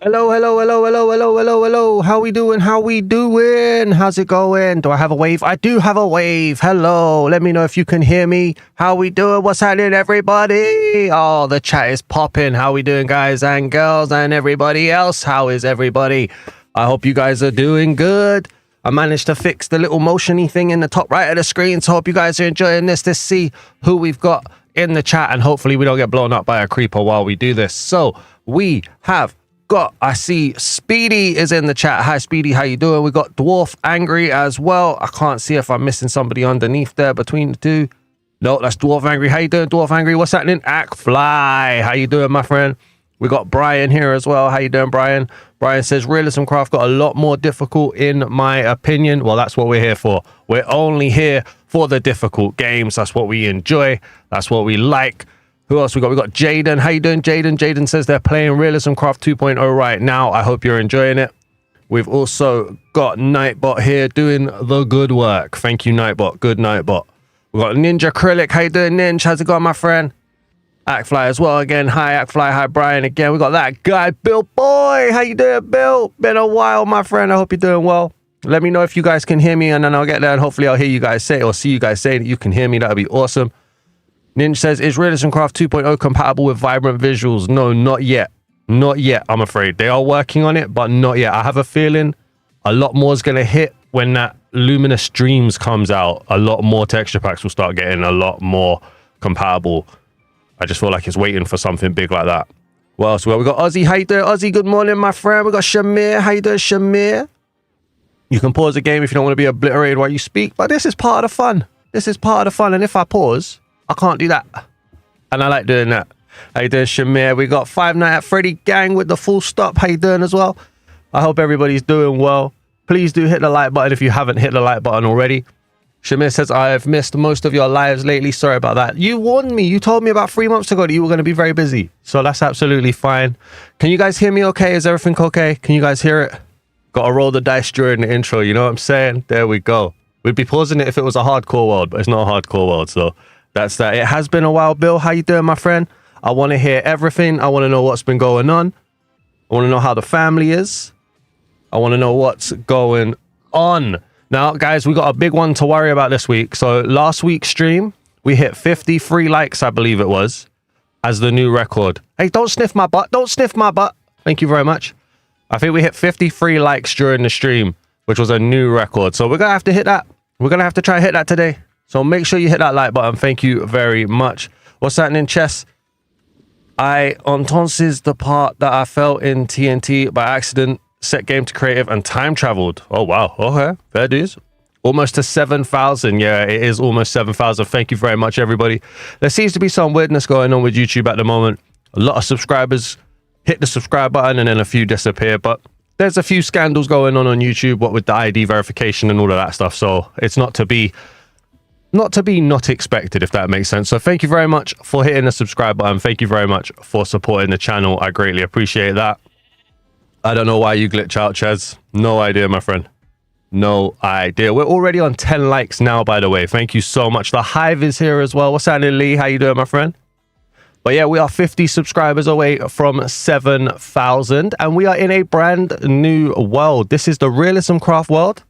Hello, hello, hello, hello, hello, hello, hello. How we doing? How we doing? How's it going? Do I have a wave? I do have a wave. Hello. Let me know if you can hear me. How we doing? What's happening, everybody? Oh, the chat is popping. How we doing, guys and girls and everybody else? How is everybody? I hope you guys are doing good. I managed to fix the little motiony thing in the top right of the screen. So I hope you guys are enjoying this to see who we've got in the chat. And hopefully we don't get blown up by a creeper while we do this. So we have I see Speedy is in the chat. Hi Speedy, how you doing? We got Dwarf Angry as well. I can't see if I'm missing somebody underneath there between the two. No, that's Dwarf Angry. How you doing, Dwarf Angry? What's happening? Fly. How you doing, my friend? We got Brian here as well. How you doing, Brian? Brian says RealismCraft got a lot more difficult in my opinion. Well, that's what we're here for. We're only here for the difficult games. That's what we enjoy. That's what we like. Who else we got? We got Jaden. How you doing, Jaden? Jaden says they're playing RealismCraft 2.0 right now. I hope you're enjoying it. We've also got Nightbot here doing the good work. Thank you, Nightbot. Good Nightbot. We got Ninja Acrylic. How you doing, Ninja? How's it going, my friend? Actfly as well again. Hi, Actfly. Hi, Brian again. We got that guy, Bill Boy. How you doing, Bill? Been a while, my friend. I hope you're doing well. Let me know if you guys can hear me, and then I'll get there, and hopefully I'll hear you guys say or see you guys say that you can hear me. That would be awesome. Ninja says, is RealismCraft 2.0 compatible with vibrant visuals? No, not yet. Not yet, I'm afraid. They are working on it, but not yet. I have a feeling a lot more is going to hit when that Luminous Dreams comes out. A lot more texture packs will start getting a lot more compatible. I just feel like it's waiting for something big like that. What else? Well, we got Ozzy. How you doing, Ozzy? Good morning, my friend. We got Shamir. How you doing, Shamir? You can pause the game if you don't want to be obliterated while you speak, but this is part of the fun. This is part of the fun, and if I pause, I can't do that. And I like doing that. How you doing, Shamir? We got Five Nights at Freddy gang with the full stop. How you doing as well? I hope everybody's doing well. Please do hit the like button if you haven't hit the like button already. Shamir says, I've missed most of your lives lately. Sorry about that. You warned me. You told me about 3 months ago that you were going to be very busy. So that's absolutely fine. Can you guys hear me okay? Is everything okay? Can you guys hear it? Got to roll the dice during the intro. You know what I'm saying? There we go. We'd be pausing it if it was a hardcore world, but it's not a hardcore world. So that's that. It has been a while, Bill. How you doing, my friend? I want to hear everything. I want to know what's been going on. I want to know how the family is. I want to know what's going on. Now, guys, we got a big one to worry about this week. So last week's stream, we hit 53 likes, I believe it was, as the new record. Hey, don't sniff my butt. Don't sniff my butt. Thank you very much. I think we hit 53 likes during the stream, which was a new record. So we're going to have to hit that. We're going to have to try and hit that today. So make sure you hit that like button. Thank you very much. What's happening, Chess? Entonces the part that I fell in TNT by accident, set game to creative and time traveled. Oh, wow. Okay. Fair dues. Almost to 7,000. Yeah, it is almost 7,000. Thank you very much, everybody. There seems to be some weirdness going on with YouTube at the moment. A lot of subscribers hit the subscribe button and then a few disappear. But there's a few scandals going on YouTube, what with the ID verification and all of that stuff. So it's not to be not expected, if that makes sense. So thank you very much for hitting the subscribe button. Thank you very much for supporting the channel. I greatly appreciate that. I don't know why you glitch out, Chaz. No idea, my friend. No idea. We're already on 10 likes now, by the way. Thank you so much. The Hive is here as well. What's happening, Lee? How you doing, my friend? But yeah, we are 50 subscribers away from 7,000, and we are in a brand new world. This is the RealismCraft world.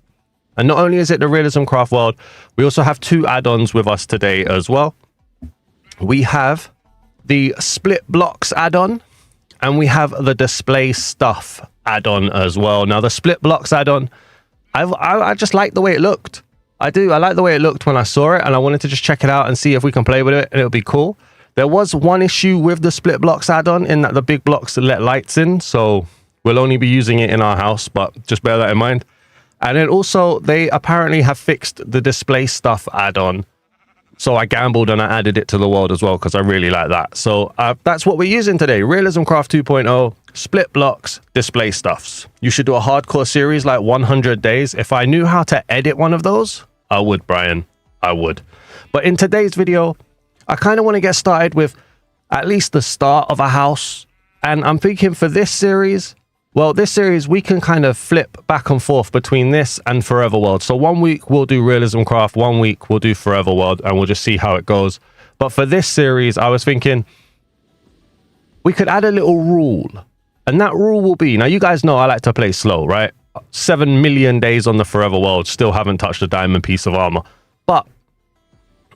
And not only is it the RealismCraft world, we also have 2 add-ons with us today as well. We have the SplitBlocks add-on, and we have the Display Stuff add-on as well. Now, the SplitBlocks add-on, I just like the way it looked. I do. I like the way it looked when I saw it, and I wanted to just check it out and see if we can play with it, and it'll be cool. There was one issue with the SplitBlocks add-on in that the big blocks let lights in, so we'll only be using it in our house, but just bear that in mind. And then also, they apparently have fixed the Display Stuff add-on. So I gambled and I added it to the world as well because I really like that. So that's what we're using today. RealismCraft 2.0, SplitBlocks, Display Stuffs. You should do a hardcore series like 100 days. If I knew how to edit one of those, I would, Brian. I would. But in today's video, I kind of want to get started with at least the start of a house. And I'm thinking for this series, well, this series, we can kind of flip back and forth between this and Forever World. So 1 week we'll do RealismCraft, 1 week we'll do Forever World, and we'll just see how it goes. But for this series, I was thinking we could add a little rule And that rule will be, now you guys know I like to play slow, right? 7 million days on the forever world, still haven't touched a diamond piece of armor. But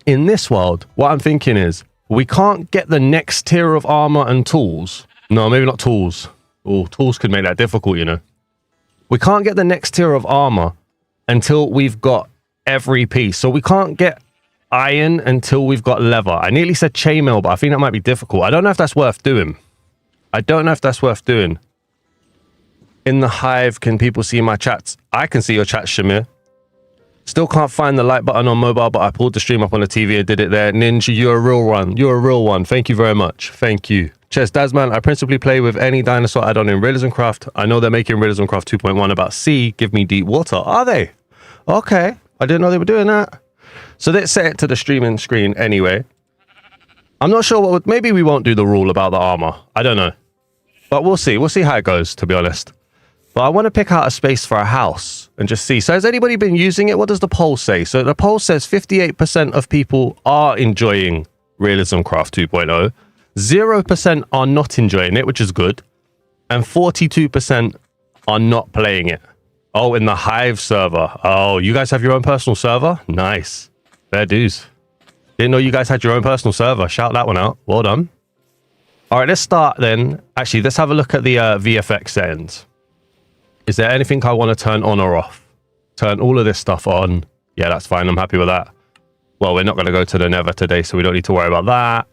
in this world, what I'm thinking is, we can't get the next tier of armor and tools. No, maybe not tools. Oh, tools could make that difficult, you know. We can't get the next tier of armor until we've got every piece. So we can't get iron until we've got leather. I nearly said chainmail, but I think that might be difficult. I don't know if that's worth doing. I don't know if that's worth doing. In the hive, can people see my chats? I can see your chat, Shamir. Still can't find the like button on mobile, but I pulled the stream up on the TV and did it there. Ninja, you're a real one. You're a real one. Thank you very much. Thank you. Cheers, Daz Man. I principally play with any dinosaur add-on in RealismCraft. I know they're making RealismCraft 2.1 about sea. Give me deep water. Are they? Okay. I didn't know they were doing that. So let's set it to the streaming screen anyway. I'm not sure what would... Maybe we won't do the rule about the armor. I don't know. But we'll see. We'll see how it goes, to be honest. But I want to pick out a space for a house and just see. So has anybody been using it? What does the poll say? So the poll says 58% of people are enjoying RealismCraft 2.0. 0% are not enjoying it, which is good. And 42% are not playing it. Oh, in the Hive server. Oh, you guys have your own personal server? Nice. Fair dues. Didn't know you guys had your own personal server. Shout that one out. Well done. All right, let's start then. Actually, let's have a look at the VFX settings. Is there anything I want to turn on or off? Turn all of this stuff on. Yeah, that's fine. I'm happy with that. Well, we're not going to go to the Nether today, so we don't need to worry about that.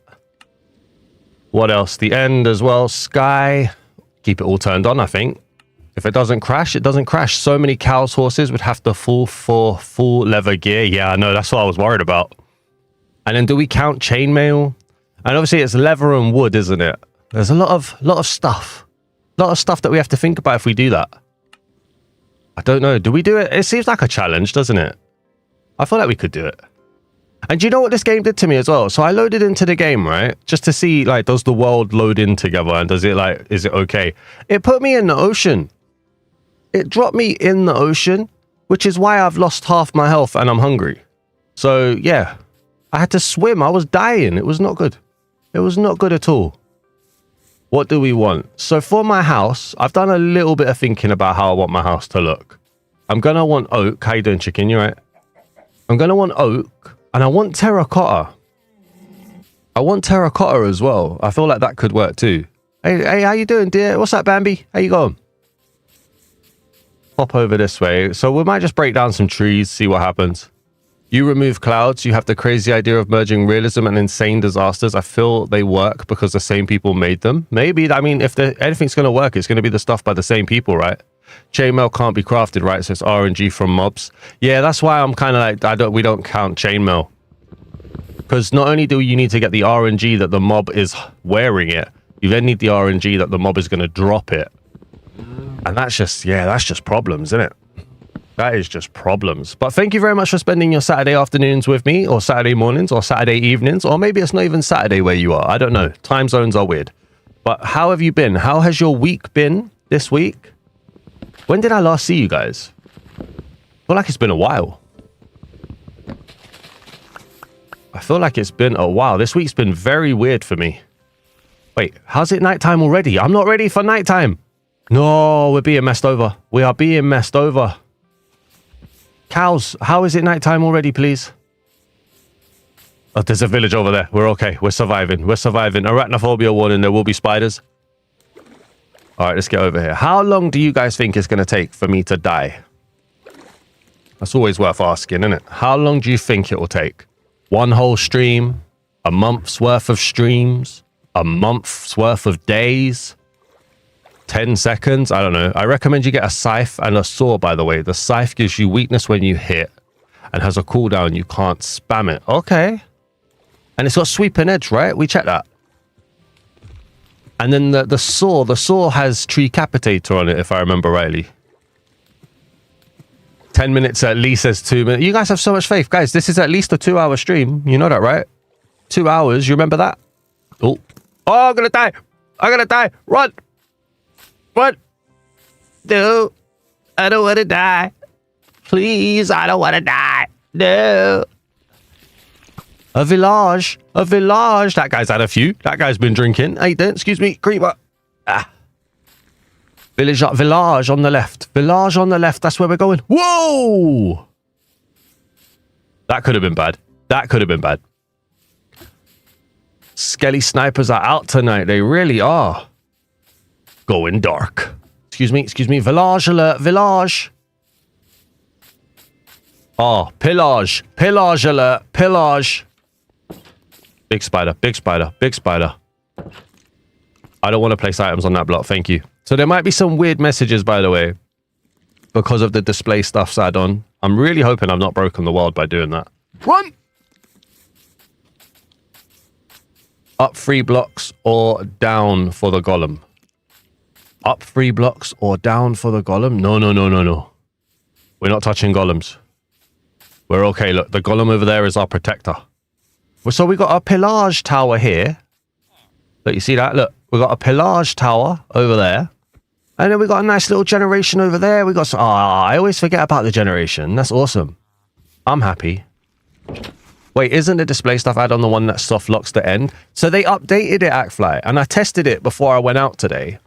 What else? The end as well. Sky. Keep it all turned on, I think. If it doesn't crash, it doesn't crash. So many cows, horses would have to fall for full leather gear. Yeah, I know. That's what I was worried about. And then do we count chainmail? And obviously it's leather and wood, isn't it? There's a lot of stuff. A lot of stuff that we have to think about if we do that. I don't know. Do we do it? It seems like a challenge, doesn't it? I feel like we could do it. And do you know what this game did to me as well? So I loaded into the game, right? Just to see, like, does the world load in together? And does it, like, is it okay? It put me in the ocean. It dropped me in the ocean, which is why I've lost half my health and I'm hungry. So, yeah. I had to swim. I was dying. It was not good. It was not good at all. What do we want? So for my house, I've done a little bit of thinking about how I want my house to look. I'm going to want oak. How you doing, chicken? You right? I'm going to want oak. And I want terracotta. I want terracotta as well. I feel like that could work too. Hey, how you doing, dear? What's up, Bambi? How you going? Pop over this way. So we might just break down some trees, see what happens. You remove clouds. You have the crazy idea of merging realism and insane disasters. I feel they work because the same people made them. Maybe, I mean, if anything's going to work, it's going to be the stuff by the same people, right? Chainmail can't be crafted, right? So it's RNG from mobs. Yeah, that's why I'm kind of like, we don't count chainmail. Because not only do you need to get the RNG that the mob is wearing it, you then need the RNG that the mob is going to drop it. And that's just, yeah, that's just problems, isn't it? That is just problems. But thank you very much for spending your Saturday afternoons with me, or Saturday mornings, or Saturday evenings, or maybe it's not even Saturday where you are. I don't know. Time zones are weird. But how have you been? How has your week been this week? When did I last see you guys? I feel like it's been a while. I feel like it's been a while. This week's been very weird for me. Wait, how's it nighttime already? I'm not ready for nighttime. No, we're being messed over. We are being messed over. Cows, how is it nighttime already, please? Oh, there's a village over there. We're okay. We're surviving. We're surviving. Arachnophobia warning. There will be spiders. All right, let's get over here. How long do you guys think it's going to take for me to die? That's always worth asking, isn't it? How long do you think it will take? One whole stream? A month's worth of streams? A month's worth of days? 10 seconds? I don't know. I recommend you get a scythe and a saw, by the way. The scythe gives you weakness when you hit and has a cooldown. You can't spam it. Okay. And it's got sweeping edge, right? We checked that. And then the saw has tree capitator on it, if I remember rightly. 10 minutes at least says 2 minutes. You guys have so much faith. Guys, this is at least a 2-hour stream. You know that, right? 2 hours. You remember that? Oh, I'm going to die. I'm going to die. Run. What? No, I don't want to die. Please, I don't want to die. No. A village. A village. That guy's had a few. That guy's been drinking. Hey, then, excuse me, creeper. Ah. Village on the left. Village on the left. That's where we're going. Whoa! That could have been bad. That could have been bad. Skelly snipers are out tonight. They really are. Going dark. Excuse me. Village alert. Village. Oh, pillage. Pillage alert. Pillage. Big spider. Big spider. Big spider. I don't want to place items on that block. Thank you. So there might be some weird messages, by the way, because of the display stuff's add-on. I'm really hoping I've not broken the world by doing that. Run! Up 3 blocks or down for the golem. Up 3 blocks or down for the golem? No. We're not touching golems. We're okay. Look, the golem over there is our protector. So we got a pillage tower here. Look, you see that? Look, we got a pillage tower over there. And then we got a nice little generation over there. We got some... I always forget about the generation. That's awesome. I'm happy. Wait, isn't the display stuff add-on the one that soft locks the end? So they updated it, Actfly, and I tested it before I went out today.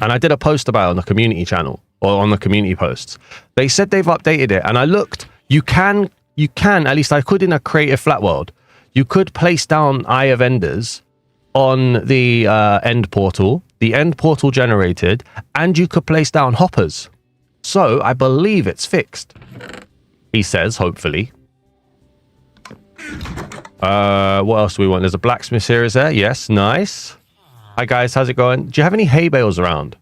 And I did a post about it on the community channel, or on the community posts. They said they've updated it, and I looked. You can, at least I could in a creative flat world, you could place down Eye of Enders on the end portal generated, and you could place down hoppers. So I believe it's fixed. He says, hopefully. What else do we want? There's a blacksmith here, is there? Yes, nice. Hi guys, how's it going? Do you have any hay bales around?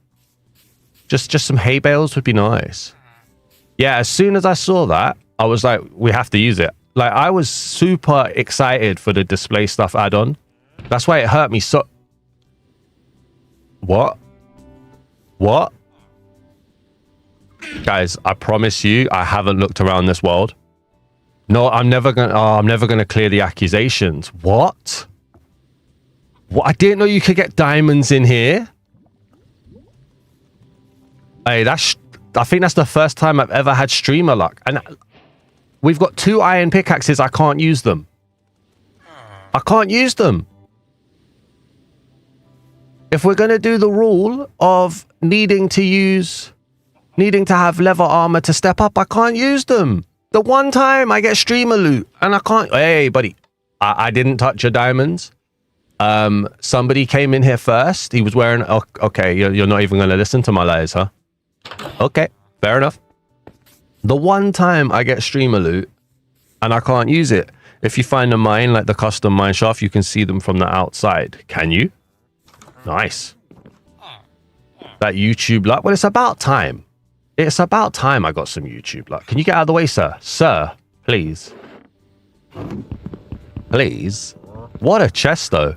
Just some hay bales would be nice. Yeah, as soon as I saw that, I was like, we have to use it. Like, I was super excited for the display stuff add-on. That's why it hurt me so... What? Guys, I promise you, I haven't looked around this world. No, I'm never gonna clear the accusations. What? I didn't know you could get diamonds in here. Hey, I think that's the first time I've ever had streamer luck. And we've got 2 iron pickaxes. I can't use them. I can't use them. If we're gonna do the rule of needing to have leather armor to step up, I can't use them. The one time I get streamer loot and I can't... Hey, buddy. I didn't touch your diamonds. Somebody came in here first. He was wearing... Oh, okay, you're not even going to listen to my lies, huh? Okay, fair enough. The one time I get streamer loot and I can't use it. If you find a mine, like the custom mine shaft, you can see them from the outside. Can you? Nice. That YouTube luck. Well, it's about time. It's about time I got some YouTube luck. Can you get out of the way, sir? Sir, please. Please. What a chest, though.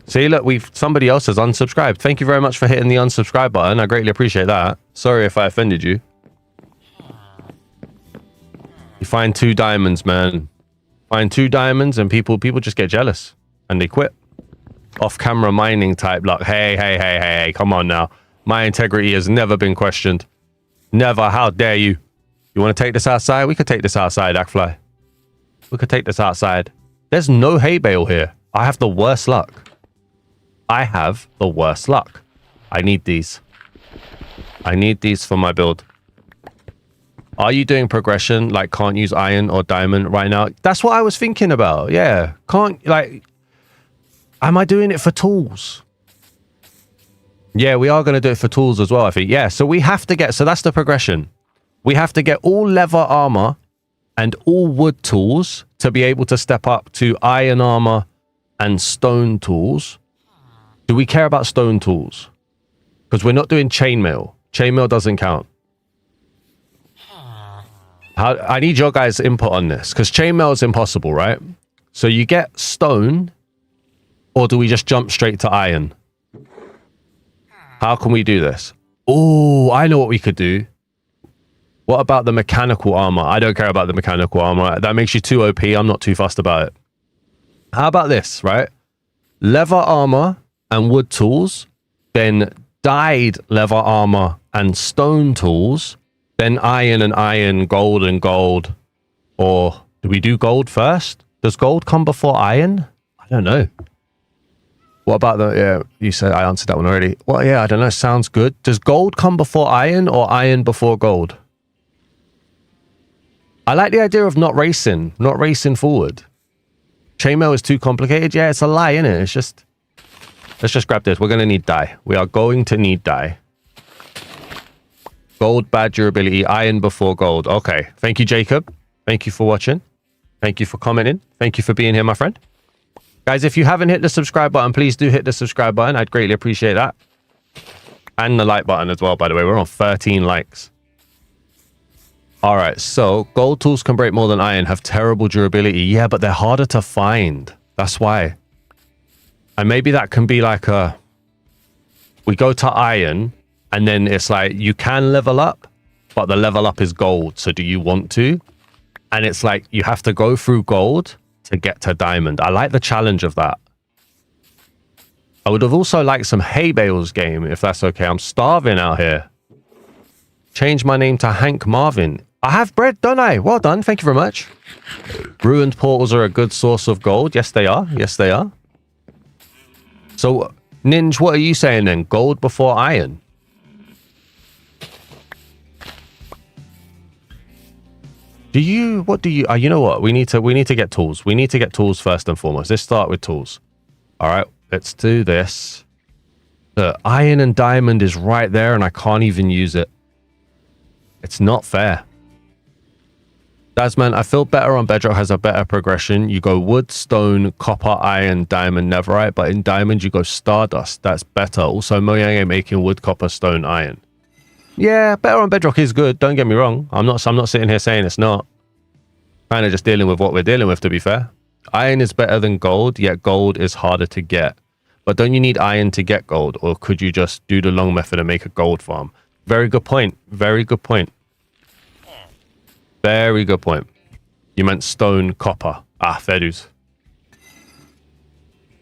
See, look, somebody else has unsubscribed. Thank you very much for hitting the unsubscribe button. I greatly appreciate that. Sorry if I offended you. You find 2 diamonds, man. Find 2 diamonds and people just get jealous. And they quit. Off-camera mining type luck. Hey, come on now. My integrity has never been questioned. Never. How dare you? You want to take this outside? We could take this outside, Actfly. We could take this outside. There's no hay bale here. I have the worst luck. I have the worst luck. I need these. I need these for my build. Are you doing progression, like can't use iron or diamond right now? That's what I was thinking about. Yeah. Can't, like... Am I doing it for tools? Yeah, we are going to do it for tools as well, I think. Yeah, so we have to get... So that's the progression. We have to get all leather armor and all wood tools to be able to step up to iron armor and stone tools. Do we care about stone tools? Because we're not doing chainmail. Chainmail doesn't count. I need your guys' input on this, because chainmail is impossible, right? So you get stone, or do we just jump straight to iron? How can we do this? Oh, I know what we could do. What about the mechanical armor? I don't care about the mechanical armor. That makes you too OP. I'm not too fussed about it. How about this, right? Leather armor and wood tools, then dyed leather armor and stone tools, then iron and iron, gold and gold. Or do we do gold first? Does gold come before iron? I don't know. What about the, yeah, you said I answered that one already. Well, yeah, I don't know. Sounds good. Does gold come before iron or iron before gold? I like the idea of not racing forward. Chainmail is too complicated. Yeah, it's a lie, isn't it? It's just, let's just grab this. We're going to need dye. We are going to need dye. Gold, bad durability, iron before gold. Okay. Thank you, Jacob. Thank you for watching. Thank you for commenting. Thank you for being here, my friend. Guys, if you haven't hit the subscribe button, please do hit the subscribe button. I'd greatly appreciate that. And the like button as well, by the way. We're on 13 likes. All right, so gold tools can break more than iron, have terrible durability. Yeah, but they're harder to find. That's why. And maybe that can be like a... We go to iron, and then it's like, you can level up, but the level up is gold. So do you want to? And it's like, you have to go through gold to get to diamond. I like the challenge of that. I would have also liked some hay bales game, if that's okay. I'm starving out here. Change my name to Hank Marvin. I have bread, don't I? Well done. Thank you very much. Ruined portals are a good source of gold. Yes, they are. Yes, they are. So, Ninja, what are you saying then? Gold before iron? What do you, you know what? We need to get tools. We need to get tools first and foremost. Let's start with tools. All right, let's do this. The iron and diamond is right there and I can't even use it. It's not fair. Daz Man, I feel better on Bedrock has a better progression. You go wood, stone, copper, iron, diamond, netherite, but in diamond you go stardust. That's better. Also, Mojang ain't making wood, copper, stone, iron. Yeah, better on Bedrock is good. Don't get me wrong. I'm not sitting here saying it's not. Kind of just dealing with what we're dealing with, to be fair. Iron is better than gold, yet gold is harder to get. But don't you need iron to get gold? Or could you just do the long method and make a gold farm? Very good point. Very good point. Very good point. You meant stone, copper. Ah, fair dues.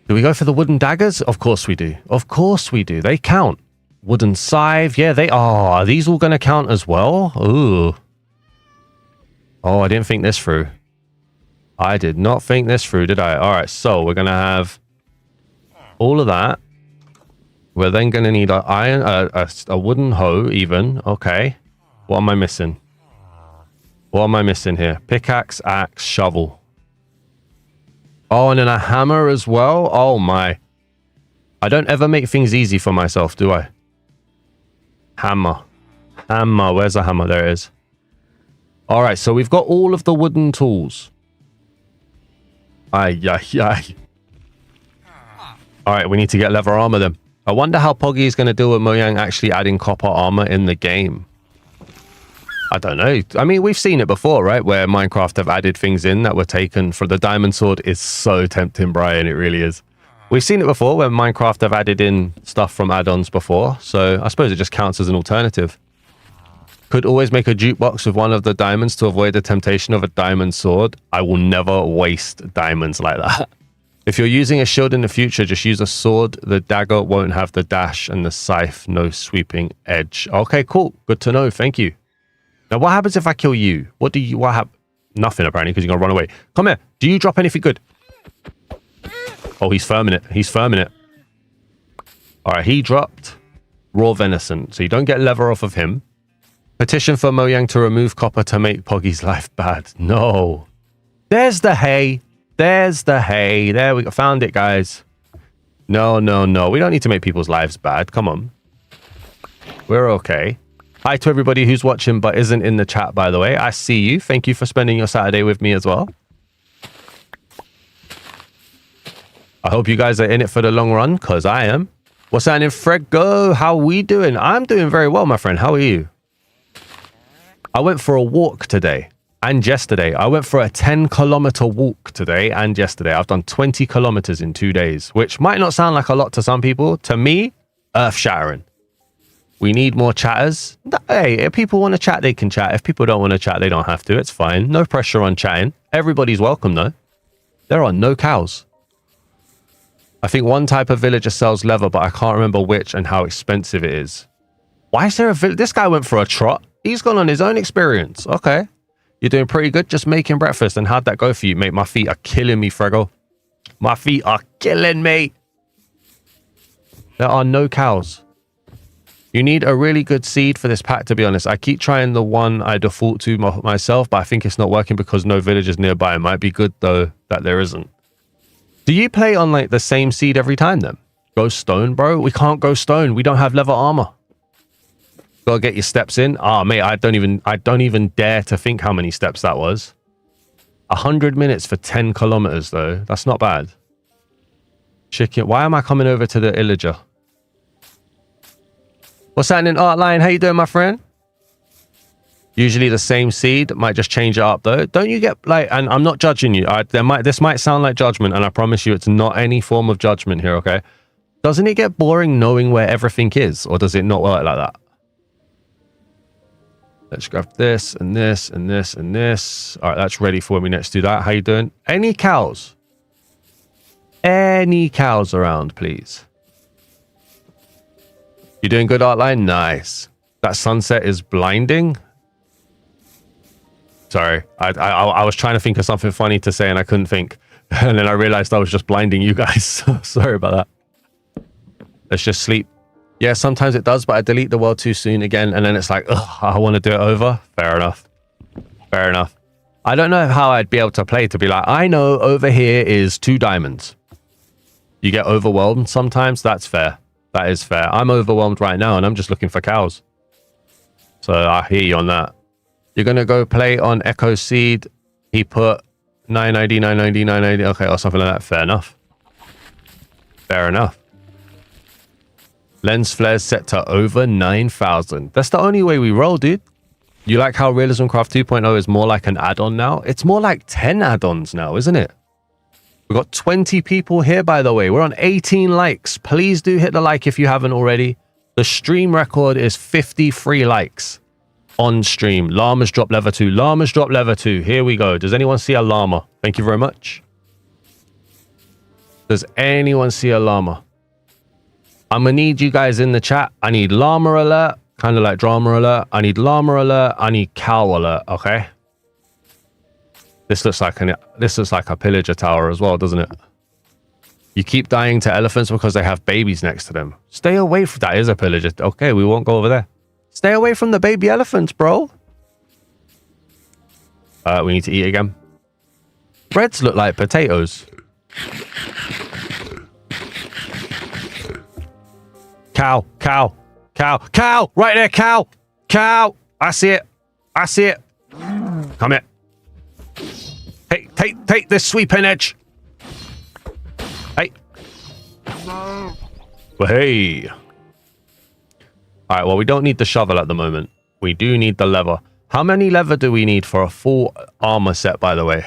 Do we go for the wooden daggers? Of course we do. Of course we do. They count. Wooden scythe. Yeah, they are. Are these all going to count as well? Ooh. Oh, I didn't think this through. I did not think this through, did I? All right, so we're going to have all of that. We're then going to need an iron, a wooden hoe even. Okay. What am I missing? What am I missing here? Pickaxe, axe, shovel. Oh, and then a hammer as well. Oh, my. I don't ever make things easy for myself, do I? Hammer. Hammer. Where's the hammer? There it is. All right, so we've got all of the wooden tools. Ay, ay, ay. All right, we need to get leather armor then. I wonder how Poggy is going to deal with Mojang actually adding copper armor in the game. I don't know. I mean, we've seen it before, right? Where Minecraft have added things in that were taken for the diamond sword. Is so tempting, Brian. It really is. We've seen it before where Minecraft have added in stuff from add-ons before. So I suppose it just counts as an alternative. Could always make a jukebox with one of the diamonds to avoid the temptation of a diamond sword. I will never waste diamonds like that. If you're using a shield in the future, just use a sword. The dagger won't have the dash and the scythe, no sweeping edge. Okay, cool. Good to know. Thank you. Now, what happens if I kill you? What happens? Nothing, apparently, because you're going to run away. Come here. Do you drop anything good? Oh, he's firming it. He's firming it. All right, he dropped raw venison. So you don't get leather off of him. Petition for Mojang to remove copper to make Poggy's life bad. No. There's the hay. There's the hay. There we go. Found it, guys. No, no, no. We don't need to make people's lives bad. Come on. We're okay. Hi to everybody who's watching but isn't in the chat, by the way. I see you. Thank you for spending your Saturday with me as well. I hope you guys are in it for the long run, because I am. What's happening, Frego? How we doing? I'm doing very well, my friend. How are you? I went for a walk today and yesterday. I went for a 10-kilometer walk today and yesterday. I've done 20 kilometers in 2 days, which might not sound like a lot to some people. To me, earth-shattering. We need more chatters. Hey, if people want to chat, they can chat. If people don't want to chat, they don't have to. It's fine. No pressure on chatting. Everybody's welcome, though. There are no cows. I think one type of villager sells leather, but I can't remember which and how expensive it is. Why is there a village? This guy went for a trot. He's gone on his own experience. Okay. You're doing pretty good. Just making breakfast. And how'd that go for you, mate? My feet are killing me, Frego. My feet are killing me. There are no cows. You need a really good seed for this pack, to be honest. I keep trying the one I default to myself, but I think it's not working because no villagers nearby. It might be good, though, that there isn't. Do you play on, like, the same seed every time, then? Go stone, bro? We can't go stone. We don't have leather armor. Gotta get your steps in. Ah, mate, I don't even dare to think how many steps that was. 100 minutes for 10 kilometers, though. That's not bad. Chicken. Why am I coming over to the illager? What's happening, Art Lion? How you doing, my friend? Usually the same seed. Might just change it up, though. Don't you get, like, and I'm not judging you. This might sound like judgment, and I promise you it's not any form of judgment here, okay? Doesn't it get boring knowing where everything is, or does it not work like that? Let's grab this, and this, and this, and this. All right, that's ready for when we next do that. How you doing? Any cows? Any cows around, please? You doing good, Artline? Nice. That sunset is blinding. Sorry, I was trying to think of something funny to say and I couldn't think. And then I realized I was just blinding you guys. Sorry about that. Let's just sleep. Yeah, sometimes it does, but I delete the world too soon again. And then it's like, ugh, I want to do it over. Fair enough. Fair enough. I don't know how I'd be able to play to be like, I know over here is 2 diamonds. You get overwhelmed sometimes. That's fair. That is fair. I'm overwhelmed right now and I'm just looking for cows. So I hear you on that. You're going to go play on Echo Seed. He put 990, 990, 990. Okay, or something like that. Fair enough. Fair enough. Lens flares set to over 9,000. That's the only way we roll, dude. You like how RealismCraft 2.0 is more like an add-on now? It's more like 10 add-ons now, isn't it? We've got 20 people here, by the way. We're on 18 likes. Please do hit the like if you haven't already. The stream record is 53 likes on stream. Llamas drop level 2. Llamas drop level 2. Here we go. Does anyone see a llama? Thank you very much. Does anyone see a llama? I'm going to need you guys in the chat. I need llama alert. Kind of like drama alert. I need llama alert. I need cow alert. Okay. This looks like a pillager tower as well, doesn't it? You keep dying to elephants because they have babies next to them. Stay away from that. Is a pillager. Okay, we won't go over there. Stay away from the baby elephants, bro. We need to eat again. Breads look like potatoes. Cow, cow, cow, cow. Right there, cow. Cow. I see it. I see it. Come here. Take this sweeping edge. Hey. Well, hey. All right, well, we don't need the shovel at the moment. We do need the leather. How many leather do we need for a full armor set, by the way?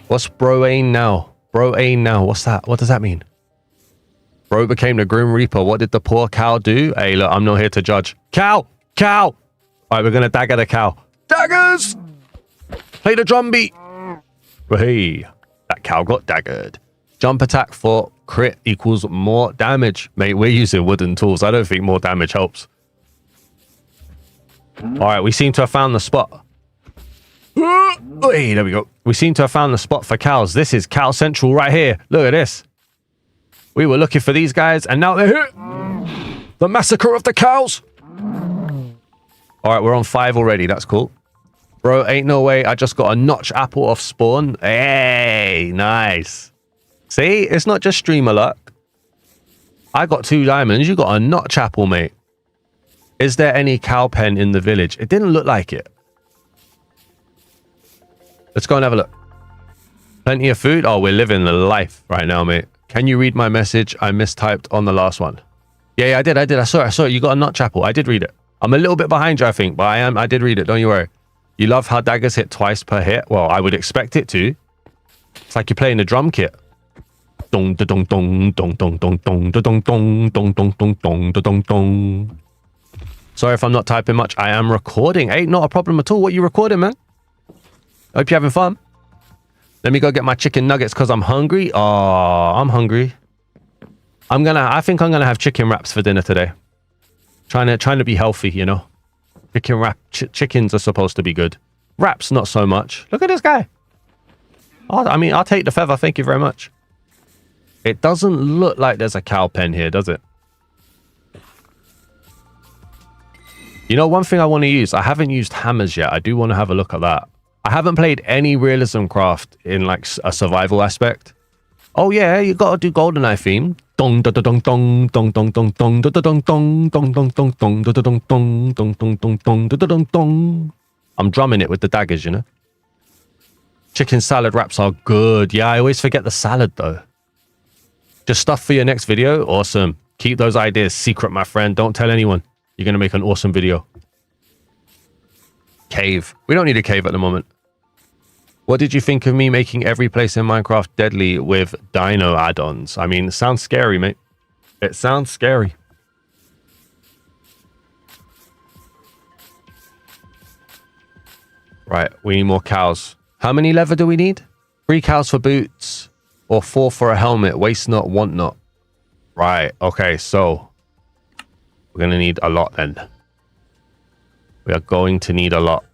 What's Broane now? Broane now. What's that? What does that mean? Bro became the Grim Reaper. What did the poor cow do? Hey, look, I'm not here to judge. Cow! Cow! All right, we're going to dagger the cow. Daggers! Play the drum beat. Hey, that cow got daggered. Jump attack for crit equals more damage. Mate, we're using wooden tools. I don't think more damage helps. All right, we seem to have found the spot. Hey, there we go. We seem to have found the spot for cows. This is Cow Central right here. Look at this. We were looking for these guys, and now they're here. The massacre of the cows. All right, we're on 5 already. That's cool. Bro, ain't no way. I just got a notch apple off spawn. Hey, nice. See, it's not just streamer luck. I got 2 diamonds. You got a notch apple, mate. Is there any cow pen in the village? It didn't look like it. Let's go and have a look. Plenty of food. Oh, we're living the life right now, mate. Can you read my message? I mistyped on the last one. Yeah, I did. I saw it. You got a notch apple. I did read it. I'm a little bit behind you, I think, but I did read it. Don't you worry. You love how daggers hit twice per hit? Well, I would expect it to. It's like you're playing the drum kit. Dong da dong dong dong dong dong dong da dong dong dong dong dong dong da dong dong. Sorry if I'm not typing much. I am recording. Hey, not a problem at all. What are you recording, man? Hope you're having fun. Let me go get my chicken nuggets because I'm hungry. Oh, I'm hungry. I think I'm gonna have chicken wraps for dinner today. Trying to be healthy, you know. Chicken wrap. Chickens are supposed to be good. Wraps, not so much. Look at this guy. Oh, I mean, I'll take the feather. Thank you very much. It doesn't look like there's a cow pen here, does it? You know, one thing I want to use, I haven't used hammers yet. I do want to have a look at that. I haven't played any RealismCraft in like a survival aspect. Oh yeah, you gotta do GoldenEye theme. Dong da da dong dong dong dong dong dong da da dong dong dong dong dong dong da da dong dong dong dong dong dong da da dong dong. I'm drumming it with the daggers, you know. Chicken salad wraps are good. Yeah, I always forget the salad though. Just stuff for your next video. Awesome. Keep those ideas secret, my friend. Don't tell anyone. You're gonna make an awesome video. Cave. We don't need a cave at the moment. What did you think of me making every place in Minecraft deadly with dino add-ons? I mean, it sounds scary, mate. It sounds scary. Right, we need more cows. How many leather do we need? 3 cows for boots or 4 for a helmet. Waste not, want not. Right, okay, so we're going to need a lot then. We are going to need a lot.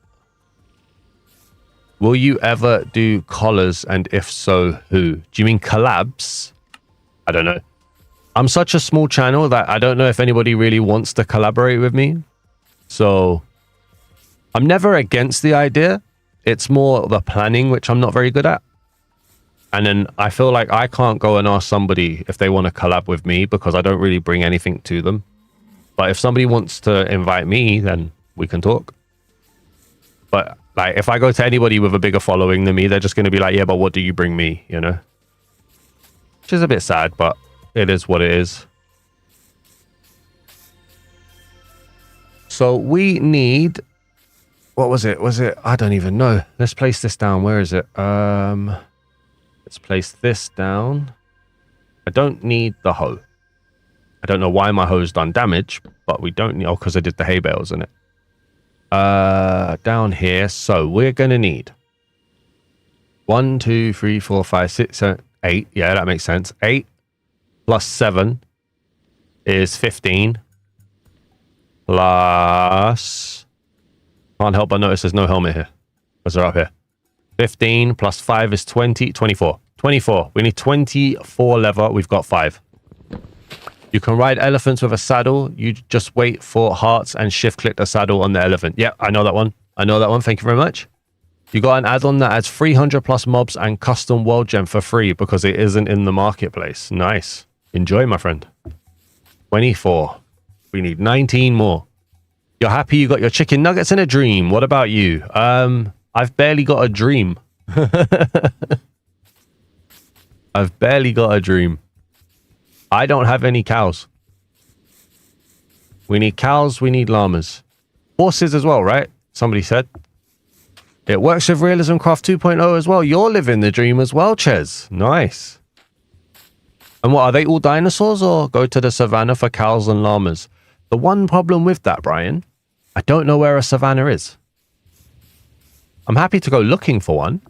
Will you ever do collars, and if so, who? Do you mean collabs? I don't know. I'm such a small channel that I don't know if anybody really wants to collaborate with me. So I'm never against the idea. It's more the planning, which I'm not very good at. And then I feel like I can't go and ask somebody if they want to collab with me because I don't really bring anything to them. But if somebody wants to invite me, then we can talk. But like, if I go to anybody with a bigger following than me, they're just going to be like, yeah, but what do you bring me, you know? Which is a bit sad, but it is what it is. So we need... What was it? Was it? I don't even know. Let's place this down. Where is it? Let's place this down. I don't need the hoe. I don't know why my hoe's done damage, but we don't need... Oh, because I did the hay bales in it. Down here. So we're going to need 1, 2, 3, 4, 5, 6, 7, 8. Yeah, that makes sense. 8 plus 7 is 15. Plus... Can't help but notice there's no helmet here. Because they're up here. 15 plus 5 is 20. 24. 24. We need 24 leather. We've got 5. You can ride elephants with a saddle. You just wait for hearts and shift click the saddle on the elephant. Yeah, I know that one. I know that one. Thank you very much. You got an add-on that adds 300 plus mobs and custom world gem for free because it isn't in the marketplace. Nice. Enjoy, my friend. 24. We need 19 more. You're happy you got your chicken nuggets and a dream. What about you? I've barely got a dream. I've barely got a dream. I don't have any cows. We need cows. We need llamas. Horses as well, right? Somebody said. It works with RealismCraft 2.0 as well. You're living the dream as well, Ches. Nice. And what, are they all dinosaurs or go to the savannah for cows and llamas? The one problem with that, Brian, I don't know where a savannah is. I'm happy to go looking for one.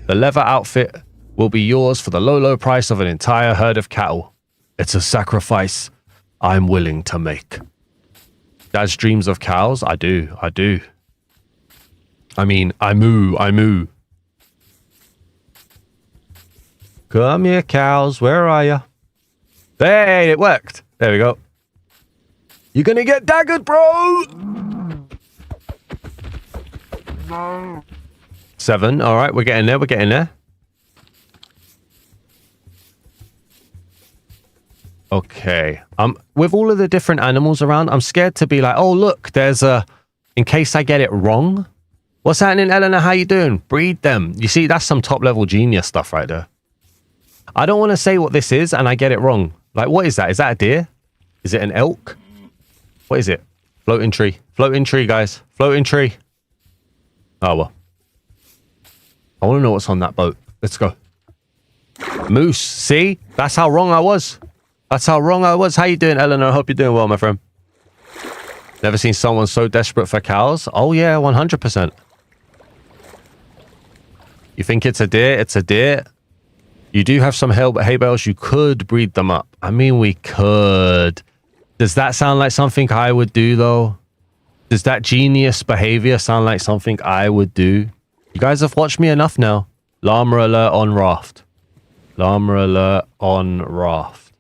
The leather outfit will be yours for the low, low price of an entire herd of cattle. It's a sacrifice I'm willing to make. Daz dreams of cows? I do. I do. I mean, I moo. Come here, cows. Where are you? Hey, it worked. There we go. You're gonna get daggered, bro! 7. All right, we're getting there. We're getting there. Okay. With all of the different animals around, I'm scared to be like, oh, look, there's a... In case I get it wrong. What's happening, Eleanor? How you doing? Breed them. You see, that's some top-level genius stuff right there. I don't want to say what this is and I get it wrong. Like, what is that? Is that a deer? Is it an elk? What is it? Floating tree. Floating tree, guys. Floating tree. Oh, well. I want to know what's on that boat. Let's go. Moose. See? That's how wrong I was. That's how wrong I was. How you doing, Eleanor? I hope you're doing well, my friend. Never seen someone so desperate for cows? Oh, yeah, 100%. You think it's a deer? It's a deer. You do have some hay bales. You could breed them up. I mean, we could. Does that sound like something I would do, though? Does that genius behavior sound like something I would do? You guys have watched me enough now. Llama alert on raft. Llama alert on raft.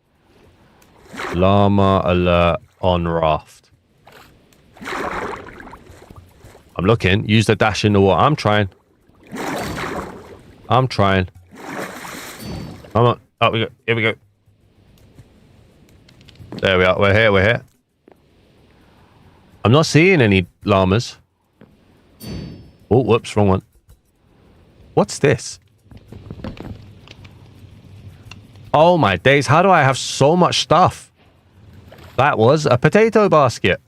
Llama alert on raft. I'm looking. Use the dash in the water. I'm trying. I'm trying. Come on. Up we go. Here we go. There we are. We're here. We're here. I'm not seeing any llamas. Oh, whoops. Wrong one. What's this? Oh my days. How do I have so much stuff? That was a potato basket.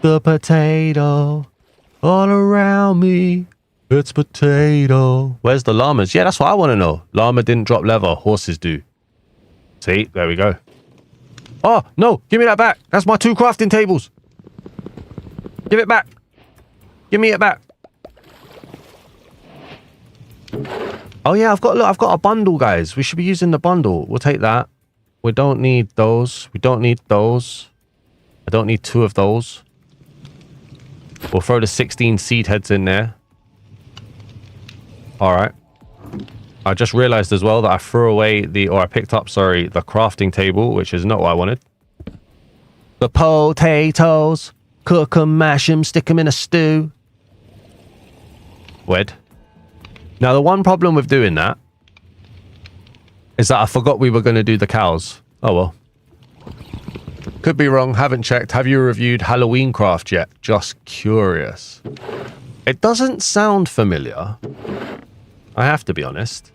The potato all around me. It's potato. Where's the llamas? Yeah, that's what I want to know. Llama didn't drop leather. Horses do. See? There we go. Oh, no. Give me that back. That's my 2 crafting tables. Give it back. Give me it back. Oh, yeah. I've got a bundle, guys. We should be using the bundle. We'll take that. We don't need those. We don't need those. I don't need 2 of those. We'll throw the 16 seed heads in there. All right. I just realized as well that I threw away I picked up, sorry, the crafting table, which is not what I wanted. The potatoes. Cook them, mash them, stick them in a stew. Wed. Now, the one problem with doing that is that I forgot we were going to do the cows. Oh, well. Could be wrong. Haven't checked. Have you reviewed Halloween Craft yet? Just curious. It doesn't sound familiar. I have to be honest.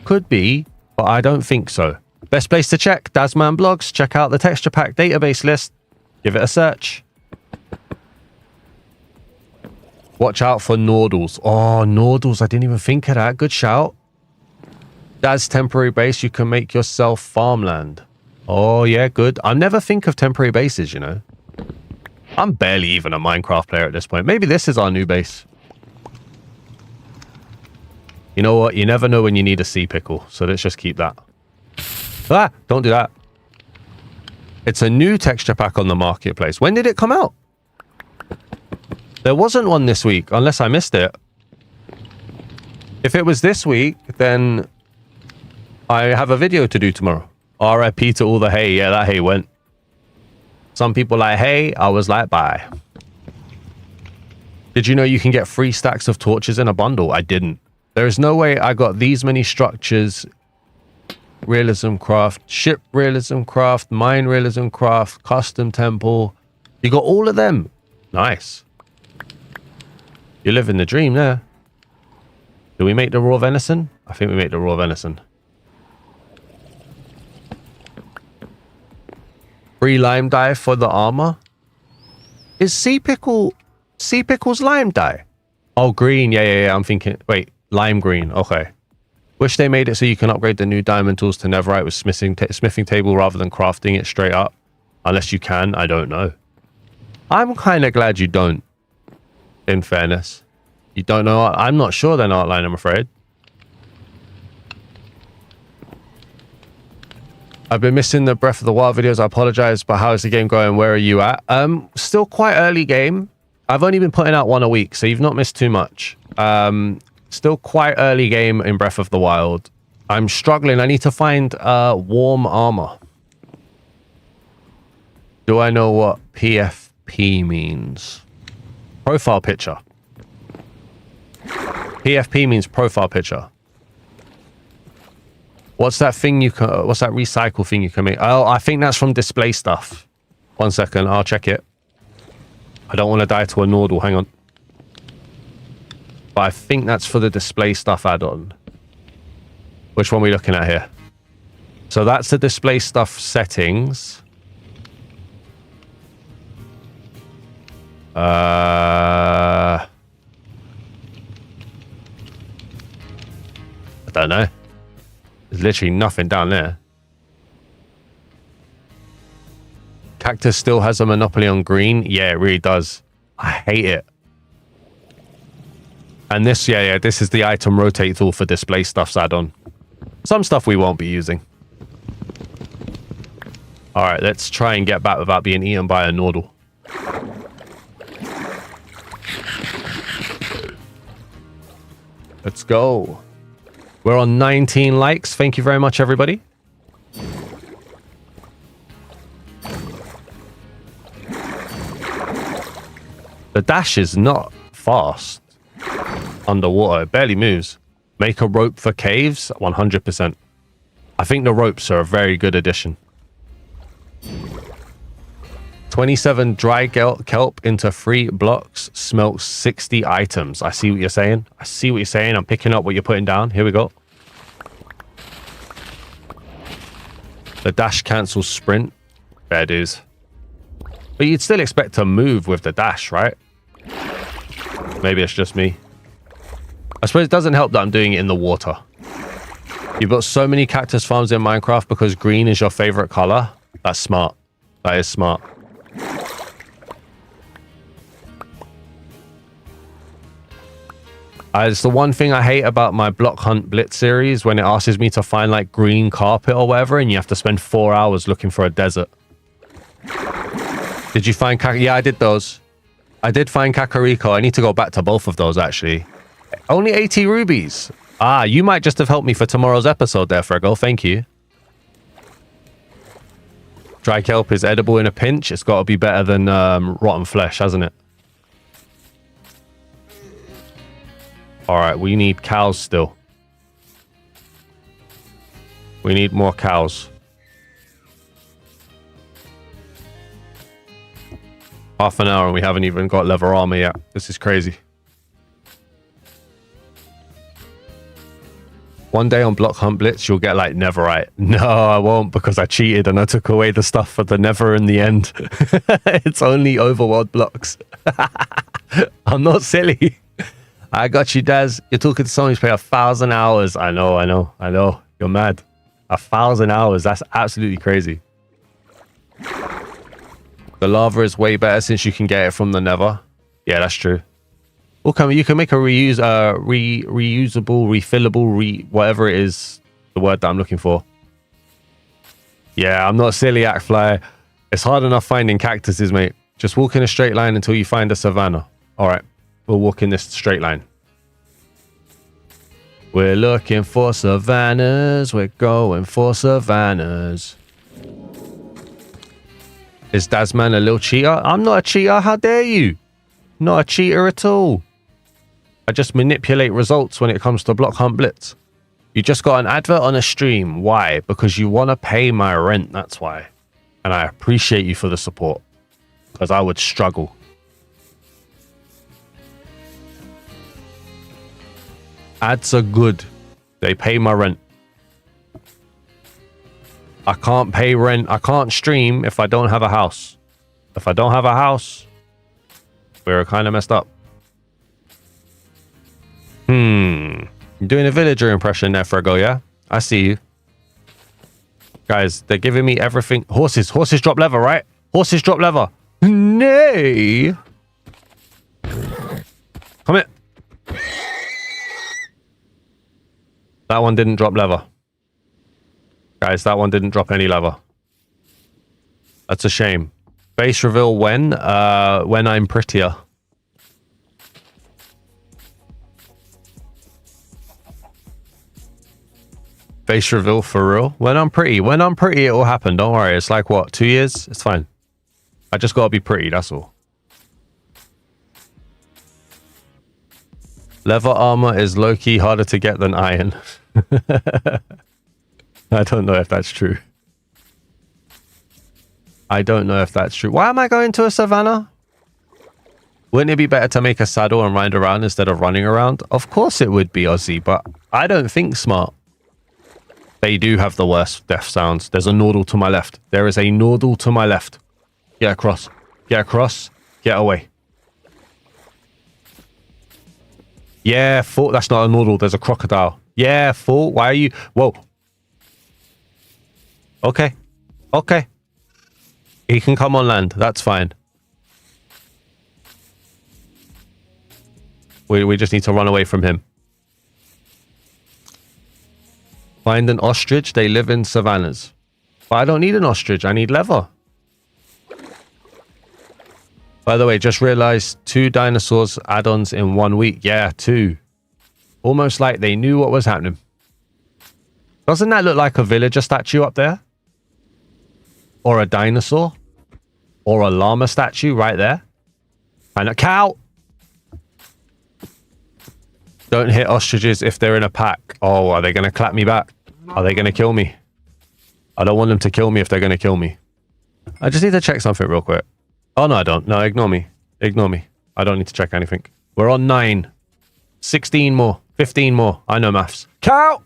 Could be, but I don't think so. Best place to check, Daz Man blogs. Check out the texture pack database list. Give it a search. Watch out for Nordles. Oh, Nordles. I didn't even think of that. Good shout. Daz temporary base. You can make yourself farmland. Oh, yeah, good. I never think of temporary bases, you know. I'm barely even a Minecraft player at this point. Maybe this is our new base. You know what? You never know when you need a sea pickle. So let's just keep that. Ah, don't do that. It's a new texture pack on the marketplace. When did it come out? There wasn't one this week, unless I missed it. If it was this week, then I have a video to do tomorrow. RIP to all the hay. Yeah, that hay went. Some people like hay. I was like, bye. Did you know you can get 3 stacks of torches in a bundle? I didn't. There is no way I got these many structures. RealismCraft, ship RealismCraft, mine RealismCraft, custom temple. You got all of them. Nice. You're living the dream there. Do we make the raw venison? I think we make the raw venison. Free lime dye for the armor. Is sea pickle's lime dye? Oh, green. Yeah. I'm thinking. Wait, lime green. Okay. Wish they made it so you can upgrade the new diamond tools to netherite with smithing table rather than crafting it straight up. Unless you can, I don't know. I'm kind of glad you don't. In fairness, you don't know. I'm not sure then, Artline, I'm afraid. I've been missing the Breath of the Wild videos. I apologize, but how is the game going? Where are you at? Still quite early game. I've only been putting out 1 a week, so you've not missed too much. Still quite early game in Breath of the Wild. I'm struggling. I need to find warm armor. Do I know what PFP means? Profile picture. PFP means profile picture. What's that thing you can... What's that recycle thing you can make? Oh, I think that's from display stuff. 1 second. I'll check it. I don't want to die to a Nordle. Hang on. But I think that's for the display stuff add-on. Which one are we looking at here? So that's the display stuff settings. I don't know. There's literally nothing down there. Cactus still has a monopoly on green. Yeah, it really does. I hate it. And this, yeah, this is the item rotate tool for display stuff's add-on. Some stuff we won't be using. All right, let's try and get back without being eaten by a Nordle. Let's go. We're on 19 likes. Thank you very much, everybody. The dash is not fast underwater. It barely moves. Make a rope for caves? 100%. I think the ropes are a very good addition. 27 dry kelp into 3 blocks. Smelts 60 items. I see what you're saying. I see what you're saying. I'm picking up what you're putting down. Here we go. The dash cancels sprint. Fair dues. But you'd still expect to move with the dash, right? Maybe it's just me. I suppose it doesn't help that I'm doing it in the water. You've got so many cactus farms in Minecraft because green is your favorite color. That's smart. That is smart. It's the one thing I hate about my Block Hunt Blitz series, when it asks me to find like green carpet or whatever, and you have to spend 4 hours looking for a desert. Did you find yeah, I did those. I did find Kakariko. I need to go back to both of those, actually. Only 80 rubies. Ah, you might just have helped me for tomorrow's episode there, Frego. Thank you. Dry kelp is edible in a pinch. It's got to be better than rotten flesh, hasn't it? All right, we need cows still. We need more cows. Half an hour and we haven't even got leather armor yet. This is crazy. One day on Block Hunt Blitz, you'll get like Netherite. No, I won't, because I cheated and I took away the stuff for the Nether in the end. It's only overworld blocks. I'm not silly. I got you, Daz. You're talking to someone who's played 1,000 hours. I know. You're mad. 1,000 hours. That's absolutely crazy. The lava is way better since you can get it from the Nether. Yeah, that's true. Okay, you can make a reusable, refillable, whatever it is, the word that I'm looking for. Yeah, I'm not silly, Ackfly. It's hard enough finding cactuses, mate. Just walk in a straight line until you find a savanna. All right, we'll walk in this straight line. We're looking for savannas. We're going for savannas. Is Daz Man a little cheater? I'm not a cheater. How dare you? Not a cheater at all. I just manipulate results when it comes to Block Hunt Blitz. You just got an advert on a stream. Why? Because you want to pay my rent. That's why. And I appreciate you for the support. Because I would struggle. Ads are good. They pay my rent. I can't pay rent. I can't stream if I don't have a house. If I don't have a house, we're kind of messed up. You're doing a villager impression there, Frego, yeah? I see you. Guys, they're giving me everything. Horses. Horses drop leather, right? Horses drop leather. Nay. Come here. That one didn't drop leather. Guys, that one didn't drop any leather. That's a shame. Base reveal when I'm prettier. Base reveal for real? When I'm pretty. When I'm pretty, it will happen. Don't worry. It's like, what, 2 years? It's fine. I just gotta be pretty, that's all. Leather armor is low-key harder to get than iron. I don't know if that's true. I don't know if that's true. Why am I going to a savannah? Wouldn't it be better to make a saddle and ride around instead of running around? Of course it would be, Ozzy, but I don't think smart. They do have the worst death sounds. There's a Nordle to my left. There is a Nordle to my left. Get across. Get across. Get away. Yeah, fool. That's not a Nordle. There's a crocodile. Yeah, fool. Why are you... Whoa. Okay. Okay. He can come on land. That's fine. We just need to run away from him. Find an ostrich. They live in savannas. But I don't need an ostrich. I need leather. By the way, just realized 2 dinosaurs add-ons in 1 week. Yeah, 2. Almost like they knew what was happening. Doesn't that look like a villager statue up there? Or a dinosaur? Or a llama statue right there? And a cow! Don't hit ostriches if they're in a pack. Oh, are they going to clap me back? Are they going to kill me? I don't want them to kill me if they're going to kill me. I just need to check something real quick. Oh, no, I don't. No, ignore me. Ignore me. I don't need to check anything. We're on 9. 16 more. 15 more. I know maths. Cow!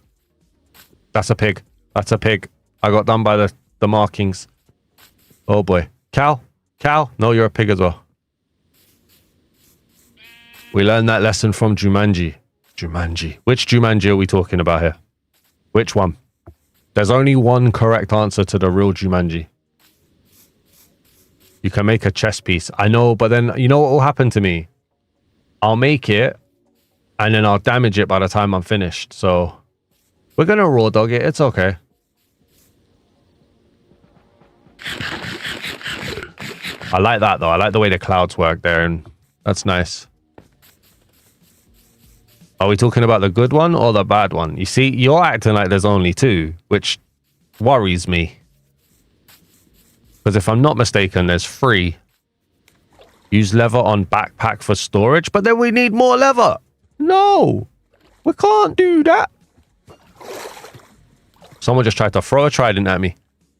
That's a pig. That's a pig. I got done by the markings. Oh, boy. Cow? Cow? No, you're a pig as well. We learned that lesson from Jumanji. Jumanji. Which Jumanji are we talking about here? Which one? There's only one correct answer to the real Jumanji. You can make a chess piece. I know, but then you know what will happen to me? I'll make it, and then I'll damage it by the time I'm finished. So we're going to raw dog it. It's okay. I like that, though. I like the way the clouds work there, and that's nice. Are we talking about the good one or the bad one? You see, you're acting like there's only 2, which worries me. Because if I'm not mistaken, there's 3. Use leather on backpack for storage, but then we need more leather. No, we can't do that. Someone just tried to throw a trident at me.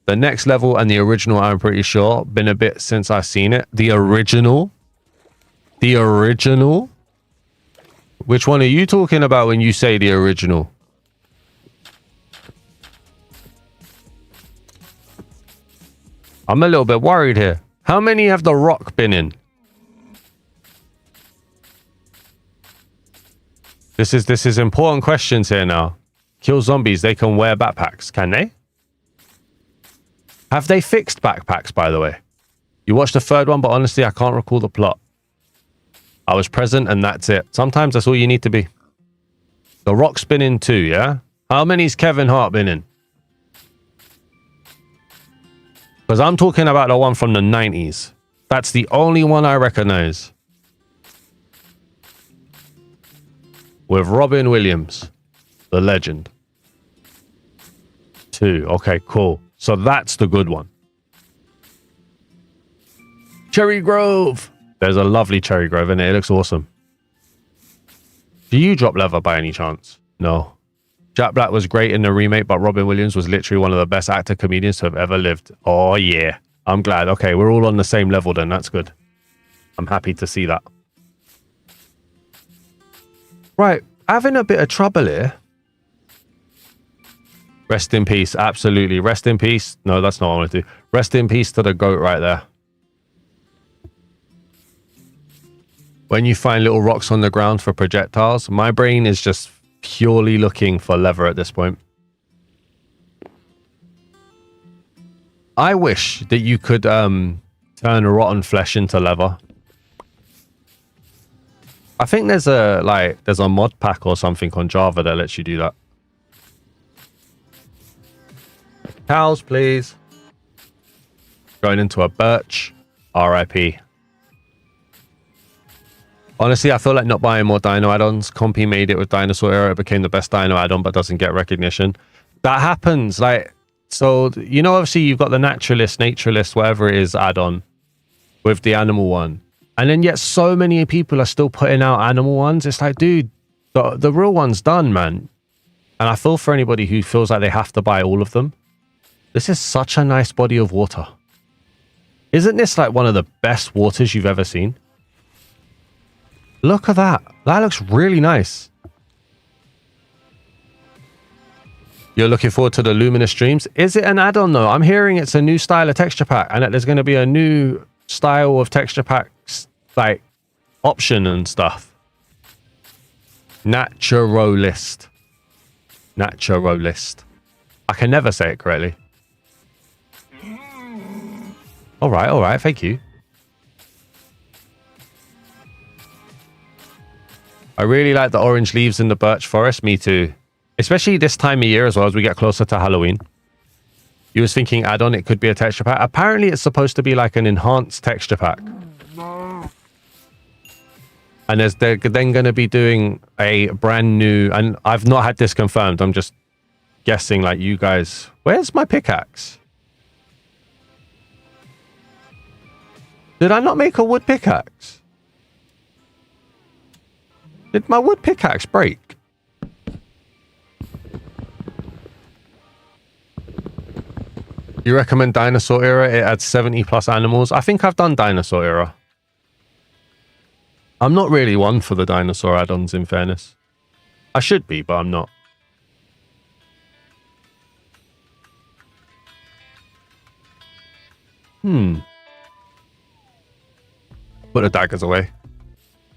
The next level and the original, I'm pretty sure. Been a bit since I've seen it. The original? The original? Which one are you talking about when you say the original? I'm a little bit worried here. How many have the rock been in? This is important questions here now. Kill zombies, they can wear backpacks, can they? Have they fixed backpacks, by the way? You watched the 3rd one, but honestly, I can't recall the plot. I was present and that's it. Sometimes that's all you need to be. The Rock's been in 2, yeah? How many's Kevin Hart been in? Because I'm talking about the one from the 90s. That's the only one I recognize. With Robin Williams, the legend. 2. Okay, cool. So that's the good one. Cherry Grove. There's a lovely cherry grove in it. It looks awesome. Do you drop leather by any chance? No. Jack Black was great in the remake, but Robin Williams was literally one of the best actor comedians to have ever lived. Oh, yeah. I'm glad. Okay, we're all on the same level then. That's good. I'm happy to see that. Right. Having a bit of trouble here. Rest in peace. Absolutely. Rest in peace. No, that's not what I want to do. Rest in peace to the goat right there. When you find little rocks on the ground for projectiles, my brain is just purely looking for leather at this point. I wish that you could turn rotten flesh into leather. I think there's a mod pack or something on Java that lets you do that. Cows, please. Going into a birch. RIP. Honestly, I feel like not buying more dino add-ons. Compy made it with Dinosaur Era. It became the best dino add-on, but doesn't get recognition. That happens. Like, so, you know, obviously you've got the naturalist, whatever it is, add-on with the animal one. And then yet so many people are still putting out animal ones. It's like, dude, the real one's done, man. And I feel for anybody who feels like they have to buy all of them. This is such a nice body of water. Isn't this like one of the best waters you've ever seen? Look at that. That looks really nice. You're looking forward to the Luminous Streams? Is it an add-on though? I'm hearing it's a new style of texture pack and that there's going to be a new style of texture packs, like option and stuff. Naturalist. Naturalist. I can never say it correctly. All right. Thank you. I really like the orange leaves in the birch forest. Me too. Especially this time of year as well as we get closer to Halloween. You was thinking add-on, it could be a texture pack. Apparently it's supposed to be like an enhanced texture pack. And they're then going to be doing a brand new, and I've not had this confirmed. I'm just guessing like you guys. Where's my pickaxe? Did I not make a wood pickaxe? Did my wood pickaxe break? You recommend Dinosaur Era? It adds 70 plus animals. I think I've done Dinosaur Era. I'm not really one for the dinosaur add-ons, in fairness. I should be, but I'm not. Put the daggers away.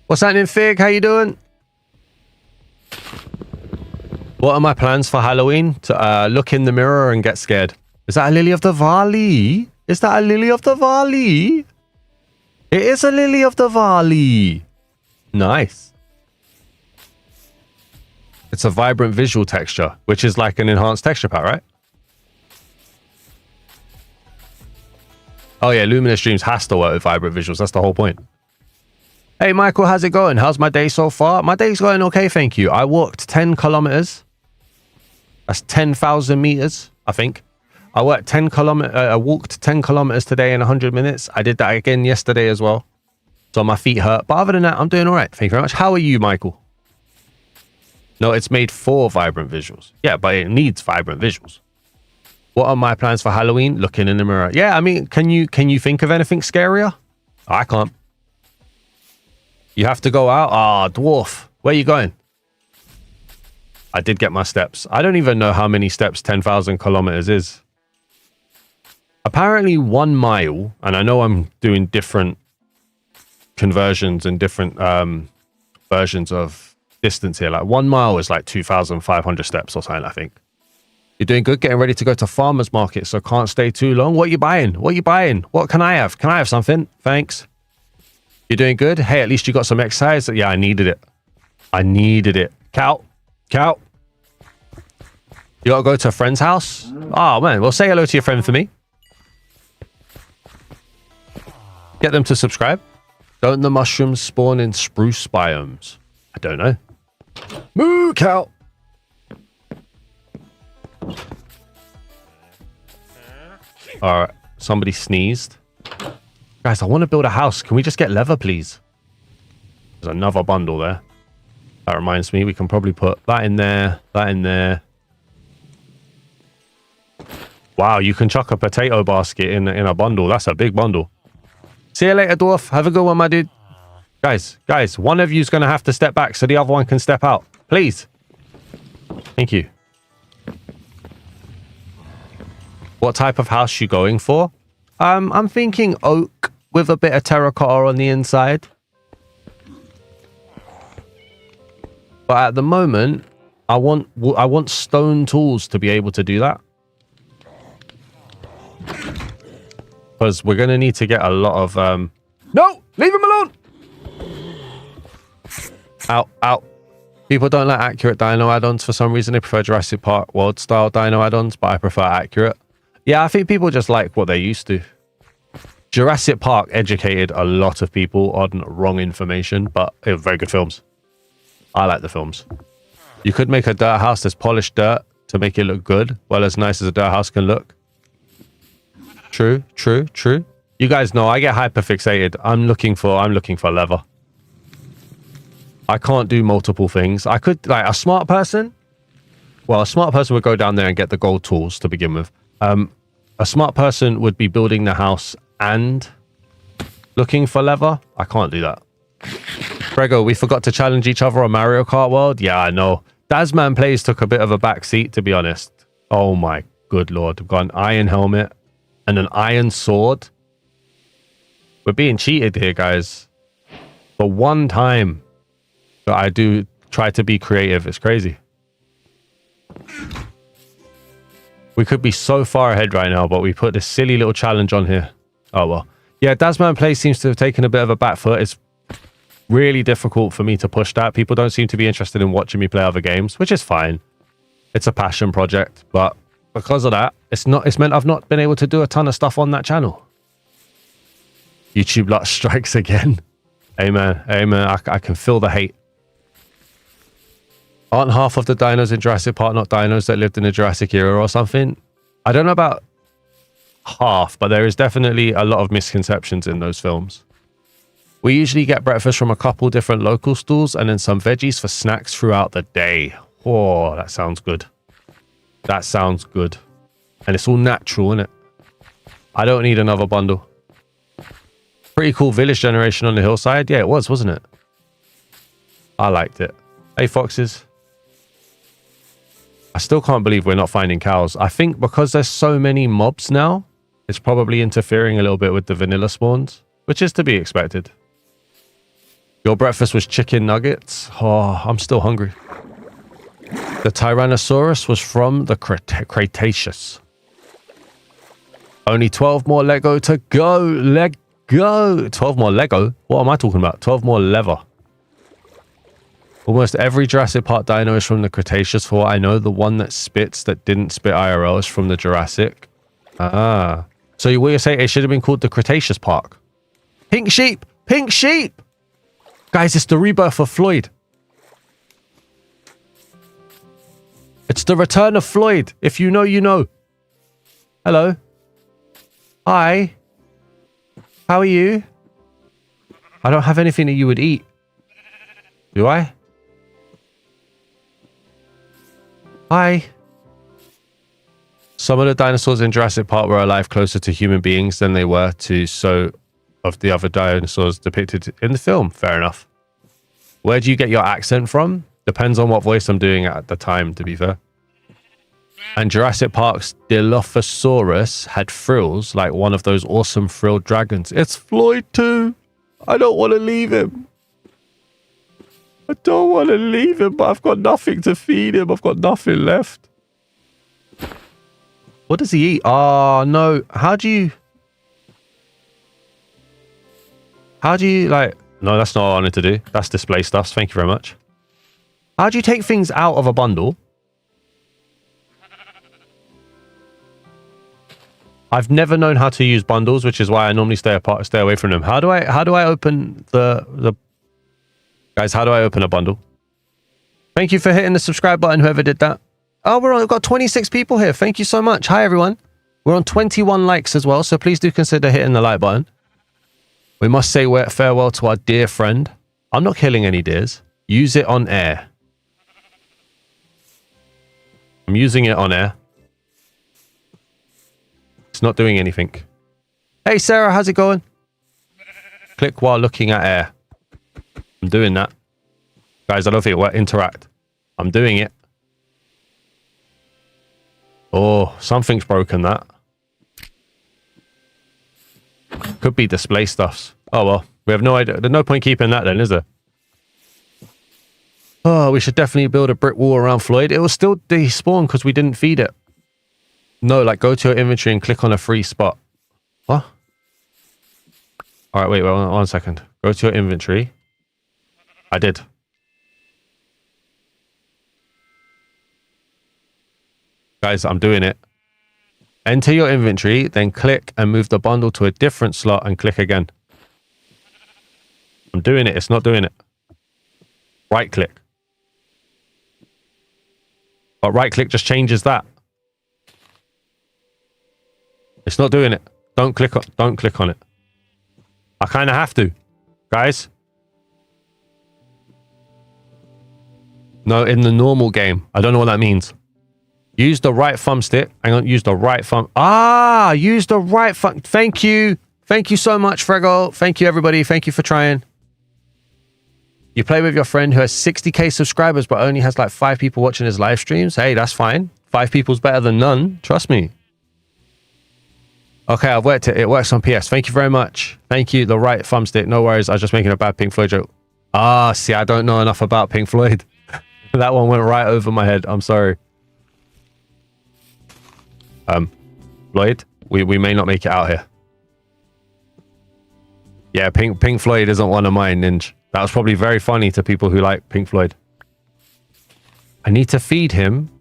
What's happening, Fig? How you doing? What are my plans for Halloween? To look in the mirror and get scared. Is that a lily of the valley? Is that a lily of the valley? It is a lily of the valley. Nice. It's a vibrant visual texture, which is like an enhanced texture pack, right? Oh yeah, Luminous Dreams has to work with vibrant visuals. That's the whole point. Hey Michael, how's it going? How's my day so far? My day's going okay, thank you. I walked 10 kilometers. That's 10,000 meters, I think. I walked 10 kilometers today in 100 minutes. I did that again yesterday as well. So my feet hurt. But other than that, I'm doing all right. Thank you very much. How are you, Michael? No, it's made for vibrant visuals. Yeah, but it needs vibrant visuals. What are my plans for Halloween? Looking in the mirror. Yeah, I mean, can you think of anything scarier? I can't. You have to go out? Ah, dwarf. Where are you going? I did get my steps. I don't even know how many steps 10,000 kilometers is. Apparently 1 mile, and I know I'm doing different conversions and different versions of distance here. Like 1 mile is like 2,500 steps or something, I think. You're doing good, getting ready to go to farmer's market, so can't stay too long. What are you buying? What are you buying? What can I have? Can I have something? Thanks. You're doing good? Hey, at least you got some exercise. Yeah, I needed it. I needed it. Cow. You gotta go to a friend's house? Oh, man. Well, say hello to your friend for me. Get them to subscribe. Don't the mushrooms spawn in spruce biomes? I don't know. Moo, cow. All right. Somebody sneezed. Guys, I want to build a house. Can we just get leather, please? There's another bundle there. That reminds me, we can probably put that in there, that in there. Wow, you can chuck a potato basket in a bundle. That's a big bundle. See you later, dwarf. Have a good one, my dude. Guys, one of you's going to have to step back so the other one can step out. Please. Thank you. What type of house you going for? I'm thinking oak with a bit of terracotta on the inside. But at the moment, I want stone tools to be able to do that. Because we're going to need to get a lot of... No! Leave him alone! Out. People don't like accurate dino add-ons for some reason. They prefer Jurassic Park world-style dino add-ons, but I prefer accurate. Yeah, I think people just like what they're used to. Jurassic Park educated a lot of people on wrong information, but they were very good films. I like the films. You could make a dirt house that's polished dirt to make it look good. Well, as nice as a dirt house can look. True. You guys know I get hyperfixated. I'm looking for leather. I can't do multiple things. I could, like, a smart person. Well, a smart person would go down there and get the gold tools to begin with. A smart person would be building the house and looking for leather. I can't do that. Grego, we forgot to challenge each other on Mario Kart World. Yeah, I know. Daz Man Plays took a bit of a back seat, to be honest. Oh my good lord. We've got an iron helmet and an iron sword. We're being cheated here, guys. For one time that I do try to be creative, it's crazy. We could be so far ahead right now, but we put this silly little challenge on here. Oh, well. Yeah, Daz Man Plays seems to have taken a bit of a back foot. It's really difficult for me to push that. People don't seem to be interested in watching me play other games, which is fine. It's a passion project, but because of that, it's meant I've not been able to do a ton of stuff on that channel. YouTube luck strikes again. Amen. I can feel the hate. Aren't half of the dinos in Jurassic Park not dinos that lived in the Jurassic era or something? I don't know about half, but there is definitely a lot of misconceptions in those films. We usually get breakfast from a couple different local stores and then some veggies for snacks throughout the day. Oh, that sounds good. That sounds good. And it's all natural, isn't it? I don't need another bundle. Pretty cool village generation on the hillside. Yeah, it was, wasn't it? I liked it. Hey, foxes. I still can't believe we're not finding cows. I think because there's so many mobs now, it's probably interfering a little bit with the vanilla spawns, which is to be expected. Your breakfast was chicken nuggets? Oh, I'm still hungry. The Tyrannosaurus was from the Cretaceous. Only 12 more Lego to go. Lego. 12 more Lego? What am I talking about? 12 more leather. Almost every Jurassic Park dino is from the Cretaceous. For what I know, the one that spits that didn't spit IRL is from the Jurassic. Ah. So what you're saying, it should have been called the Cretaceous Park. Pink sheep! Pink sheep! Guys, it's the rebirth of Floyd. It's the return of Floyd. If you know, you know. Hello. Hi. How are you? I don't have anything that you would eat. Do I? Hi. Some of the dinosaurs in Jurassic Park were alive closer to human beings than they were to so of the other dinosaurs depicted in the film. Fair enough. Where do you get your accent from? Depends on what voice I'm doing at the time, to be fair. And Jurassic Park's Dilophosaurus had frills like one of those awesome frilled dragons. It's Floyd too. I don't want to leave him. I don't want to leave him, but I've got nothing to feed him. I've got nothing left. What does he eat? Oh, no. How do you like... No, that's not what I wanted to do. That's display stuff. Thank you very much. How do you take things out of a bundle? I've never known how to use bundles, which is why I normally stay away from them. How do I open the guys, how do I open a bundle? Thank you for hitting the subscribe button, whoever did that. Oh, we've got 26 people here. Thank you so much. Hi, everyone. We're on 21 likes as well, so please do consider hitting the like button. We must say farewell to our dear friend. I'm not killing any deers. Use it on air. I'm using it on air. It's not doing anything. Hey, Sarah, how's it going? Click while looking at air. I'm doing that. Guys, I don't think it will interact. I'm doing it. Oh, something's broken that. Could be display stuffs. Oh, well. We have no idea. There's no point keeping that then, is there? Oh, we should definitely build a brick wall around Floyd. It will still despawn because we didn't feed it. No, like go to your inventory and click on a free spot. What? All right, wait, one second. Go to your inventory. I did. Guys, I'm doing it. Enter your inventory, then click and move the bundle to a different slot and click again. I'm doing it. It's not doing it. Right click. But right click just changes that. It's not doing it. Don't click on it. I kind of have to. Guys. No, in the normal game. I don't know what that means. Use the right thumbstick. Hang on, use the right thumb. Ah, use the right thumb. Thank you. Thank you so much, Frego. Thank you, everybody. Thank you for trying. You play with your friend who has 60k subscribers, but only has like 5 people watching his live streams. Hey, that's fine. 5 people's better than none. Trust me. Okay, I've worked it. It works on PS. Thank you very much. Thank you. The right thumbstick. No worries. I was just making a bad Pink Floyd joke. Ah, see, I don't know enough about Pink Floyd. That one went right over my head. I'm sorry. Floyd, we may not make it out here. Yeah, Pink Floyd isn't one of mine, Ninja. That was probably very funny to people who like Pink Floyd. I need to feed him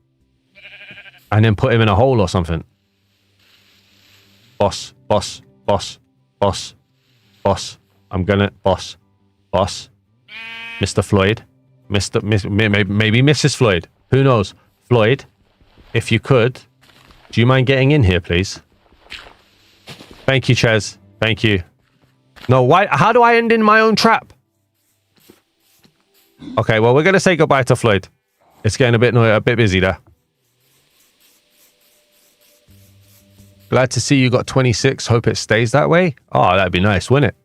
and then put him in a hole or something. Boss. I'm gonna... Boss. Mr. Floyd. Maybe Mrs. Floyd. Who knows? Floyd, if you could, do you mind getting in here, please? Thank you, Ches. Thank you. No, why? How do I end in my own trap? Okay, well, we're going to say goodbye to Floyd. It's getting a bit busy there. Glad to see you got 26. Hope it stays that way. Oh, that'd be nice, wouldn't it?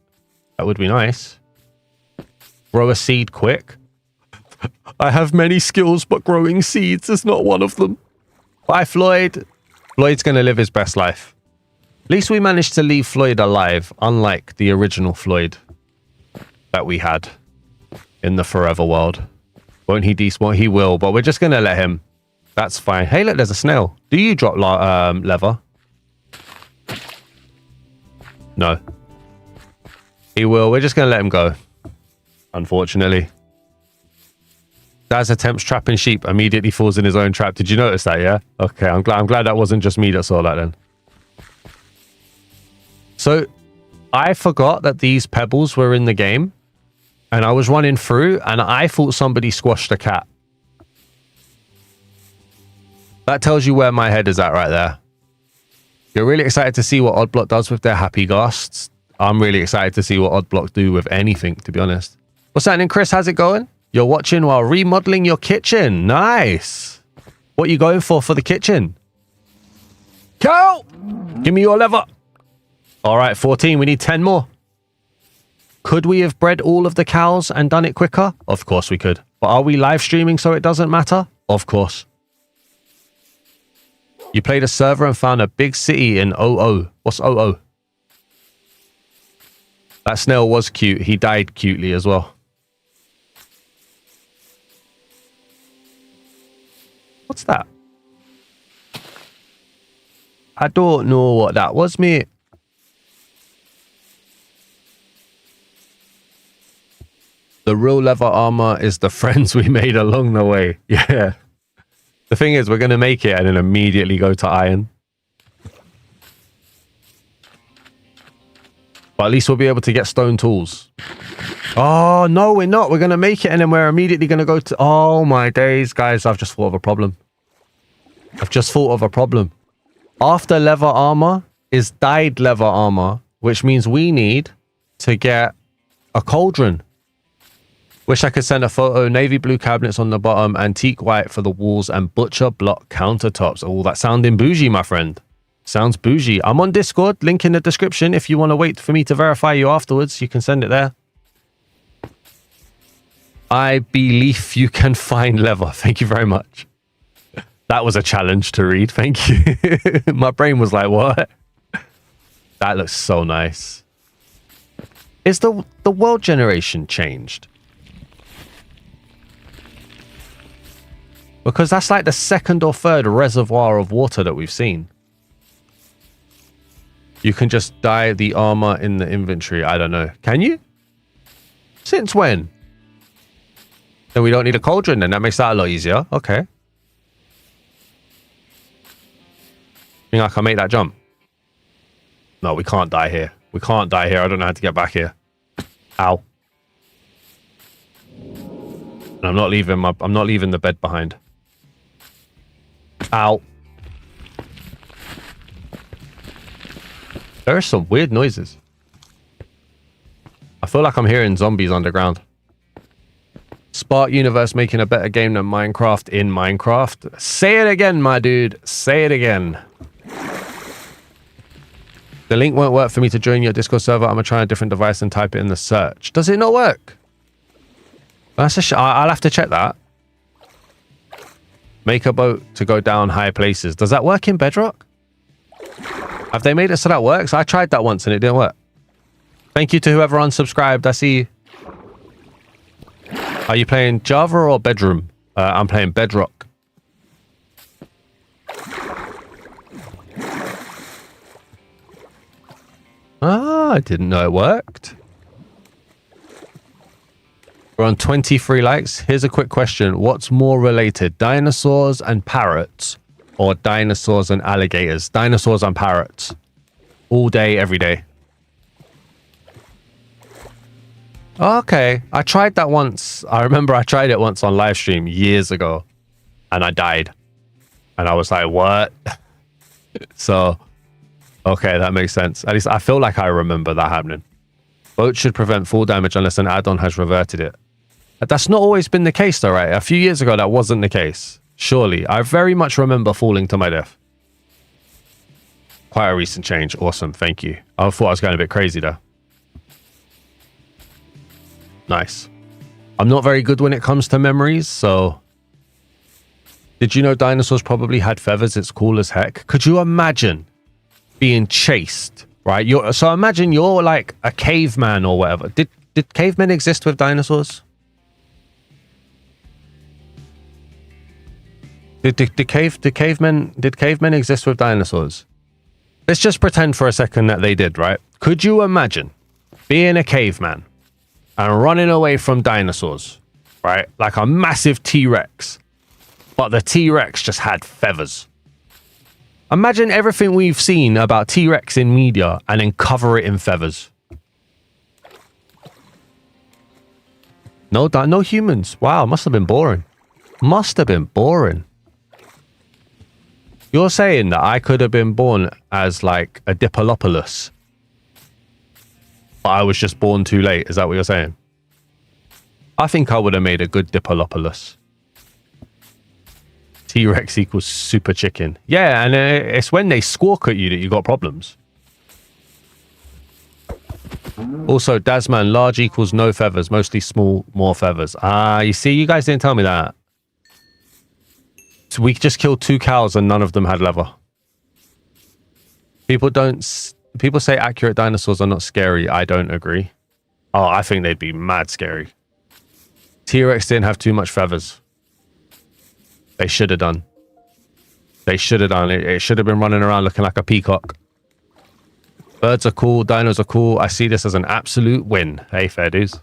That would be nice. Grow a seed quick. I have many skills, but growing seeds is not one of them. Bye, Floyd. Floyd's going to live his best life. At least we managed to leave Floyd alive, unlike the original Floyd that we had in the forever world. Won't he despawn? He will, but we're just going to let him. That's fine. Hey, look, there's a snail. Do you drop leather? No. He will. We're just going to let him go. Unfortunately. Daz attempts trapping sheep, immediately falls in his own trap. Did you notice that, yeah? Okay, I'm glad that wasn't just me that saw that then. So, I forgot that these pebbles were in the game. And I was running through, and I thought somebody squashed a cat. That tells you where my head is at right there. You're really excited to see what Oddblock does with their happy ghasts. I'm really excited to see what Oddblock do with anything, to be honest. What's happening, Chris? How's it going? You're watching while remodeling your kitchen. Nice. What are you going for the kitchen? Cow! Give me your lever. All right, 14. We need 10 more. Could we have bred all of the cows and done it quicker? Of course we could. But are we live streaming so it doesn't matter? Of course. You played a server and found a big city in OO. What's OO? That snail was cute. He died cutely as well. What's that? I don't know what that was, mate. The real leather armor is the friends we made along the way. Yeah. The thing is, we're going to make it and then immediately go to iron. But at least we'll be able to get stone tools. Oh, no, we're not. We're going to make it and then we're immediately going to go to... Oh, my days. Guys, I've just thought of a problem. After leather armor is dyed leather armor, which means we need to get a cauldron. Wish I could send a photo. Navy blue cabinets on the bottom, antique white for the walls, and butcher block countertops. Oh, that's sounding bougie, my friend. Sounds bougie. I'm on Discord. Link in the description. If you want to wait for me to verify you afterwards, you can send it there. I believe you can find leather. Thank you very much. That was a challenge to read. Thank you. My brain was like, what? That looks so nice. Is the world generation changed? Because that's like the second or third reservoir of water that we've seen. You can just dye the armor in the inventory. I don't know. Can you? Since when? Then we don't need a cauldron then. That makes that a lot easier. Okay. Think I can make that jump? No, we can't die here. We can't die here. I don't know how to get back here. Ow. And I'm not leaving the bed behind. Ow. There are some weird noises. I feel like I'm hearing zombies underground. Spark Universe making a better game than Minecraft in Minecraft. Say it again, my dude. Say it again. The link won't work for me to join your Discord server. I'm going to try a different device and type it in the search. Does it not work? That's I'll have to check that. Make a boat to go down high places. Does that work in Bedrock? Have they made it so that works? I tried that once and it didn't work. Thank you to whoever unsubscribed. I see you. Are you playing Java or Bedroom? I'm playing Bedrock. Ah, I didn't know it worked. We're on 23 likes. Here's a quick question. What's more related? Dinosaurs and parrots or dinosaurs and alligators? Dinosaurs and parrots. All day, every day. Okay, I tried that once. I remember I tried it once on Livestream years ago, and I died. And I was like, what? So, okay, that makes sense. At least I feel like I remember that happening. Boat should prevent full damage unless an add-on has reverted it. That's not always been the case though, right? A few years ago, that wasn't the case. Surely. I very much remember falling to my death. Quite a recent change. Awesome. Thank you. I thought I was going a bit crazy there. Nice. I'm not very good when it comes to memories, so... Did you know dinosaurs probably had feathers? It's cool as heck. Could you imagine being chased, right? So imagine you're like a caveman or whatever. Did cavemen exist with dinosaurs? Did cavemen exist with dinosaurs? Let's just pretend for a second that they did, right? Could you imagine being a caveman and running away from dinosaurs, right? Like a massive T-Rex, but the T-Rex just had feathers. Imagine everything we've seen about T-Rex in media and then cover it in feathers. No humans. Wow, must have been boring. Must have been boring. You're saying that I could have been born as like a Diplopolus, but I was just born too late. Is that what you're saying? I think I would have made a good Diplopolus. T-Rex equals super chicken. Yeah, and it's when they squawk at you that you got problems. Also, Daz Man, large equals no feathers, mostly small, more feathers. Ah, you see, you guys didn't tell me that. So we just killed 2 cows and none of them had leather. People say accurate dinosaurs are not scary. I don't agree. Oh, I think they'd be mad scary. T-Rex didn't have too much feathers. They should have done. They should have done. It should have been running around looking like a peacock. Birds are cool. Dinos are cool. I see this as an absolute win. Hey, fair dues.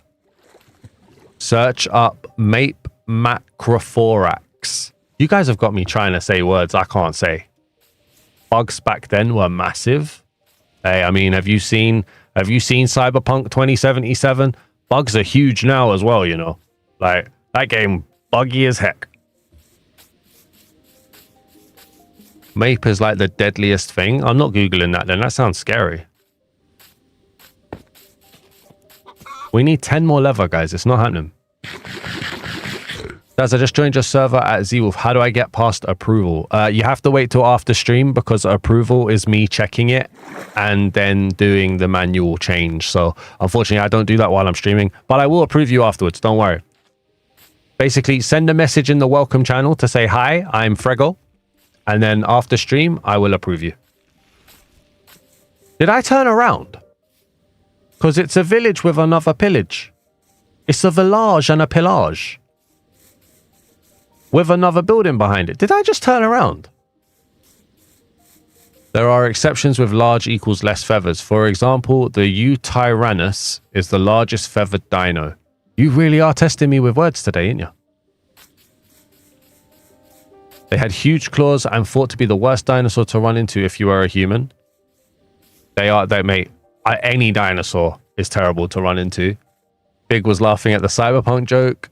Search up Mape Macrophorax. You guys have got me trying to say words I can't say. Bugs back then were massive. Hey, I mean, have you seen Cyberpunk 2077? Bugs are huge now as well, you know. Like, that game, buggy as heck. Mape is like the deadliest thing. I'm not Googling that then. That sounds scary. We need 10 more leather, guys. It's not happening. Daz, I just joined your server at Z-Wolf. How do I get past approval? You have to wait till after stream because approval is me checking it and then doing the manual change. So unfortunately, I don't do that while I'm streaming, but I will approve you afterwards. Don't worry. Basically, send a message in the welcome channel to say, hi, I'm Frego. And then after stream, I will approve you. Did I turn around? Because it's a village with another pillage. It's a village and a pillage. With another building behind it. Did I just turn around? There are exceptions with large equals less feathers. For example, the Eutyrannus is the largest feathered dino. You really are testing me with words today, ain't you? They had huge claws and thought to be the worst dinosaur to run into if you were a human. Mate, any dinosaur is terrible to run into. Big was laughing at the cyberpunk joke.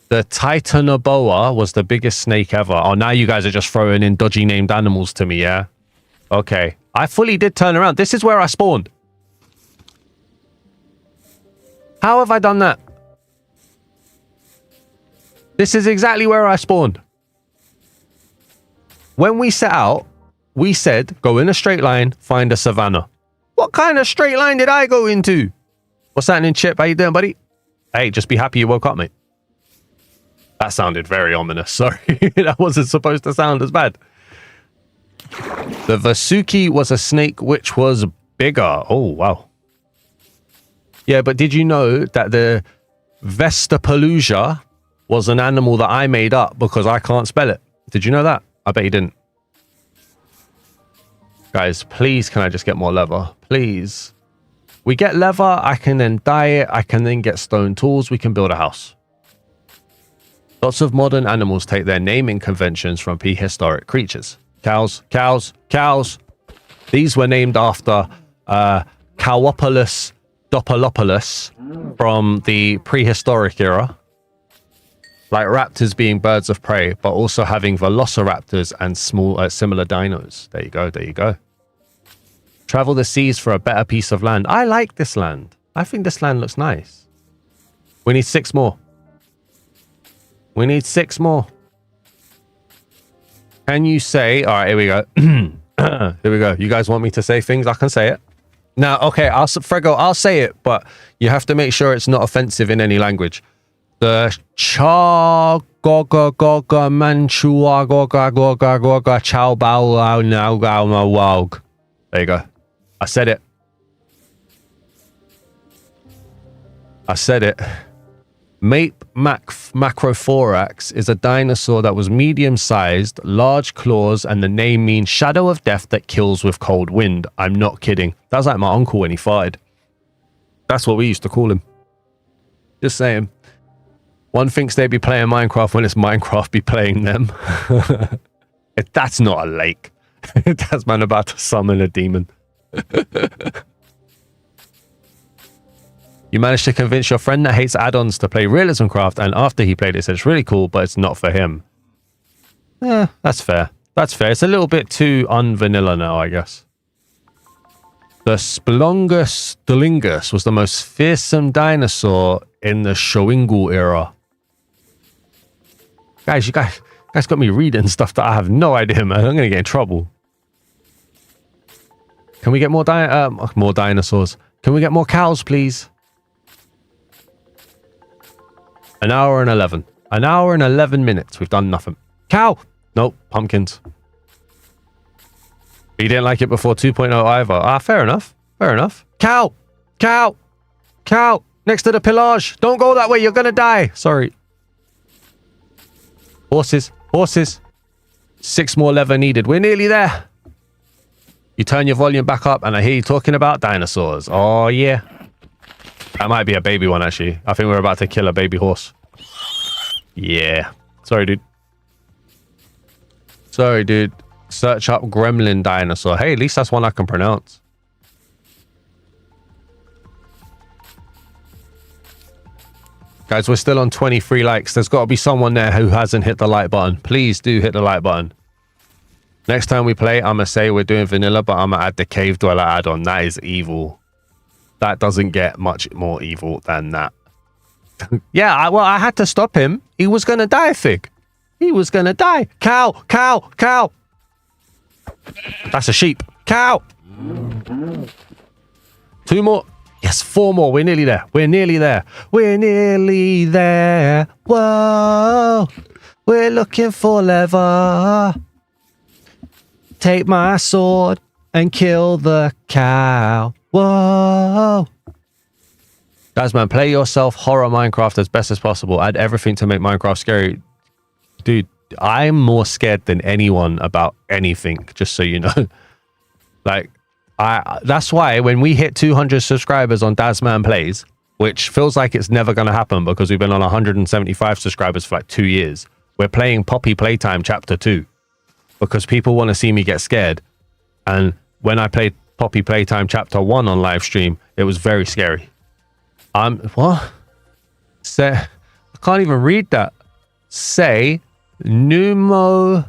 The Titanoboa was the biggest snake ever. Oh, now you guys are just throwing in dodgy named animals to me, yeah? Okay. I fully did turn around. This is where I spawned. How have I done that? This is exactly where I spawned. When we set out, we said, go in a straight line, find a savannah. What kind of straight line did I go into? What's happening, Chip? How you doing, buddy? Hey, just be happy you woke up, mate. That sounded very ominous. Sorry, that wasn't supposed to sound as bad. The Vasuki was a snake which was bigger. Oh, wow. Yeah, but did you know that the Vestapalooza was an animal that I made up because I can't spell it? Did you know that? I bet you didn't. Guys, please, can I just get more leather? Please. We get leather, I can then dye it, I can then get stone tools, we can build a house. Lots of modern animals take their naming conventions from prehistoric creatures. Cows, cows, cows. These were named after Cowopolis Doppelopolus from the prehistoric era. Like raptors being birds of prey, but also having velociraptors and small similar dinos. There you go, there you go. Travel the seas for a better piece of land. I like this land. I think this land looks nice. We need 6 more. We need 6 more. Can you say... All right, here we go. Here we go. You guys want me to say things? I can say it. Now, okay, Frego, I'll say it, but you have to make sure it's not offensive in any language. The cha goga goga manchua goga goga goga chow bao now gao ma wog. There you go. I said it. I said it. Mape macrophorax is a dinosaur that was medium-sized, large claws, and the name means shadow of death that kills with cold wind. I'm not kidding. That was like my uncle when he farted. That's what we used to call him. Just saying. One thinks they'd be playing Minecraft when it's Minecraft be playing them. That's not a lake. Daz Man about to summon a demon. You managed to convince your friend that hates add-ons to play RealismCraft, and after he played it, said it's really cool, but it's not for him. That's fair. That's fair. It's a little bit too unvanilla now, I guess. The Splongus was the most fearsome dinosaur in the Showingu era. Guys, you guys got me reading stuff that I have no idea, man. I'm going to get in trouble. Can we get more dinosaurs? Can we get more cows, please? An hour and 11. An hour and 11 minutes. We've done nothing. Cow! Nope. Pumpkins. You didn't like it before 2.0 either. Ah, fair enough. Fair enough. Cow! Cow! Cow! Next to the pillage. Don't go that way. You're going to die. Sorry. Horses. Horses. 6 more leather needed. We're nearly there. You turn your volume back up and I hear you talking about dinosaurs. Oh, yeah. That might be a baby one, actually. I think we're about to kill a baby horse. Yeah. Sorry, dude. Sorry, dude. Search up gremlin dinosaur. Hey, at least that's one I can pronounce. Guys, we're still on 23 likes. There's got to be someone there who hasn't hit the like button. Please do hit the like button. Next time we play, I'm going to say we're doing vanilla, but I'm going to add the cave dweller add-on. That is evil. That doesn't get much more evil than that. Yeah, well, I had to stop him. He was going to die, Fig. He was going to die. Cow, cow, cow. That's a sheep. Cow. 2 more. Yes, 4 more. We're nearly there. We're nearly there. We're nearly there. Whoa. We're looking for leather. Take my sword and kill the cow. Whoa. Daz Man, play yourself horror Minecraft as best as possible. Add everything to make Minecraft scary. Dude, I'm more scared than anyone about anything, just so you know. Like, that's why when we hit 200 subscribers on Daz Man Plays, which feels like it's never going to happen because we've been on 175 subscribers for like 2 years, we're playing Poppy Playtime Chapter 2 because people want to see me get scared. And when I played Poppy Playtime Chapter 1 on live stream, it was very scary. What? Say, I can't even read that. Say, pneumo,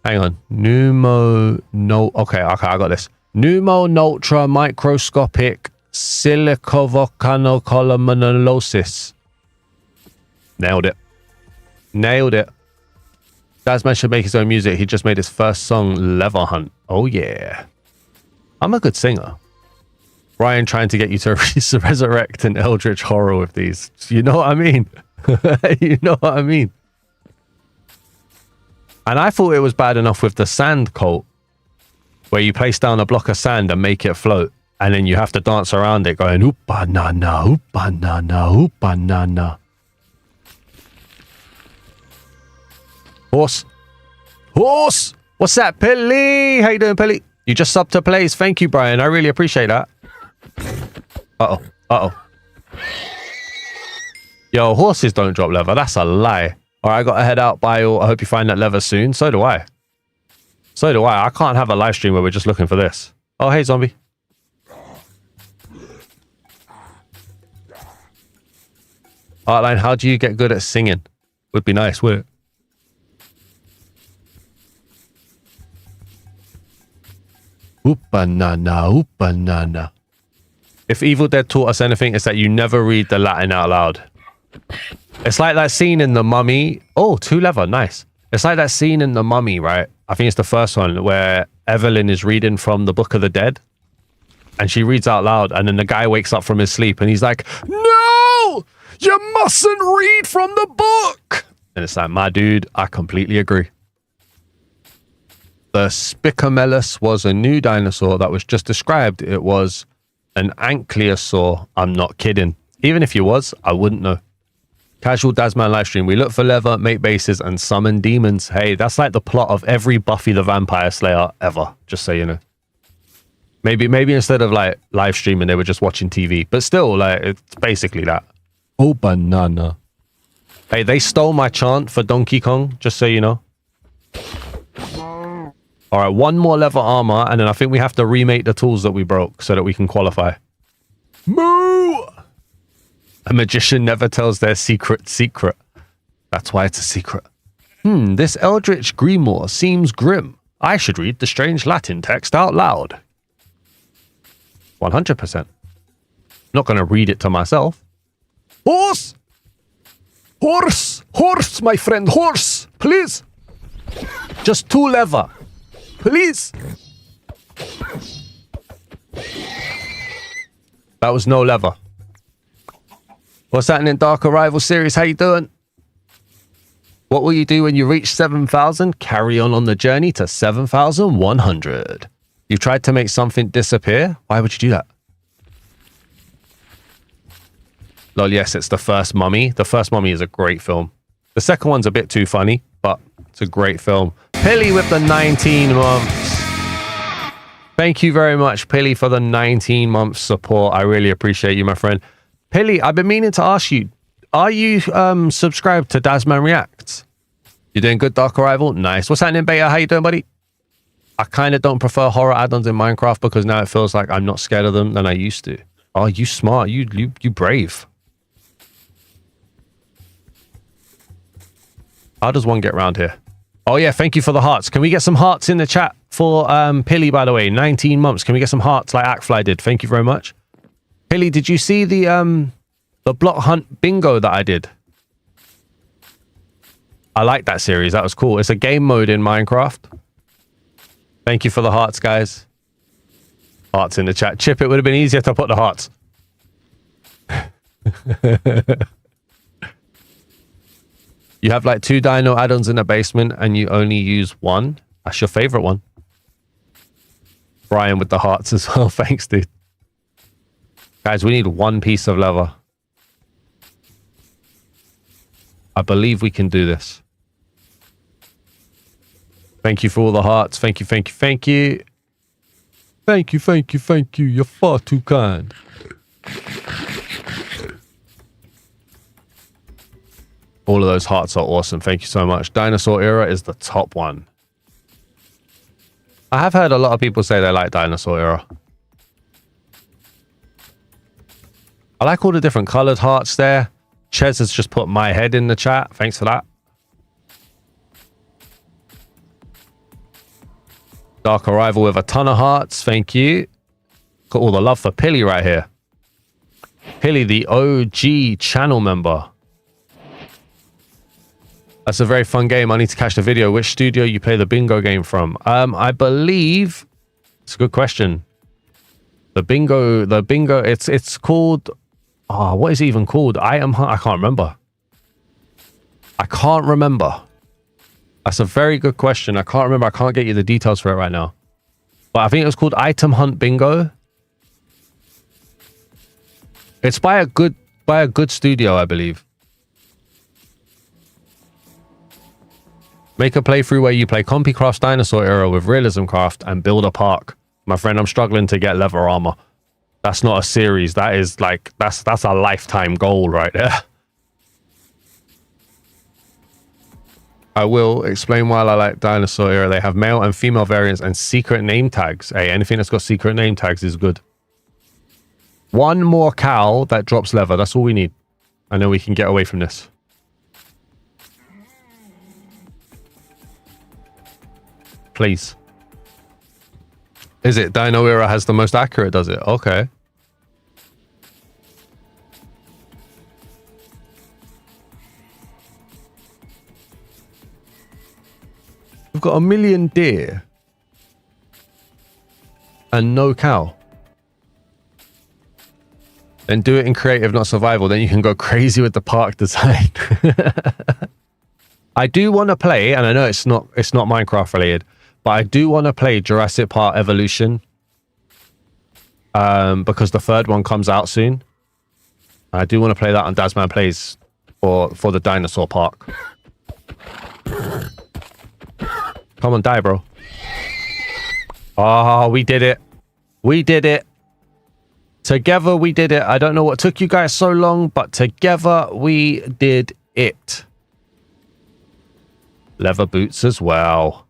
hang on, pneumo, no, okay, I got this. Pneumonultra microscopic silicovolcanocolumnolosis. Nailed it. Nailed it. Daz Man should make his own music. He just made his first song, Leather Hunt. Oh, yeah. I'm a good singer. Ryan trying to get you to resurrect an eldritch horror with these. You know what I mean? You know what I mean? And I thought it was bad enough with the sand cult, where you place down a block of sand and make it float, and then you have to dance around it going, oop-banana, oop-banana, oop-banana. Horse. Horse! What's that, Pilly? How you doing, Pilly? You just subbed to plays. Thank you, Brian. I really appreciate that. Uh-oh. Uh-oh. Yo, horses don't drop leather. That's a lie. All right, I got to head out. Bye all. I hope you find that leather soon. So do I. So do I. I can't have a live stream where we're just looking for this. Oh, hey, zombie. Artline, how do you get good at singing? Would be nice, wouldn't it? Oop banana. If Evil Dead taught us anything, it's that you never read the Latin out loud. It's like that scene in The Mummy. Oh, 2 leather, nice. It's like that scene in The Mummy, right? I think it's the first one where Evelyn is reading from the Book of the Dead. And she reads out loud, and then the guy wakes up from his sleep, and he's like, "No! You mustn't read from the book!" And it's like, my dude, I completely agree. The Spicamelus was a new dinosaur that was just described. It was an ankylosaur. I'm not kidding. Even if you was, I wouldn't know. Casual Daz Man livestream. We look for leather, make bases, and summon demons. Hey, that's like the plot of every Buffy the Vampire Slayer ever. Just so you know. Maybe instead of like live streaming, they were just watching TV. But still, like, it's basically that. Oh, banana. Hey, they stole my chant for Donkey Kong, just so you know. All right, 1 more leather armor, and then I think we have to remake the tools that we broke so that we can qualify. Moo! A magician never tells their secret. That's why it's a secret. This eldritch grimoire seems grim. I should read the strange Latin text out loud. 100%. Not going to read it to myself. Horse! Horse! Horse, my friend, horse! Please! Just 2 leather. Please! That was no leather. What's happening, Dark Arrival series? How you doing? What will you do when you reach 7,000? Carry on the journey to 7,100. You tried to make something disappear? Why would you do that? Lol, yes, it's the first Mummy. The first Mummy is a great film. The second one's a bit too funny, but it's a great film. Pilly with the 19 months. Thank you very much, Pilly, for the 19 months support. I really appreciate you, my friend. Pilly, I've been meaning to ask you, are you subscribed to Daz Man Reacts? You doing good, Dark Arrival? Nice. What's happening, Beta? How you doing, buddy? I kind of don't prefer horror add-ons in Minecraft because now it feels like I'm not scared of them than I used to. Oh, you smart. You brave. How does one get around here? Oh, yeah. Thank you for the hearts. Can we get some hearts in the chat for Pilly, by the way? 19 months. Can we get some hearts like Actfly did? Thank you very much. Pilly, did you see the block hunt bingo that I did? I like that series. That was cool. It's a game mode in Minecraft. Thank you for the hearts, guys. Hearts in the chat. Chip, it would have been easier to put the hearts. You have like 2 dino add-ons in the basement and you only use 1. That's your favorite one. Brian with the hearts as well. Thanks, dude. Guys, we need 1 piece of leather. I believe we can do this. Thank you for all the hearts. Thank you, thank you, thank you. Thank you, thank you, thank you. You're far too kind. All of those hearts are awesome. Thank you so much. Dinosaur Era is the top one. I have heard a lot of people say they like Dinosaur Era. I like all the different colored hearts there. Ches has just put my head in the chat. Thanks for that. Dark Arrival with a ton of hearts. Thank you. Got all the love for Pilly right here. Pilly, the OG channel member. That's a very fun game. I need to catch the video. Which studio you play the bingo game from? I believe it's a good question. The bingo, it's called, oh, what is it even called? I can't remember. That's a very good question. I can't remember. I can't get you the details for it right now. But I think it was called Item Hunt Bingo. It's by a good studio, I believe. Make a playthrough where you play CompuCraft Dinosaur Era with RealismCraft and build a park. My friend, I'm struggling to get leather armor. That's not a series. That is like, that's a lifetime goal right there. I will explain why I like Dinosaur Era. They have male and female variants and secret name tags. Hey, anything that's got secret name tags is good. 1 more cow that drops leather. That's all we need. And then we can get away from this. Please. Is it Dino Era has the most accurate, does it? Okay. We've got 1 million deer. And no cow. Then do it in creative, not survival. Then you can go crazy with the park design. I do want to play, and I know it's not Minecraft related, but I do want to play Jurassic Park Evolution. Because the third one comes out soon. I do want to play that on Daz Man Plays for the dinosaur park. Come on, die, bro. Oh, we did it. We did it. Together, we did it. I don't know what took you guys so long, but together, we did it. Leather boots as well.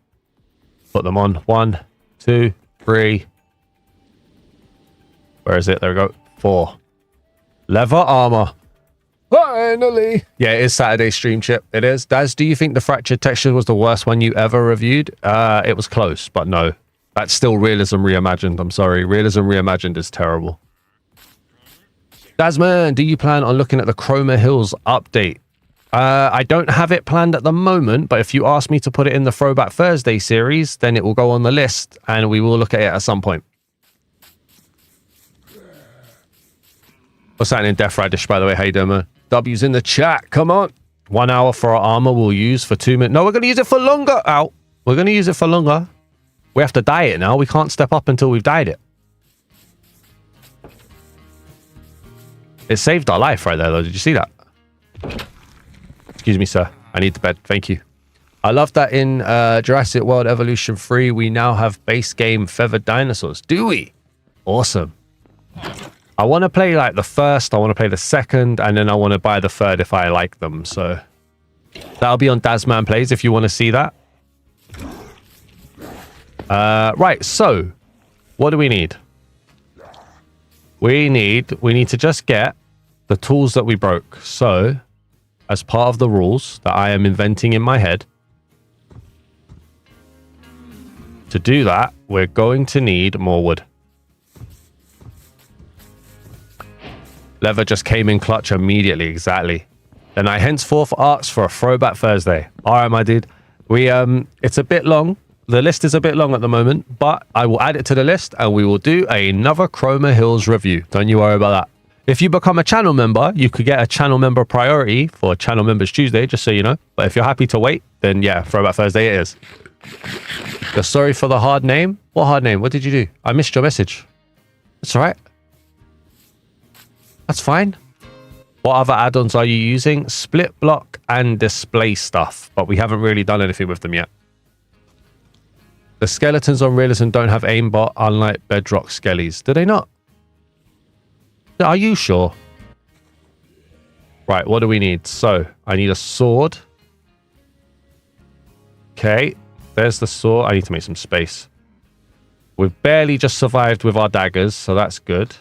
Put them on. 1, 2, 3. Where is it? There we go. 4. Leather armor. Finally. Yeah, it is Saturday stream chip. It is. Daz, do you think the fractured texture was the worst one you ever reviewed? It was close, but no. That's still Realism Reimagined. I'm sorry. Realism Reimagined is terrible. Daz Man, do you plan on looking at the Chroma Hills update? I don't have it planned at the moment, but if you ask me to put it in the Throwback Thursday series, then it will go on the list and we will look at it at some point. What's happening, Death Radish, by the way? How you doing, man? W's in the chat. Come on. 1 hour for our armor we'll use for 2 minutes. No, we're going to use it for longer. Ow. We're going to use it for longer. We have to dye it now. We can't step up until we've dyed it. It saved our life right there, though. Did you see that? Excuse me, sir. I need the bed. Thank you. I love that in Jurassic World Evolution 3, we now have base game feathered dinosaurs. Do we? Awesome. I want to play like the first, I want to play the second, and then I want to buy the third if I like them. So that'll be on Daz Man Plays if you want to see that. Right, so what do we need? We need to just get the tools that we broke. So as part of the rules that I am inventing in my head, to do that, we're going to need more wood. Leather just came in clutch immediately, exactly. Then I henceforth asked for a Throwback Thursday. All right, my dude. It's a bit long. The list is a bit long at the moment, but I will add it to the list and we will do another Chroma Hills review. Don't you worry about that. If you become a channel member, you could get a channel member priority for Channel Members Tuesday, just so you know. But if you're happy to wait, then yeah, Throwback Thursday it is. You're sorry for the hard name? What hard name? What did you do? I missed your message. That's all right. That's fine. What other add-ons are you using? SplitBlock and display stuff, but we haven't really done anything with them yet. The skeletons on Realism don't have aimbot, unlike Bedrock skellies. Do they not? Are you sure? Right, what do we need? So, I need a sword. Okay, there's the sword. I need to make some space. We've barely just survived with our daggers, so that's good.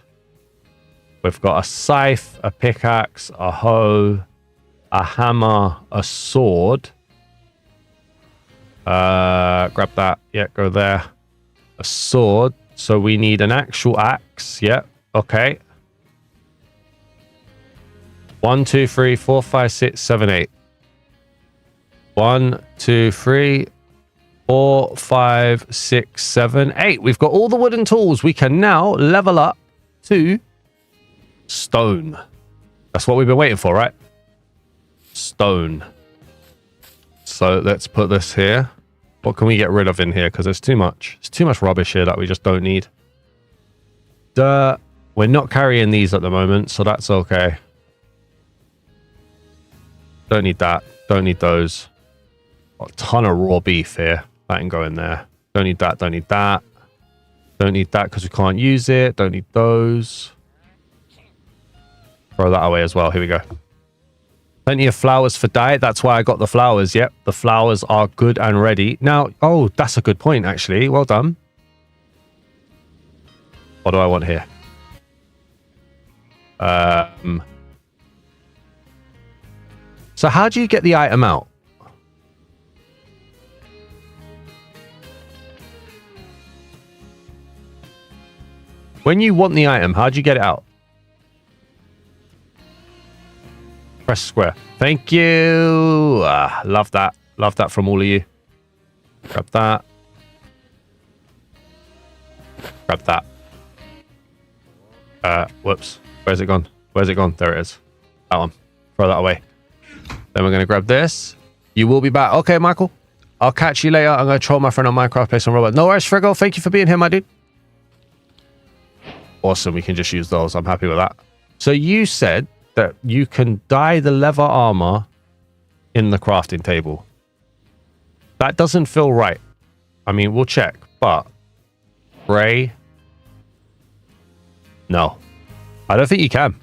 We've got a scythe, a pickaxe, a hoe, a hammer, a sword. Grab that. Yeah, go there. A sword. So we need an actual axe. Yeah, okay. 1, 2, 3, 4, 5, 6, 7, 8. 1, 2, 3, 4, 5, 6, 7, 8. We've got all the wooden tools. We can now level up to stone. That's what we've been waiting for, right? Stone. So let's put this here. What can we get rid of in here? Because there's too much. There's too much rubbish here that we just don't need. Dirt. We're not carrying these at the moment, so that's okay. Don't need that. Don't need those. Got a ton of raw beef here. That can go in there. Don't need that. Don't need that. Don't need that because we can't use it. Don't need those. Throw that away as well. Here we go. Plenty of flowers for diet. That's why I got the flowers. Yep, the flowers are good and ready. Now, oh, that's a good point, actually. Well done. What do I want here? So how do you get the item out? When you want the item, how do you get it out? Press square. Thank you. Love that. Love that from all of you. Grab that. Grab that. Whoops. Where's it gone? Where's it gone? There it is. That one. Throw that away. Then we're going to grab this. You will be back. Okay, Michael. I'll catch you later. I'm going to troll my friend on Minecraft, play some robot. No worries, Frigo. Thank you for being here, my dude. Awesome. We can just use those. I'm happy with that. So you said that you can dye the leather armor in the crafting table. That doesn't feel right. I mean, we'll check, but gray. No, I don't think you can.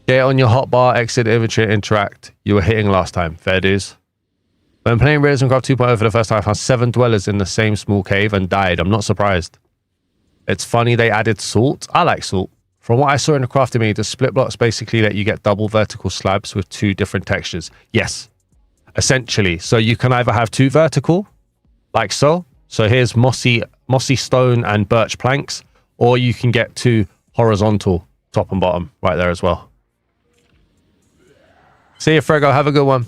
Get on your hotbar, exit inventory, interact. You were hitting last time. Fair dues. When playing RealismCraft 2.0 for the first time, I found 7 dwellers in the same small cave and died. I'm not surprised. It's funny they added salt. I like salt. From what I saw in the crafting menu, the split blocks basically let you get double vertical slabs with 2 different textures. Yes, essentially. So you can either have 2 vertical, like so. So here's mossy stone and birch planks, or you can get 2 horizontal, top and bottom, right there as well. See you, Frego. Have a good one.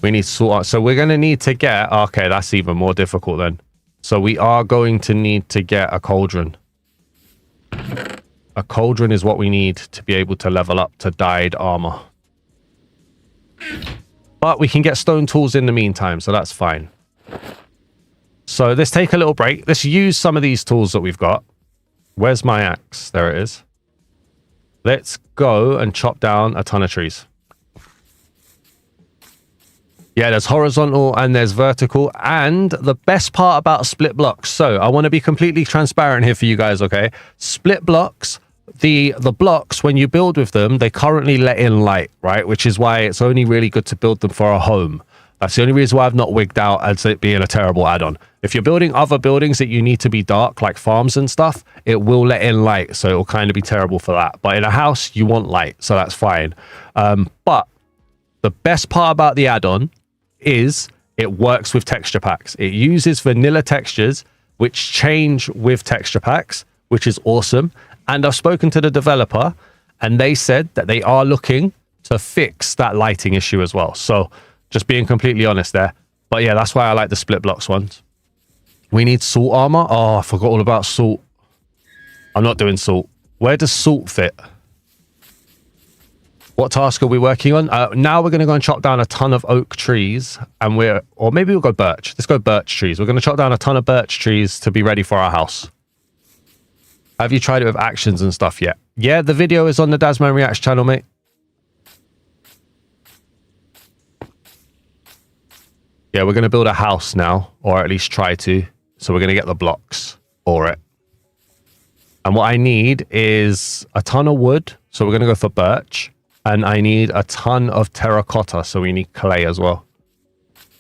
We need salt. So we're going to need to get... Okay, that's even more difficult then. So we are going to need to get a cauldron. A cauldron is what we need to be able to level up to dyed armor. But we can get stone tools in the meantime, so that's fine. So let's take a little break. Let's use some of these tools that we've got. Where's my axe? There it is. Let's go and chop down a ton of trees. Yeah, there's horizontal and there's vertical. And the best part about split blocks. So I want to be completely transparent here for you guys, okay? Split blocks, the blocks, when you build with them, they currently let in light, right? Which is why it's only really good to build them for a home. That's the only reason why I've not wigged out as it being a terrible add-on. If you're building other buildings that you need to be dark, like farms and stuff, it will let in light. So it will kind of be terrible for that. But in a house, you want light. So that's fine. But the best part about the add-on is it works with texture packs. It uses vanilla textures, which change with texture packs, which is awesome. And I've spoken to the developer, and they said that they are looking to fix that lighting issue as well. So just being completely honest there. But yeah, that's why I like the split blocks ones. We need salt armor. Oh, I forgot all about salt. I'm not doing salt. Where does salt fit? What task are we working on? Now we're going to go and chop down a ton of oak trees, and or maybe we'll go birch. Let's go birch trees. We're going to chop down a ton of birch trees to be ready for our house. Have you tried it with actions and stuff yet? Yeah, the video is on the Daz Man Reacts channel, mate. Yeah, we're going to build a house now, or at least try to. So we're going to get the blocks for it. And what I need is a ton of wood. So we're going to go for birch. And I need a ton of terracotta. So we need clay as well.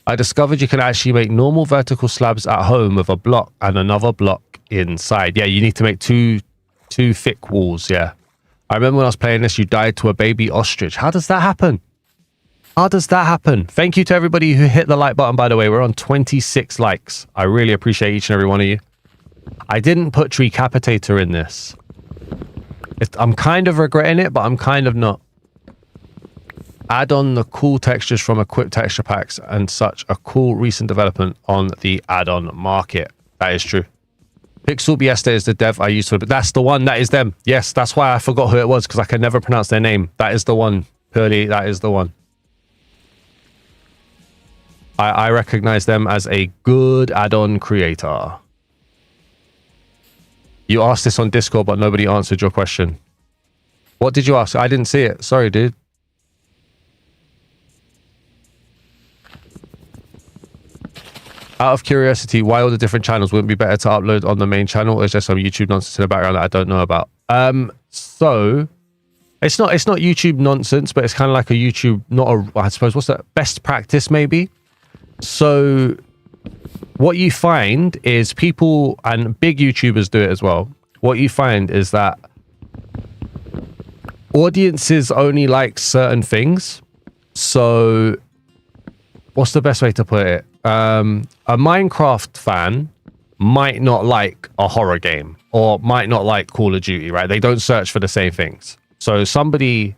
I discovered you can actually make normal vertical slabs at home with a block and another block inside. Yeah, you need to make two thick walls. Yeah. I remember when I was playing this, you died to a baby ostrich. How does that happen? How does that happen? Thank you to everybody who hit the like button, by the way. We're on 26 likes. I really appreciate each and every one of you. I didn't put Decapitator in this. I'm kind of regretting it, but I'm kind of not. Add on the cool textures from equipped texture packs and such a cool recent development on the add-on market. That is true. Pixel Biesta is the dev I used for, but that's the one. That is them. Yes, that's why I forgot who it was, because I can never pronounce their name. That is the one. Purely, that is the one. I recognize them as a good add-on creator. You asked this on Discord, but nobody answered your question. What did you ask? I didn't see it. Sorry, dude. Out of curiosity, why all the different channels? Wouldn't it be better to upload on the main channel, or is there some YouTube nonsense in the background that I don't know about? So it's not YouTube nonsense, but it's kind of like a YouTube, I suppose, what's that? Best practice, maybe. So what you find is people, and big YouTubers do it as well. What you find is that audiences only like certain things. So what's the best way to put it? A Minecraft fan might not like a horror game or might not like Call of Duty, right? They don't search for the same things. So somebody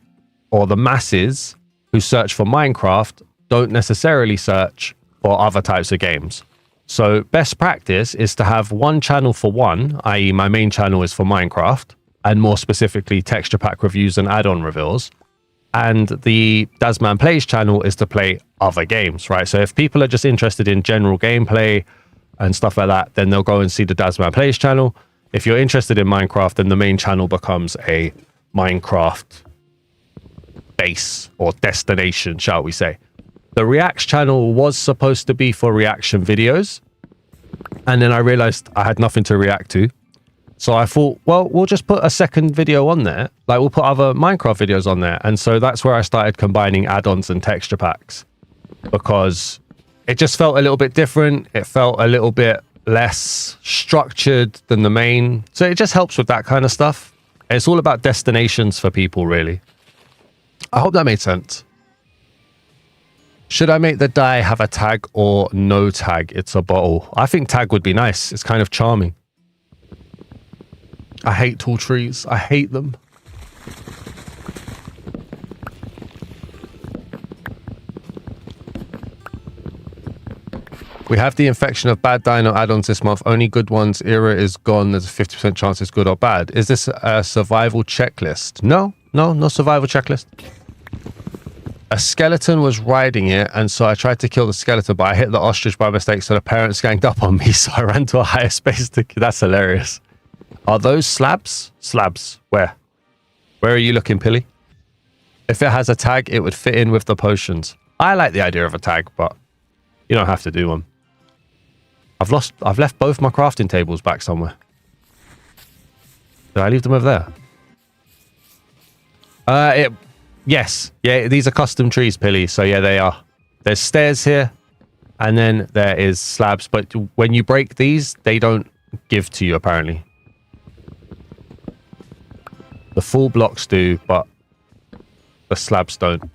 or the masses who search for Minecraft don't necessarily search for other types of games. So best practice is to have one channel for one, i.e. my main channel is for Minecraft, and more specifically texture pack reviews and add-on reveals. And the Daz Man Plays channel is to play other games, right? So if people are just interested in general gameplay and stuff like that, then they'll go and see the Daz Man Plays channel. If you're interested in Minecraft, then the main channel becomes a Minecraft base or destination, shall we say. The Reacts channel was supposed to be for reaction videos. And then I realized I had nothing to react to. So I thought, well, we'll just put a second video on there. Like we'll put other Minecraft videos on there. And so that's where I started combining add-ons and texture packs, because it just felt a little bit different. It felt a little bit less structured than the main. So it just helps with that kind of stuff. It's all about destinations for people, really. I hope that made sense. Should I make the die have a tag or no tag? It's a bottle. I think tag would be nice. It's kind of charming. I hate tall trees. I hate them. We have the infection of bad dino add-ons this month. Only good ones. Era is gone. There's a 50% chance it's good or bad. Is this a survival checklist? No, no survival checklist. A skeleton was riding it, and so I tried to kill the skeleton, but I hit the ostrich by mistake, so the parents ganged up on me, so I ran to a higher space to... That's hilarious. Are those slabs? Slabs. Where? Where are you looking, Pilly? If it has a tag, it would fit in with the potions. I like the idea of a tag, but you don't have to do one. I've left both my crafting tables back somewhere. Did I leave them over there? Yes. Yeah, these are custom trees, Pilly. So yeah, they are. There's stairs here, and then there is slabs. But when you break these, they don't give to you, apparently. The full blocks do, but the slabs don't.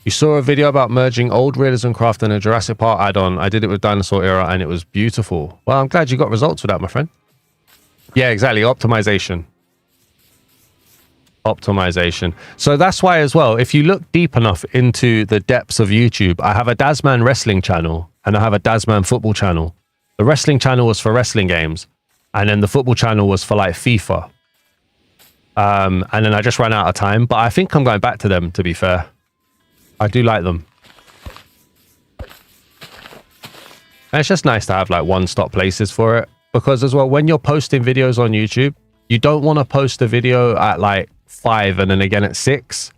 You saw a video about merging old RealismCraft and a Jurassic Park add-on. I did it with Dinosaur Era, and it was beautiful. Well, I'm glad you got results with that, my friend. Yeah, exactly. Optimization. Optimization. So that's why as well, if you look deep enough into the depths of YouTube, I have a Daz Man wrestling channel and I have a Daz Man football channel. The wrestling channel was for wrestling games, and then the football channel was for like FIFA. And then I just ran out of time, but I think I'm going back to them, to be fair. I do like them. And it's just nice to have like one-stop places for it, because as well, when you're posting videos on YouTube, you don't want to post a video at like 5 and then again at 6,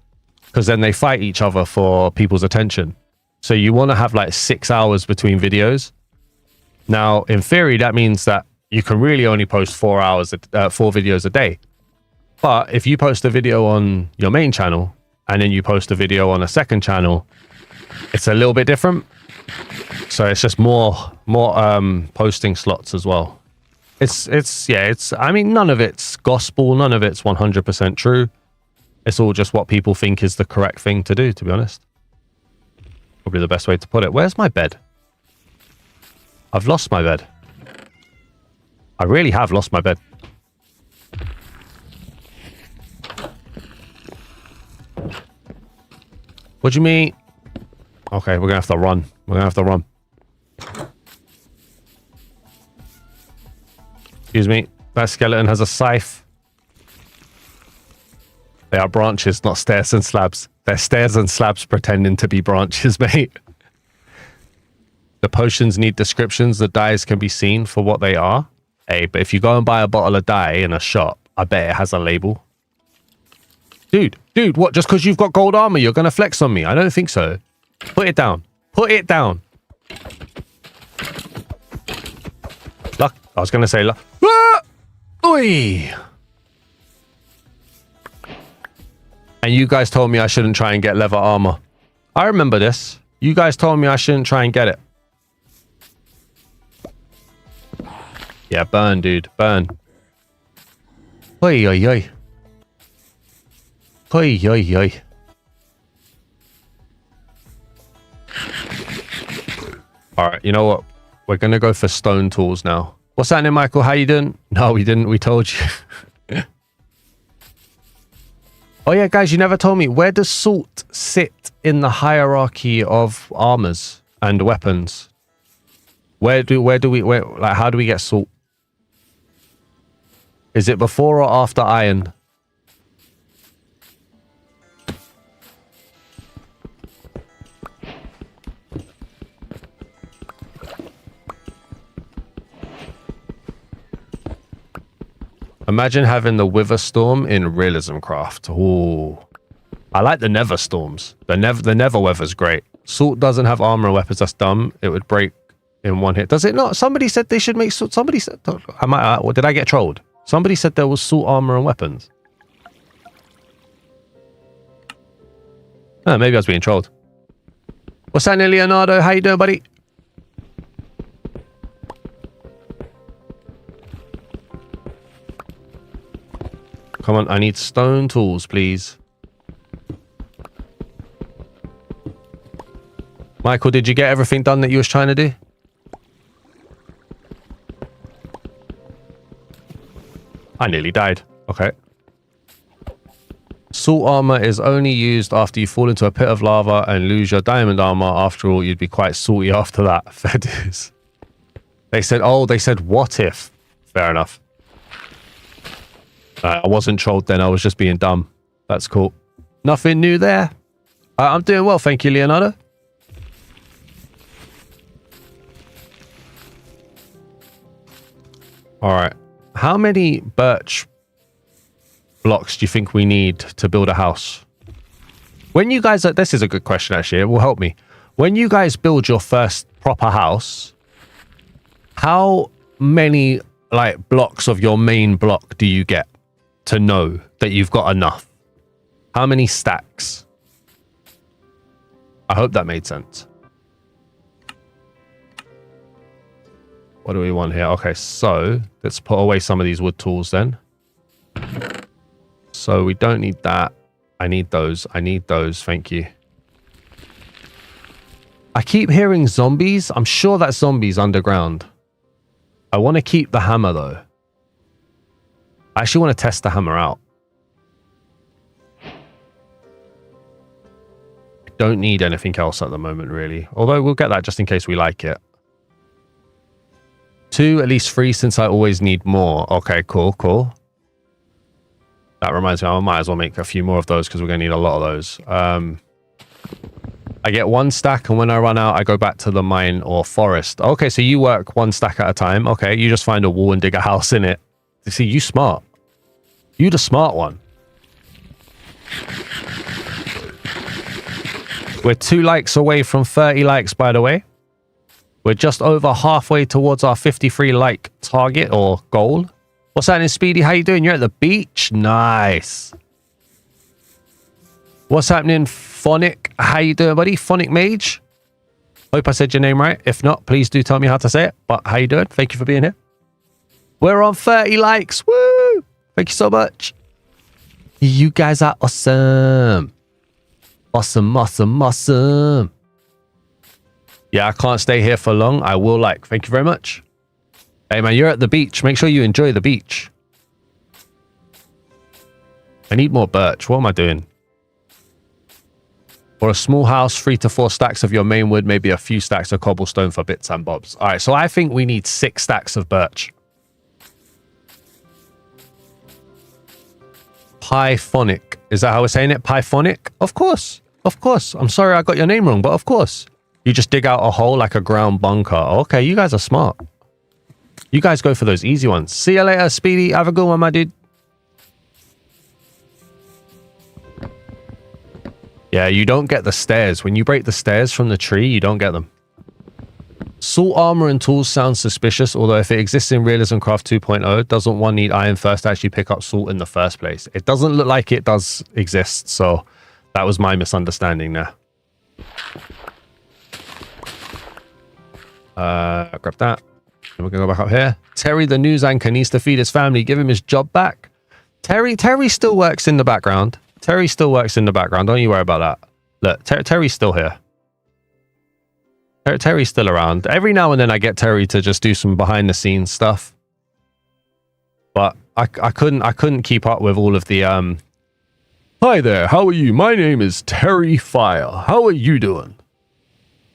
because then they fight each other for people's attention. So you want to have like 6 hours between videos. Now, in theory, that means that you can really only post 4 videos a day. But if you post a video on your main channel and then you post a video on a second channel, it's a little bit different. So it's just more posting slots as well. I mean, none of it's gospel, none of it's 100% true. It's all just what people think is the correct thing to do, to be honest. Probably the best way to put it. Where's my bed? I've lost my bed. I really have lost my bed. What do you mean? Okay, we're gonna have to run. We're gonna have to run. Excuse me. That skeleton has a scythe. They are branches, not stairs and slabs. They're stairs and slabs pretending to be branches, mate. The potions need descriptions. The dyes can be seen for what they are. Hey, but if you go and buy a bottle of dye in a shop, I bet it has a label. Dude, what? Just because you've got gold armor, you're going to flex on me? I don't think so. Put it down. Put it down. Luck. I was going to say luck. Ah! Oi! And you guys told me I shouldn't try and get leather armor. I remember this. You guys told me I shouldn't try and get it. Yeah, burn, dude. Burn. Oi, oi, oi. Oi, oi, oi. All right, you know what? We're going to go for stone tools now. What's happening, Michael? How you doing? No, we didn't. We told you. Oh, yeah, guys, you never told me. Where does salt sit in the hierarchy of armors and weapons? How do we get salt? Is it before or after iron? Imagine having the Wither Storm in RealismCraft. Ooh. I like the Nether Storms. The Nether Weather's great. Salt doesn't have armor and weapons. That's dumb. It would break in one hit. Does it not? Somebody said they should make salt. Somebody said... did I get trolled? Somebody said there was salt armor and weapons. Oh, maybe I was being trolled. What's happening, Leonardo? How you doing, buddy? Come on, I need stone tools, please. Michael, did you get everything done that you was trying to do? I nearly died. Okay. Salt armor is only used after you fall into a pit of lava and lose your diamond armor. After all, you'd be quite salty after that. Fair dues. They said, what if? Fair enough. I wasn't trolled then. I was just being dumb. That's cool. Nothing new there. I'm doing well. Thank you, Leonardo. All right. How many birch blocks do you think we need to build a house? When you guys... this is a good question, actually. It will help me. When you guys build your first proper house, how many blocks of your main block do you get to know that you've got enough? How many stacks? I hope that made sense. What do we want here? Okay, so let's put away some of these wood tools then. So we don't need that. I need those. I need those. Thank you. I keep hearing zombies. I'm sure that's zombies underground. I want to keep the hammer though. I actually want to test the hammer out. I don't need anything else at the moment, really. Although we'll get that just in case we like it. 2, at least 3, since I always need more. Okay, cool, cool. That reminds me, I might as well make a few more of those because we're going to need a lot of those. I get 1 stack, and when I run out, I go back to the mine or forest. Okay, so you work 1 stack at a time. Okay, you just find a wall and dig a house in it. You see, you smart. You the smart one. We're 2 likes away from 30 likes, by the way. We're just over halfway towards our 53 like target or goal. What's happening, Speedy? How you doing? You're at the beach? Nice. What's happening, Phonic? How you doing, buddy? Phonic Mage? Hope I said your name right. If not, please do tell me how to say it. But how you doing? Thank you for being here. We're on 30 likes. Woo! Thank you so much. You guys are awesome. Awesome, awesome, awesome. Yeah, I can't stay here for long. I will like. Thank you very much. Hey, man, you're at the beach. Make sure you enjoy the beach. I need more birch. What am I doing? For a small house, 3 to 4 stacks of your main wood, maybe a few stacks of cobblestone for bits and bobs. All right, so I think we need 6 stacks of birch. Pyphonic. Is that how we're saying it? Pyphonic? Of course. Of course. I'm sorry I got your name wrong, but of course. You just dig out a hole like a ground bunker. Okay, you guys are smart. You guys go for those easy ones. See you later, Speedy. Have a good one, my dude. Yeah, you don't get the stairs. When you break the stairs from the tree, you don't get them. Salt armor and tools sounds suspicious, although if it exists in RealismCraft 2.0, doesn't one need iron first to actually pick up salt in the first place? It doesn't look like it does exist, so that was my misunderstanding there. Grab that. And we're gonna go back up here. Terry, the news anchor, needs to feed his family. Give him his job back. Terry still works in the background. Terry still works in the background. Don't you worry about that. Look, Terry's still here. Terry's still around. Every now and then I get Terry to just do some behind the scenes stuff. But I couldn't keep up with all of the Hi there, how are you? My name is Terry Fire. How are you doing?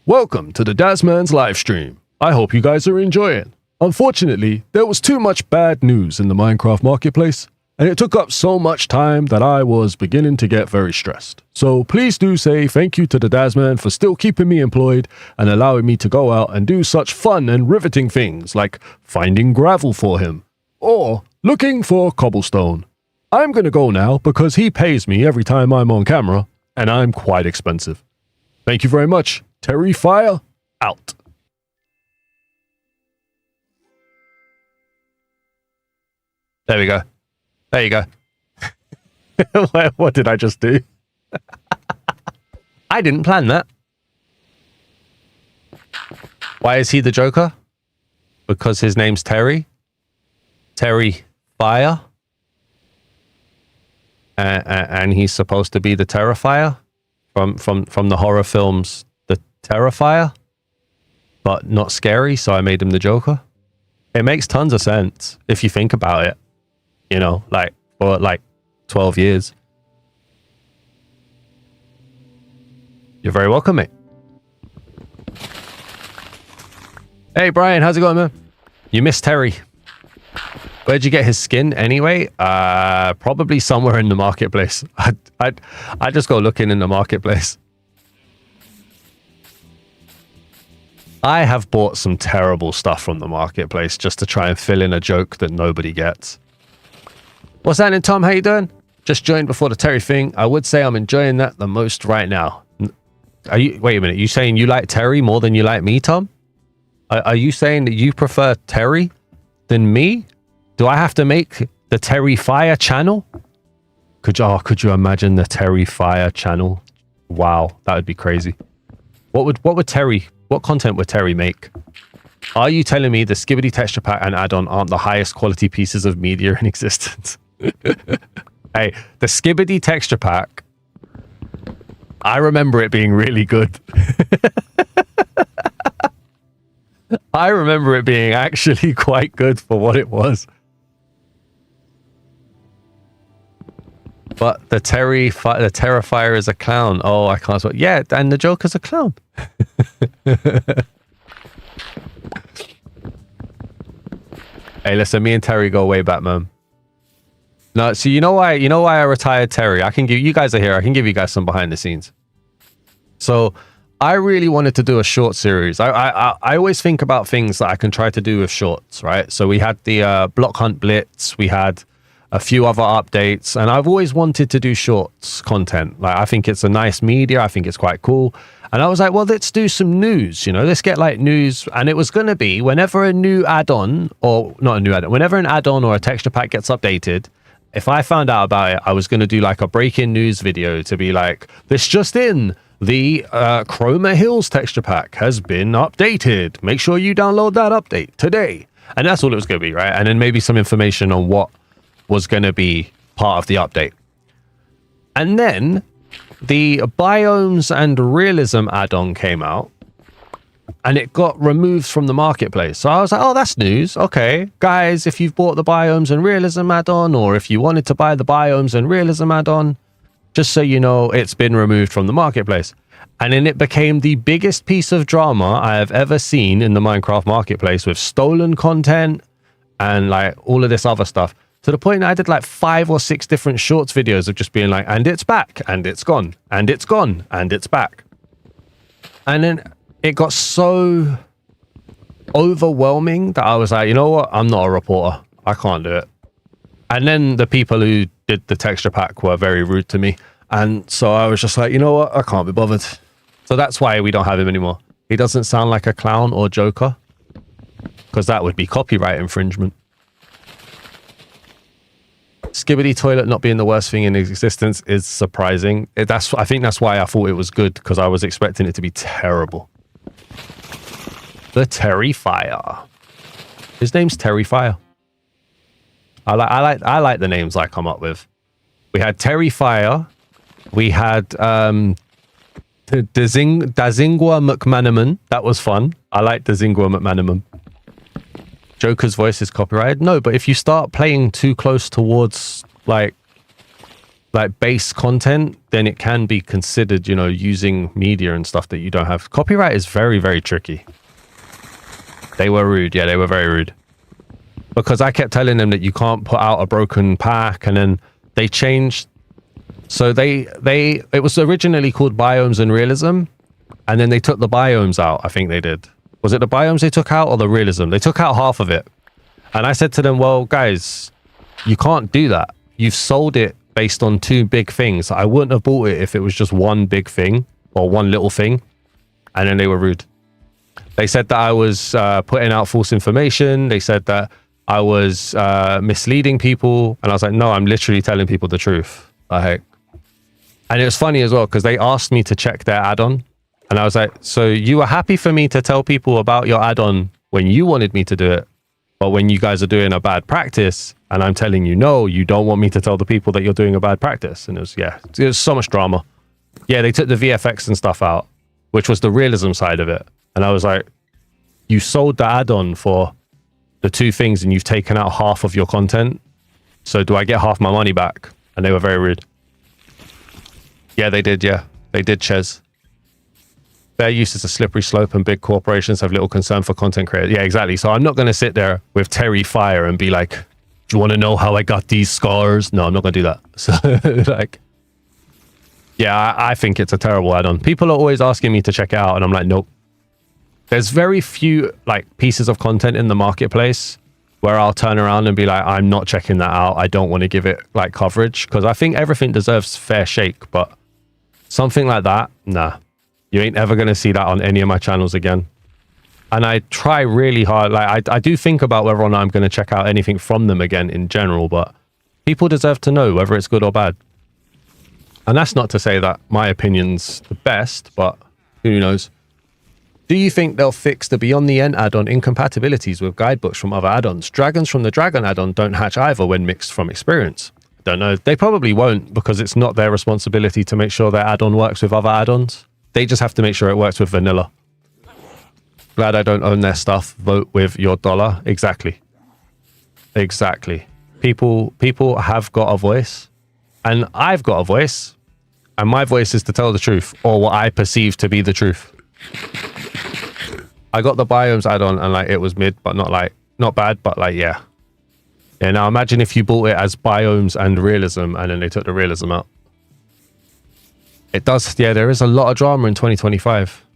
Welcome to the Daz Man's live stream. I hope you guys are enjoying. Unfortunately, there was too much bad news in the Minecraft marketplace, and it took up so much time that I was beginning to get very stressed. So please do say thank you to the Daz Man for still keeping me employed and allowing me to go out and do such fun and riveting things like finding gravel for him or looking for cobblestone. I'm gonna go now because he pays me every time I'm on camera, and I'm quite expensive. Thank you very much. Terry Fire, out. There we go. There you go. What did I just do? I didn't plan that. Why is he the Joker? Because his name's Terry. Terry Fire. And he's supposed to be the Terrifier from the horror films The Terrifier, but not scary, so I made him the Joker. It makes tons of sense if you think about it. You know, like for like 12 years. You're very welcome, mate. Hey, Brian, how's it going, man? You missed Terry. Where'd you get his skin anyway? Probably somewhere in the marketplace. I just go looking in the marketplace. I have bought some terrible stuff from the marketplace just to try and fill in a joke that nobody gets. What's happening, Tom? How you doing? Just joined before the Terry thing. I would say I'm enjoying that the most right now. Are you? Wait a minute. You saying you like Terry more than you like me, Tom? Are you saying that you prefer Terry than me? Do I have to make the Terry Fire channel? Could you imagine the Terry Fire channel? Wow, that would be crazy. What content would Terry make? Are you telling me the Skibbity texture pack and add-on aren't the highest quality pieces of media in existence? Hey, the Skibbity texture pack, I remember it being really good. I remember it being actually quite good for what it was. But the Terrifier is a clown. Oh, I can't. Yeah, and the Joker's a clown. Hey, listen, me and Terry go way back, man. No, so you know why I retired Terry? I can give you guys are here. I can give you guys some behind the scenes. So I really wanted to do a short series. I always think about things that I can try to do with shorts, right? So we had the Block Hunt Blitz. We had a few other updates, and I've always wanted to do shorts content. Like, I think it's a nice media. I think it's quite cool. And I was like, well, let's do some news, you know, let's get like news. And it was going to be whenever a new add-on, or not a new add-on, whenever an add-on or a texture pack gets updated, if I found out about it, I was going to do like a breaking news video to be like, this just in, the Chroma Hills texture pack has been updated. Make sure you download that update today. And that's all it was going to be, right? And then maybe some information on what was going to be part of the update. And then the Biomes and Realism add-on came out, and it got removed from the marketplace. So I was like, oh, that's news. Okay, guys, if you've bought the Biomes and Realism add-on, or if you wanted to buy the Biomes and Realism add-on, just so you know, it's been removed from the marketplace. And then it became the biggest piece of drama I have ever seen in the Minecraft marketplace, with stolen content and like all of this other stuff. To the point that I did like 5 or 6 different shorts videos of just being like, and it's back, and it's gone, and it's gone, and it's back. And then it got so overwhelming that I was like, you know what? I'm not a reporter. I can't do it. And then the people who did the texture pack were very rude to me. And so I was just like, you know what? I can't be bothered. So that's why we don't have him anymore. He doesn't sound like a clown or Joker, because that would be copyright infringement. Skibbity toilet not being the worst thing in existence is surprising. I think that's why I thought it was good, because I was expecting it to be terrible. The Terry Fire. His name's Terry Fire. I like the names I come up with. We had Terry Fire, We had Dazingua McManaman. That was fun. I like Dazingua McManaman. Joker's voice is copyrighted. No, but if you start playing too close towards like base content, then it can be considered, you know, using media and stuff that you don't have. Copyright is very, very tricky. They were rude. Yeah, they were very rude. Because I kept telling them that you can't put out a broken pack, and then they changed. So it was originally called Biomes and Realism, and then they took the biomes out. I think they did. Was it the biomes they took out or the realism? They took out half of it. And I said to them, well, guys, you can't do that. You've sold it based on two big things. I wouldn't have bought it if it was just one big thing or one little thing. And then they were rude. They said that I was putting out false information. They said that I was misleading people. And I was like, no, I'm literally telling people the truth. Like, and it was funny as well because they asked me to check their add-on. And I was like, so you were happy for me to tell people about your add-on when you wanted me to do it, but when you guys are doing a bad practice and I'm telling you, no, you don't want me to tell the people that you're doing a bad practice. And it was so much drama. Yeah, they took the VFX and stuff out, which was the realism side of it. And I was like, you sold the add-on for the two things and you've taken out half of your content. So do I get half my money back? And they were very rude. Yeah, they did. Yeah, they did, Ches. Fair use is a slippery slope and big corporations have little concern for content creators. Yeah, exactly. So I'm not going to sit there with Terry Fire and be like, do you want to know how I got these scars? No, I'm not going to do that. So like, yeah, I think it's a terrible add-on. People are always asking me to check it out and I'm like, nope. There's very few like pieces of content in the marketplace where I'll turn around and be like, I'm not checking that out. I don't want to give it like coverage because I think everything deserves fair shake, but something like that, nah. You ain't ever going to see that on any of my channels again. And I try really hard. Like I do think about whether or not I'm going to check out anything from them again in general, but people deserve to know whether it's good or bad. And that's not to say that my opinion's the best, but who knows? Do you think they'll fix the Beyond the End add-on incompatibilities with guidebooks from other add-ons? Dragons from the Dragon add-on don't hatch either when mixed from experience. Don't know. They probably won't because it's not their responsibility to make sure their add-on works with other add-ons. They just have to make sure it works with vanilla. Glad I don't own their stuff. Vote with your dollar. Exactly. Exactly. People have got a voice. And I've got a voice. And my voice is to tell the truth. Or what I perceive to be the truth. I got the biomes add-on and like it was mid, but not bad, but like, yeah. Yeah, now imagine if you bought it as biomes and realism and then they took the realism out. It does, yeah, there is a lot of drama in 2025.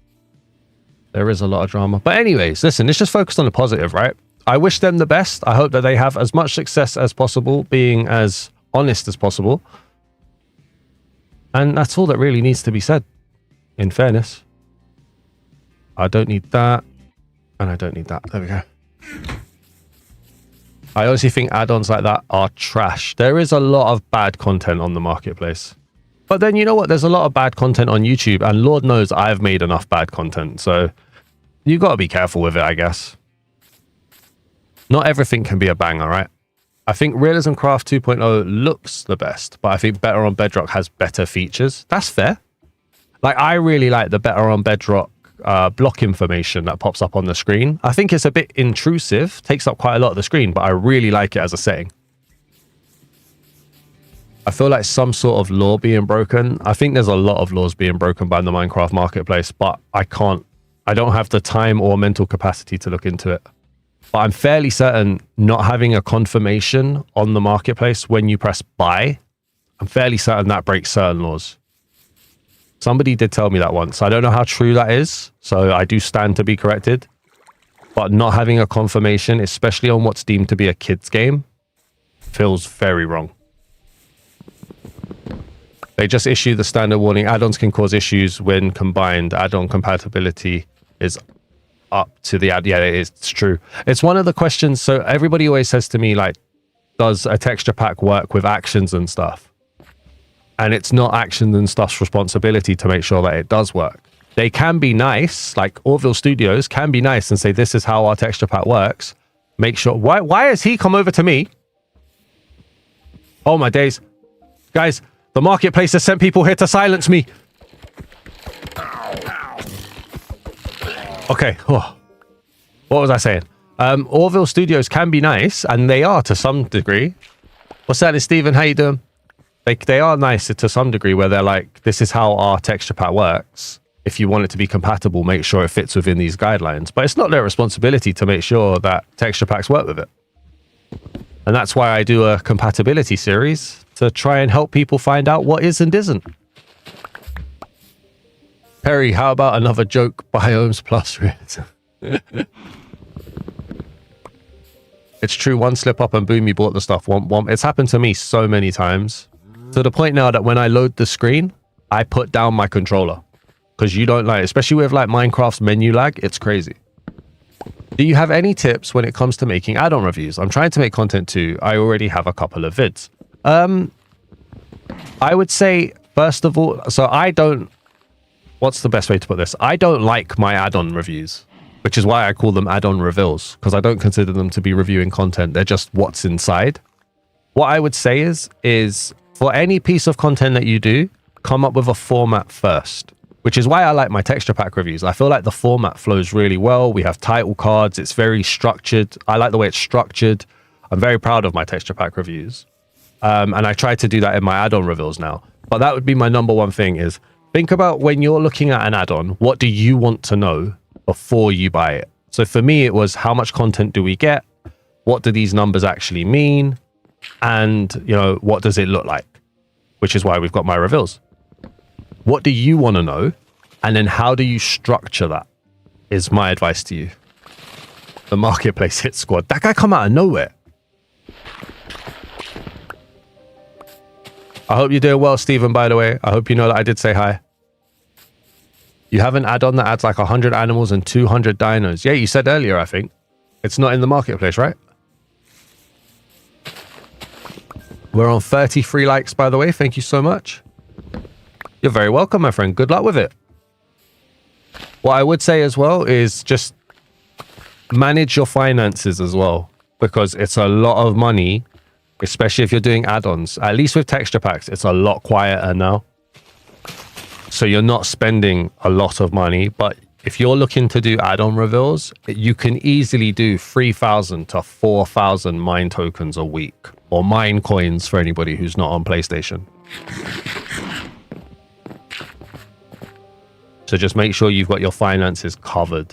There is a lot of drama. But anyways, listen, let's just focus on the positive, right? I wish them the best. I hope that they have as much success as possible, being as honest as possible. And that's all that really needs to be said, in fairness. I don't need that. And I don't need that. There we go. I honestly think add-ons like that are trash. There is a lot of bad content on the marketplace. But then you know what? There's a lot of bad content on YouTube, and Lord knows I've made enough bad content. So you got to be careful with it, I guess. Not everything can be a banger, right? I think RealismCraft 2.0 looks the best, but I think Better on Bedrock has better features. That's fair. Like, I really like the Better on Bedrock block information that pops up on the screen. I think it's a bit intrusive, takes up quite a lot of the screen, but I really like it as a setting. I feel like some sort of law being broken. I think there's a lot of laws being broken by the Minecraft marketplace, but I don't have the time or mental capacity to look into it. But I'm fairly certain not having a confirmation on the marketplace when you press buy, I'm fairly certain that breaks certain laws. Somebody did tell me that once. I don't know how true that is, so I do stand to be corrected. But not having a confirmation, especially on what's deemed to be a kid's game, feels very wrong. They just issue the standard warning. Add-ons can cause issues when combined. Add-on compatibility is up to the ad. Yeah, it's true. It's one of the questions. So everybody always says to me, like, does a texture pack work with actions and stuff? And it's not actions and stuff's responsibility to make sure that it does work. They can be nice, like Orville Studios can be nice and say, this is how our texture pack works. Make sure. Why has he come over to me? Oh my days. Guys, The marketplace has sent people here to silence me. Okay. Oh. What was I saying? Orville Studios can be nice, and they are to some degree. What's that, Stephen? How you doing? They are nice to some degree, where they're like, this is how our texture pack works. If you want it to be compatible, make sure it fits within these guidelines. But it's not their responsibility to make sure that texture packs work with it. And that's why I do a compatibility series, to try and help people find out what is and isn't. Perry, how about another joke? Biomes plus realism. It's true, one slip up and boom, you bought the stuff. Womp womp. It's happened to me so many times. To the point now that when I load the screen, I put down my controller. Because you don't like, especially with like Minecraft's menu lag, it's crazy. Do you have any tips when it comes to making add-on reviews? I'm trying to make content too. I already have a couple of vids. I would say, first of all, so I don't, what's the best way to put this? I don't like my add-on reviews, which is why I call them add-on reveals, because I don't consider them to be reviewing content. They're just what's inside. What I would say is for any piece of content that you do, come up with a format first, which is why I like my texture pack reviews. I feel like the format flows really well. We have title cards. It's very structured. I like the way it's structured. I'm very proud of my texture pack reviews. And I try to do that in my add-on reveals now. But that would be my number one thing is think about when you're looking at an add-on, what do you want to know before you buy it? So for me, it was how much content do we get? What do these numbers actually mean? And, you know, what does it look like? Which is why we've got my reveals. What do you want to know? And then how do you structure that is my advice to you. The marketplace hit squad. That guy come out of nowhere. I hope you're doing well, Stephen, by the way. I hope you know that I did say hi. You have an add-on that adds like 100 animals and 200 dinos. Yeah, you said earlier, I think. It's not in the marketplace, right? We're on 33 likes, by the way. Thank you so much. You're very welcome, my friend. Good luck with it. What I would say as well is just manage your finances as well, because it's a lot of money, especially if you're doing add-ons. At least with texture packs, it's a lot quieter now. So you're not spending a lot of money, but if you're looking to do add-on reveals, you can easily do 3,000 to 4,000 mine tokens a week, or mine coins for anybody who's not on PlayStation. So just make sure you've got your finances covered.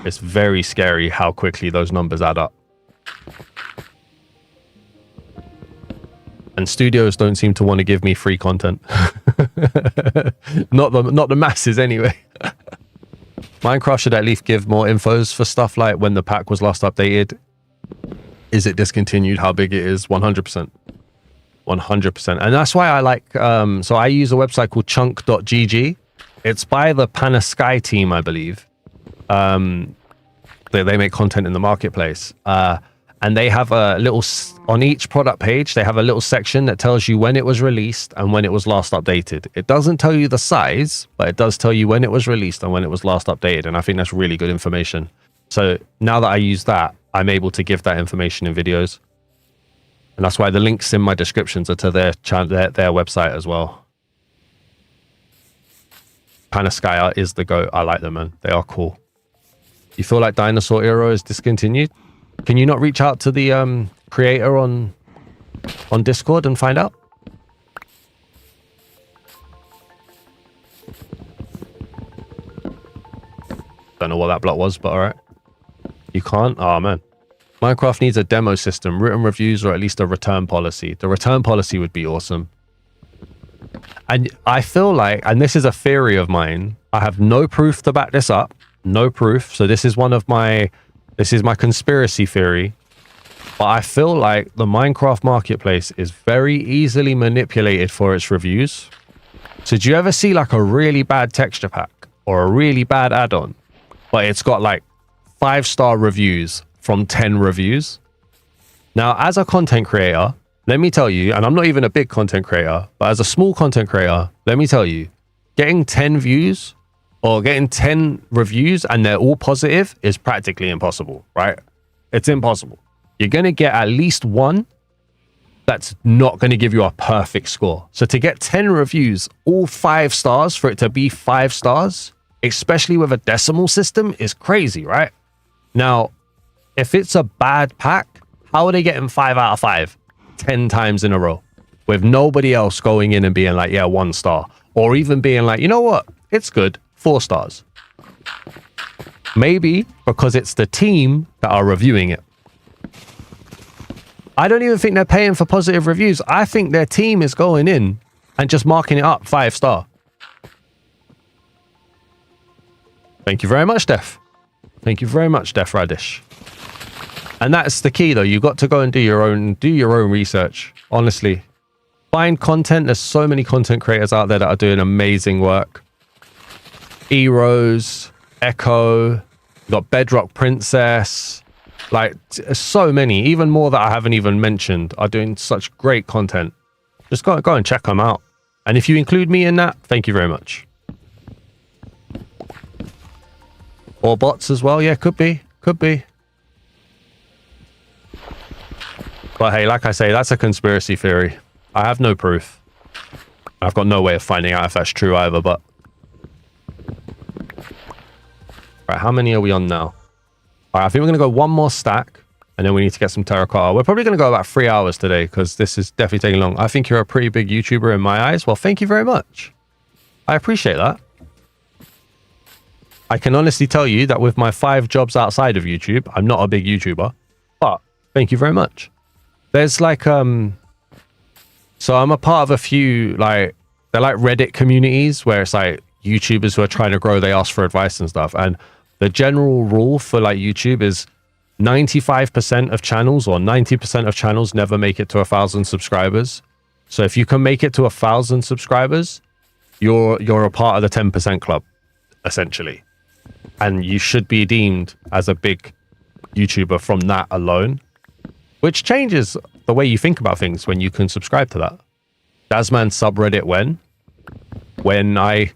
It's very scary how quickly those numbers add up. And studios don't seem to want to give me free content. Not the masses anyway. Minecraft should at least give more infos for stuff like when the pack was last updated. Is it discontinued? How big it is? 100%. 100%. And that's why I like, so I use a website called chunk.gg. It's by the Panasky team, I believe. They make content in the marketplace. And they have a little, on each product page, they have a little section that tells you when it was released and when it was last updated. It doesn't tell you the size, but it does tell you when it was released and when it was last updated. And I think that's really good information. So now that I use that, I'm able to give that information in videos. And that's why the links in my descriptions are to their website as well. Panasky is the GOAT. I like them, man. They are cool. You feel like Dinosaur Era is discontinued? Can you not reach out to the creator on Discord and find out? Don't know what that block was, but all right. You can't? Oh, man. Minecraft needs a demo system, written reviews, or at least a return policy. The return policy would be awesome. And I feel like, and this is a theory of mine, I have no proof to back this up. No proof. So this is my conspiracy theory. But I feel like the Minecraft marketplace is very easily manipulated for its reviews. So do you ever see like a really bad texture pack or a really bad add-on, but it's got like 5-star reviews from 10 reviews? Now, as a content creator, let me tell you, and I'm not even a big content creator, but as a small content creator, let me tell you, getting 10 views or getting 10 reviews and they're all positive is practically impossible, right? It's impossible. you're going to get at least one that's not going to give you a perfect score. So to get 10 reviews, all 5 stars, for it to be 5 stars, especially with a decimal system, is crazy, right? Now, if it's a bad pack, how are they getting 5 out of 5 10 times in a row with nobody else going in and being like, yeah, 1 star, or even being like, you know what, it's good, 4 stars? Maybe because it's the team that are reviewing it. I don't even think they're paying for positive reviews. I think their team is going in and just marking it up 5 star. Thank you very much, Def. Thank you very much, Def Radish. And that's the key, though. You've got to go and do your own research. Honestly, find content. There's so many content creators out there that are doing amazing work. E-Rose, Echo, you got Bedrock Princess, like so many, even more that I haven't even mentioned, are doing such great content. Just go and check them out. And if you include me in that, thank you very much. Or bots as well. Yeah, could be. But hey, like I say, that's a conspiracy theory. I have no proof. I've got no way of finding out if that's true either, but... Right, how many are we on now? Alright, I think we're going to go one more stack, and then we need to get some terracotta. We're probably going to go about 3 hours today, because this is definitely taking long. I think you're a pretty big YouTuber in my eyes. Well, thank you very much. I appreciate that. I can honestly tell you that with my 5 jobs outside of YouTube, I'm not a big YouTuber, but thank you very much. There's like, so I'm a part of a few, like, they're like Reddit communities where it's like YouTubers who are trying to grow, they ask for advice and stuff. And the general rule for like YouTube is 95% of channels or 90% of channels never make it to 1,000 subscribers. So if you can make it to 1,000 subscribers, you're a part of the 10% club, essentially. And you should be deemed as a big YouTuber from that alone, which changes the way you think about things when you can subscribe to that. Daz Man subreddit when I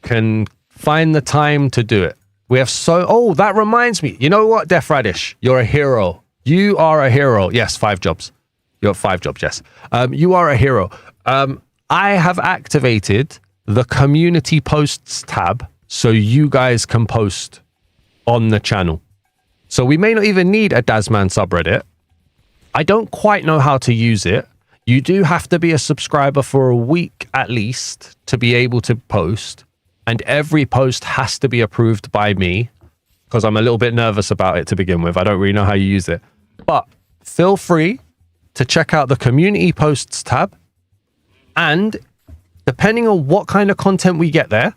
can find the time to do it. We have oh, that reminds me. You know what, Def Radish? You're a hero. You are a hero. Yes, 5 jobs. You have 5 jobs, yes. You are a hero. I have activated the community posts tab so you guys can post on the channel. So we may not even need a Daz Man subreddit. I don't quite know how to use it. You do have to be a subscriber for a week at least to be able to post. And every post has to be approved by me because I'm a little bit nervous about it to begin with. I don't really know how you use it. But feel free to check out the community posts tab. And depending on what kind of content we get there,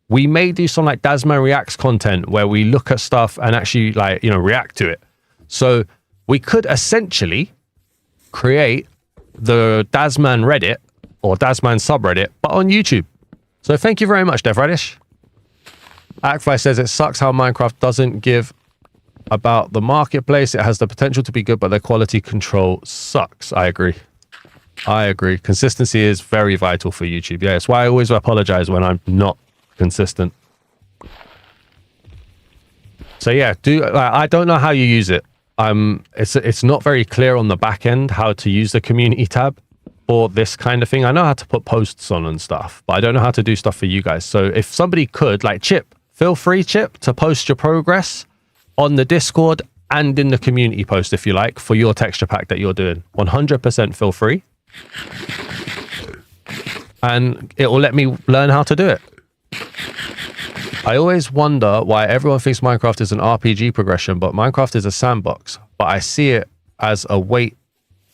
we may do some like Daz Man Reacts content where we look at stuff and actually like, you know, react to it. So we could essentially create the Daz Man Reddit or Daz Man subreddit, but on YouTube. So thank you very much, Dev Radish. Akvi says it sucks how Minecraft doesn't give about the marketplace. It has the potential to be good, but the quality control sucks. I agree. Consistency is very vital for YouTube. Yeah, it's why I always apologize when I'm not consistent. So yeah, I don't know how you use it. It's not very clear on the back end how to use the community tab for this kind of thing. I know how to put posts on and stuff, but I don't know how to do stuff for you guys. So if somebody could, like Chip, feel free, Chip, to post your progress on the Discord and in the community post if you like for your texture pack that you're doing. 100% feel free. And it will let me learn how to do it. I always wonder why everyone thinks Minecraft is an RPG progression, but Minecraft is a sandbox. But I see it as a weight.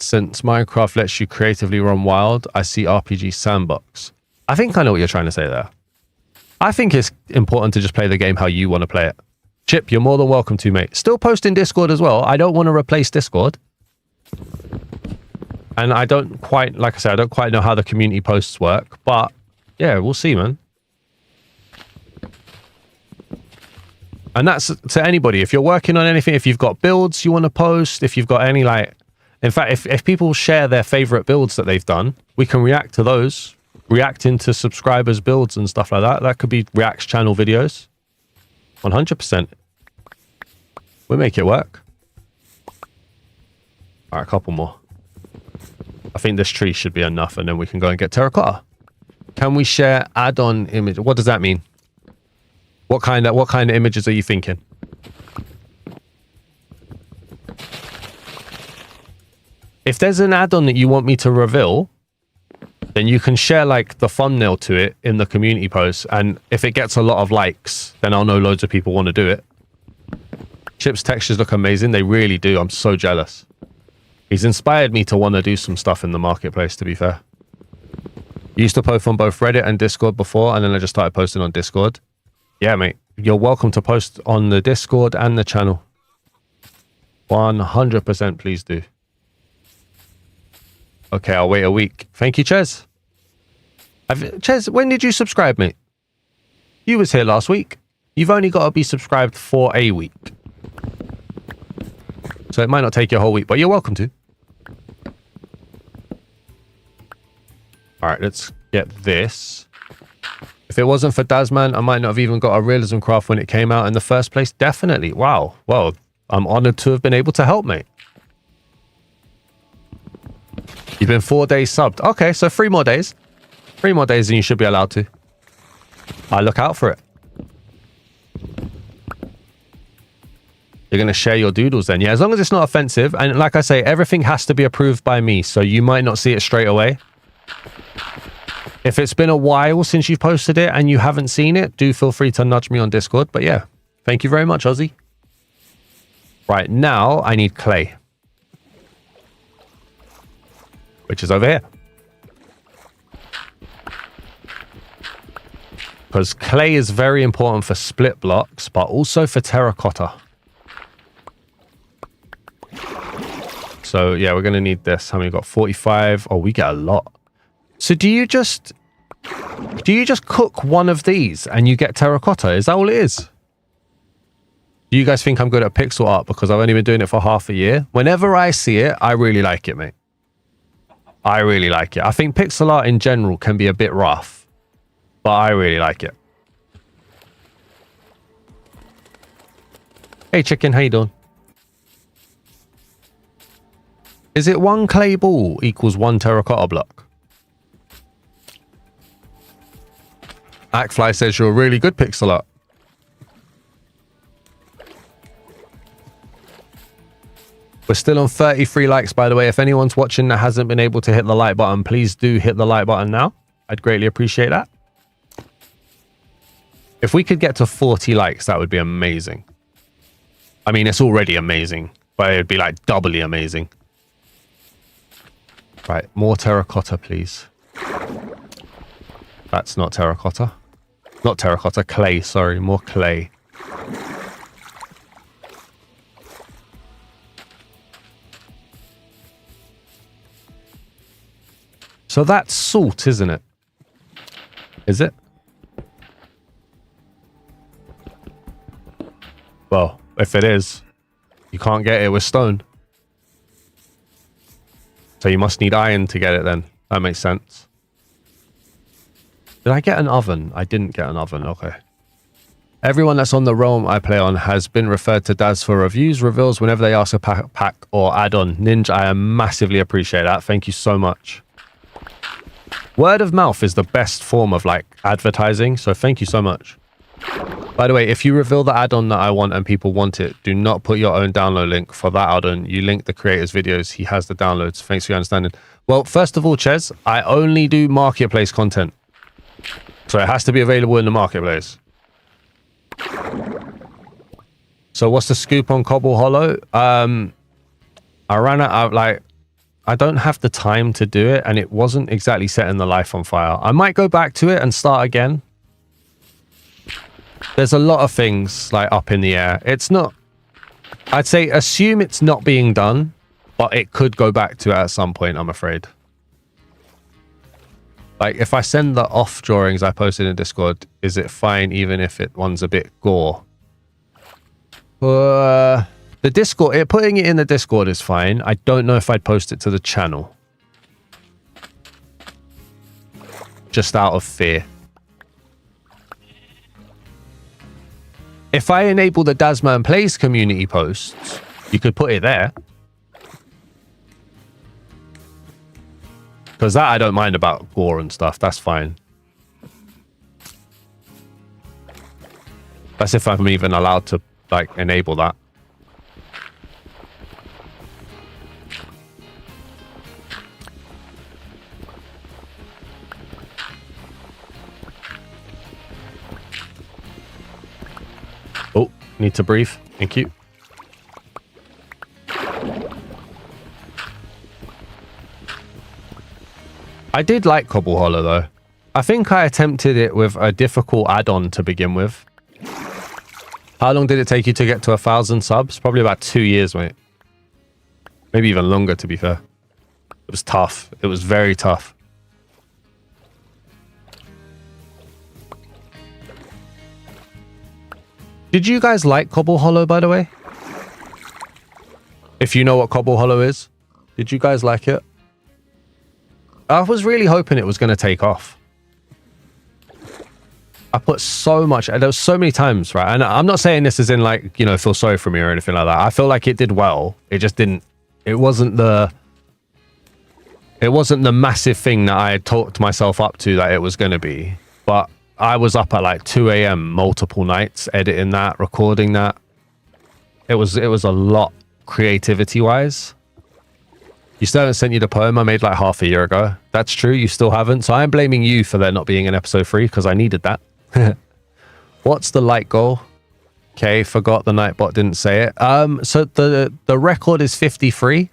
Since Minecraft lets you creatively run wild, I see RPG sandbox. I think I know what you're trying to say there. I think it's important to just play the game how you want to play it. Chip, you're more than welcome to, mate. Still post in Discord as well. I don't want to replace Discord. And I don't quite, like I said, I don't quite know how the community posts work. But yeah, we'll see, man. And that's to anybody. If you're working on anything, if you've got builds you want to post, if you've got any like... In fact, if people share their favorite builds that they've done, we can react to those, react into subscribers' builds and stuff like that. That could be Reacts channel videos. 100%. We make it work. All right, a couple more. I think this tree should be enough, and then we can go and get terracotta. Can we share add-on image? What does that mean? What kind of images are you thinking? If there's an add-on that you want me to reveal, then you can share like the thumbnail to it in the community post, and if it gets a lot of likes, then I'll know loads of people want to do it. Chip's textures look amazing. They really do. I'm so jealous. He's inspired me to want to do some stuff in the marketplace, to be fair. Used to post on both Reddit and Discord before, and then I just started posting on Discord. Yeah, mate. You're welcome to post on the Discord and the channel. 100% please do. Okay, I'll wait a week. Thank you, Ches. Ches, when did you subscribe, mate? You was here last week. You've only got to be subscribed for a week. So it might not take you a whole week, but you're welcome to. All right, let's get this. If it wasn't for Daz Man, I might not have even got a RealismCraft when it came out in the first place. Definitely. Wow. Well, I'm honored to have been able to help, mate. You've been 4 days subbed. Okay, so 3 more days. 3 more days and you should be allowed to. I look out for it. You're going to share your doodles then. Yeah, as long as it's not offensive. And like I say, everything has to be approved by me. So you might not see it straight away. If it's been a while since you've posted it and you haven't seen it, do feel free to nudge me on Discord. But yeah, thank you very much, Ozzy. Right, now I need clay. Which is over here. Because clay is very important for split blocks, but also for terracotta. So yeah, we're going to need this. How many we got? 45. Oh, we get a lot. So do you just cook one of these and you get terracotta? Is that all it is? Do you guys think I'm good at pixel art because I've only been doing it for half a year? Whenever I see it, I really like it, mate. I really like it. I think pixel art in general can be a bit rough, but I really like it. Hey, chicken, how you doing? Is it 1 clay ball equals 1 terracotta block? Actfly says you're really good pixel art. We're still on 33 likes, by the way. If anyone's watching that hasn't been able to hit the like button, please do hit the like button now. I'd greatly appreciate that. If we could get to 40 likes, that would be amazing. I mean, it's already amazing, but it'd be like doubly amazing. Right, more terracotta, please. That's not terracotta. Not terracotta, clay, sorry, more clay. So that's salt, isn't it? Is it? Well, if it is, you can't get it with stone. So you must need iron to get it then. That makes sense. Did I get an oven? I didn't get an oven. Okay. Everyone that's on the realm I play on has been referred to Daz for reviews, reveals whenever they ask a pack or add-on. Ninja, I massively appreciate that. Thank you so much. Word of mouth is the best form of like advertising, so thank you so much. By the way, if you reveal the add-on that I want and people want it, do not put your own download link for that add-on. You link the creator's videos. He has the downloads. Thanks for your understanding. Well, first of all, Ches, I only do marketplace content. So it has to be available in the marketplace. So what's the scoop on Cobble Hollow? I ran out of I don't have the time to do it, and it wasn't exactly setting the life on fire. I might go back to it and start again. There's a lot of things like up in the air. It's not, I'd say assume it's not being done, but it could go back to it at some point, I'm afraid. Like if I send the off drawings I posted in Discord, is it fine even if one's a bit gore? The Discord, putting it in the Discord is fine. I don't know if I'd post it to the channel. Just out of fear. If I enable the Daz Man Plays community posts, you could put it there. Because that I don't mind about gore and stuff. That's fine. That's if I'm even allowed to, like, enable that. Oh, need to breathe. Thank you. I did like Cobble Hollow, though. I think I attempted it with a difficult add-on to begin with. How long did it take you to get to 1,000 subs? Probably about 2 years, mate. Maybe even longer, to be fair. It was tough. It was very tough. Did you guys like Cobble Hollow, by the way? If you know what Cobble Hollow is, did you guys like it? I was really hoping it was going to take off. I put so much, there was so many times, right? And I'm not saying this as in like, you know, feel sorry for me or anything like that. I feel like it did well. It just didn't, it wasn't the massive thing that I had talked myself up to that it was going to be. But I was up at like 2 a.m. multiple nights, editing that, recording that. It was a lot creativity wise. You still haven't sent you the poem I made like half a year ago. That's true. You still haven't. So I'm blaming you for there not being an episode 3 because I needed that. What's the like goal? Okay, forgot the Nightbot didn't say it. So the record is 53.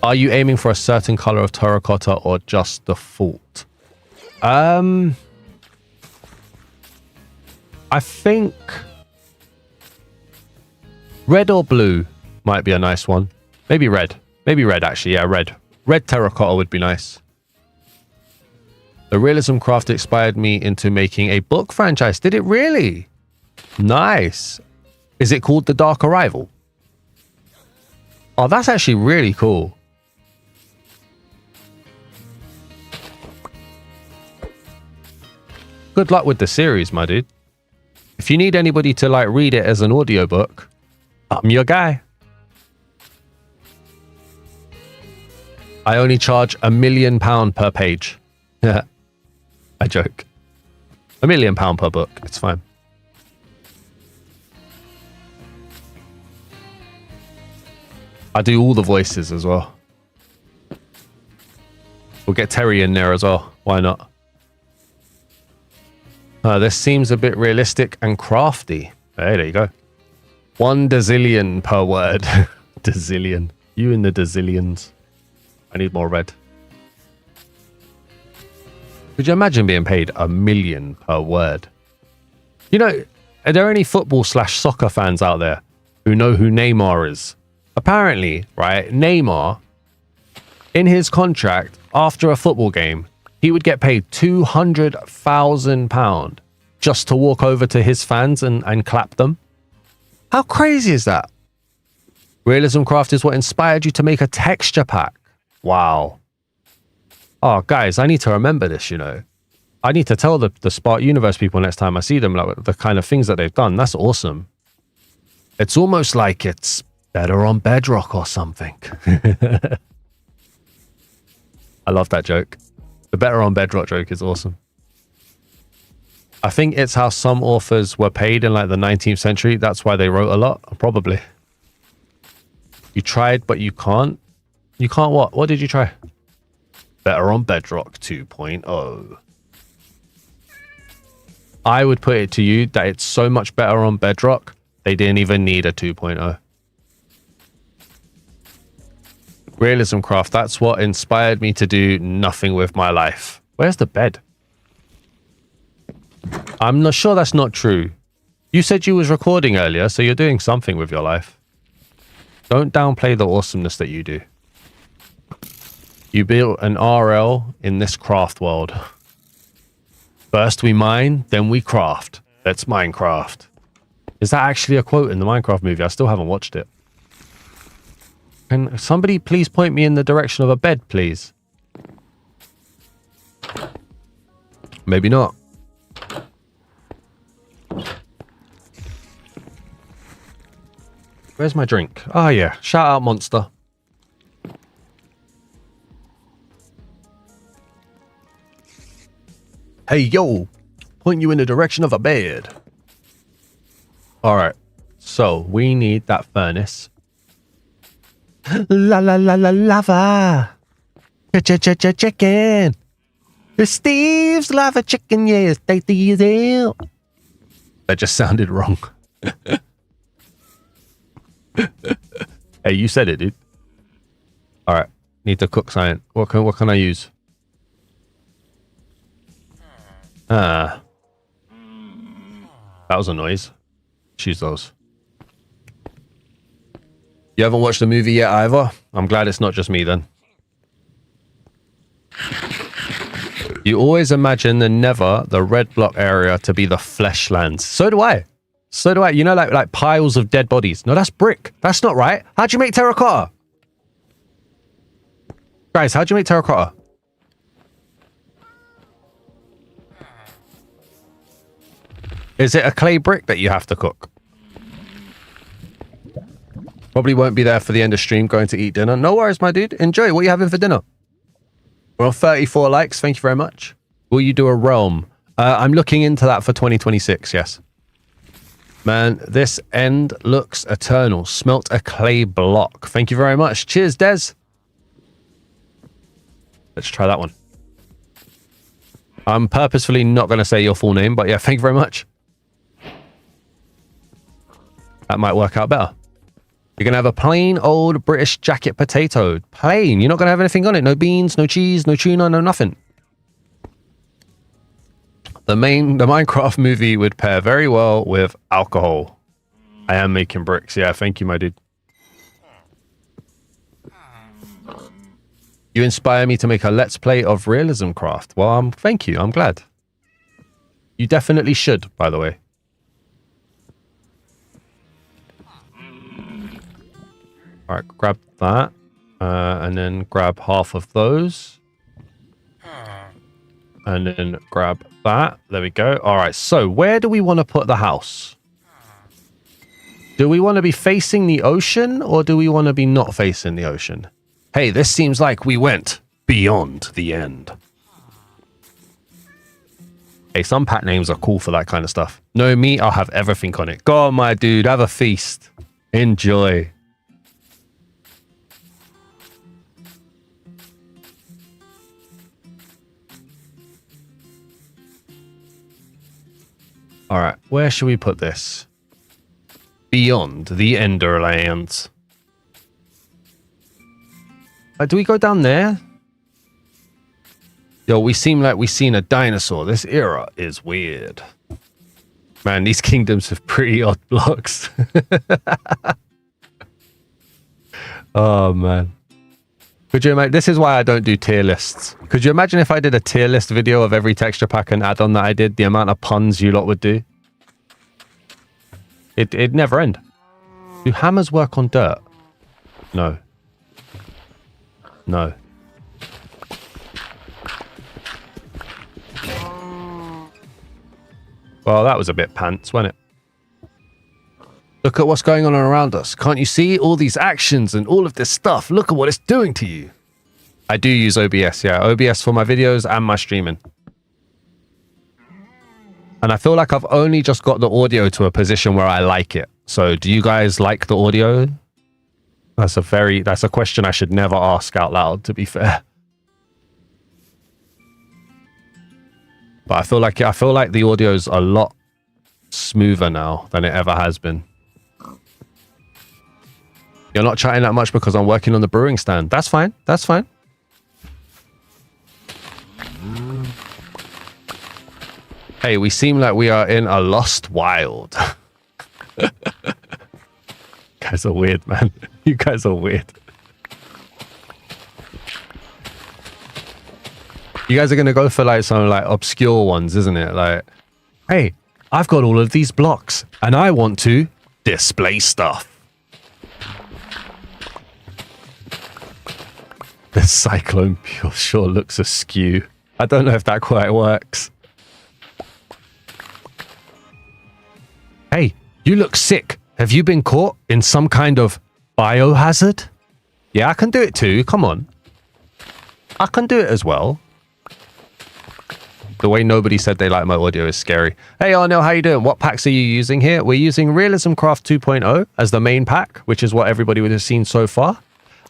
Are you aiming for a certain color of terracotta or just default? I think red or blue might be a nice one. Maybe red. Maybe red, actually. Yeah, red. Red terracotta would be nice. The RealismCraft inspired me into making a book franchise. Did it really? Nice. Is it called The Dark Arrival? Oh, that's actually really cool. Good luck with the series, my dude. If you need anybody to like read it as an audiobook, I'm your guy. I only charge £1 million per page. I joke. £1 million per book. It's fine. I do all the voices as well. We'll get Terry in there as well. Why not? This seems a bit realistic and crafty. Hey, there you go. 1 dazillion per word. Dazillion. You and the dazillions. I need more red. Could you imagine being paid $1 million per word? You know, are there any football/soccer fans out there who know who Neymar is? Apparently, right, Neymar, in his contract, after a football game, he would get paid £200,000 just to walk over to his fans and clap them. How crazy is that? RealismCraft is what inspired you to make a texture pack. Wow. Oh, guys, I need to remember this, you know. I need to tell the Spark Universe people next time I see them, like, the kind of things that they've done. That's awesome. It's almost like it's better on Bedrock or something. I love that joke. The better on Bedrock joke is awesome. I think it's how some authors were paid in like the 19th century. That's why they wrote a lot, probably. You tried, but you can't. You can't what? What did you try? Better on Bedrock 2.0. I would put it to you that it's so much better on Bedrock, they didn't even need a 2.0. RealismCraft, that's what inspired me to do nothing with my life. Where's the bed? I'm not sure that's not true. You said you was recording earlier, so you're doing something with your life. Don't downplay the awesomeness that you do. You built an RL in this craft world. First we mine, then we craft. That's Minecraft. Is that actually a quote in the Minecraft movie? I still haven't watched it. Can somebody please point me in the direction of a bed, please? Maybe not. Where's my drink? Oh yeah, shout out Monster. Hey, yo, point you in the direction of a bed. All right, so we need that furnace. La la la la lava. Chicken. The Steve's lava chicken, yes, tasty as hell. That just sounded wrong. Hey, you said it, dude. All right, need to cook something. What can I use? That was a noise. Choose those. You haven't watched the movie yet either? I'm glad it's not just me then. You always imagine the red block area to be the fleshlands. So do I. So do I. You know, like piles of dead bodies. No, that's brick. That's not right. How'd you make terracotta? Guys, how'd you make terracotta? Is it a clay brick that you have to cook? Probably won't be there for the end of stream, going to eat dinner. No worries, my dude. Enjoy. What are you having for dinner? We're on 34 likes. Thank you very much. Will you do a realm? I'm looking into that for 2026, yes. Man, this end looks eternal. Smelt a clay block. Thank you very much. Cheers, Dez. Let's try that one. I'm purposefully not going to say your full name, but yeah, thank you very much. That might work out better. You're going to have a plain old British jacket potato. Plain. You're not going to have anything on it. No beans, no cheese, no tuna, no nothing. The Minecraft movie would pair very well with alcohol. I am making bricks. Yeah, thank you, my dude. You inspire me to make a Let's Play of RealismCraft. Well, thank you. I'm glad. You definitely should, by the way. All right, grab that. And then grab half of those. And then grab that. There we go. All right, so where do we want to put the house? Do we want to be facing the ocean or do we want to be not facing the ocean? Hey, this seems like we went beyond the end. Hey, some pack names are cool for that kind of stuff. No, me, I'll have everything on it. Go on, my dude. Have a feast. Enjoy. All right, where should we put this? Beyond the Enderlands. Do we go down there? Yo, we seem like we've seen a dinosaur. This era is weird. Man, these kingdoms have pretty odd blocks. Oh, man. Could you imagine? This is why I don't do tier lists. Could you imagine if I did a tier list video of every texture pack and add-on that I did? The amount of puns you lot would do? It'd never end. Do hammers work on dirt? No. No. Well, that was a bit pants, wasn't it? Look at what's going on around us. Can't you see all these actions and all of this stuff? Look at what it's doing to you. I do use OBS, yeah. OBS for my videos and my streaming. And I feel like I've only just got the audio to a position where I like it. So do you guys like the audio? That's a question I should never ask out loud, to be fair. But I feel like the audio's a lot smoother now than it ever has been. You're not chatting that much because I'm working on the brewing stand. That's fine. That's fine. Hey, we seem like we are in a lost wild. You guys are weird, man. You guys are weird. You guys are going to go for like some like obscure ones, isn't it? Like, hey, I've got all of these blocks and I want to display stuff. The cyclone pure sure looks askew. I don't know if that quite works. Hey, you look sick. Have you been caught in some kind of biohazard? Yeah, I can do it too. Come on. I can do it as well. The way nobody said they like my audio is scary. Hey, Arnell, how you doing? What packs are you using here? We're using RealismCraft 2.0 as the main pack, which is what everybody would have seen so far.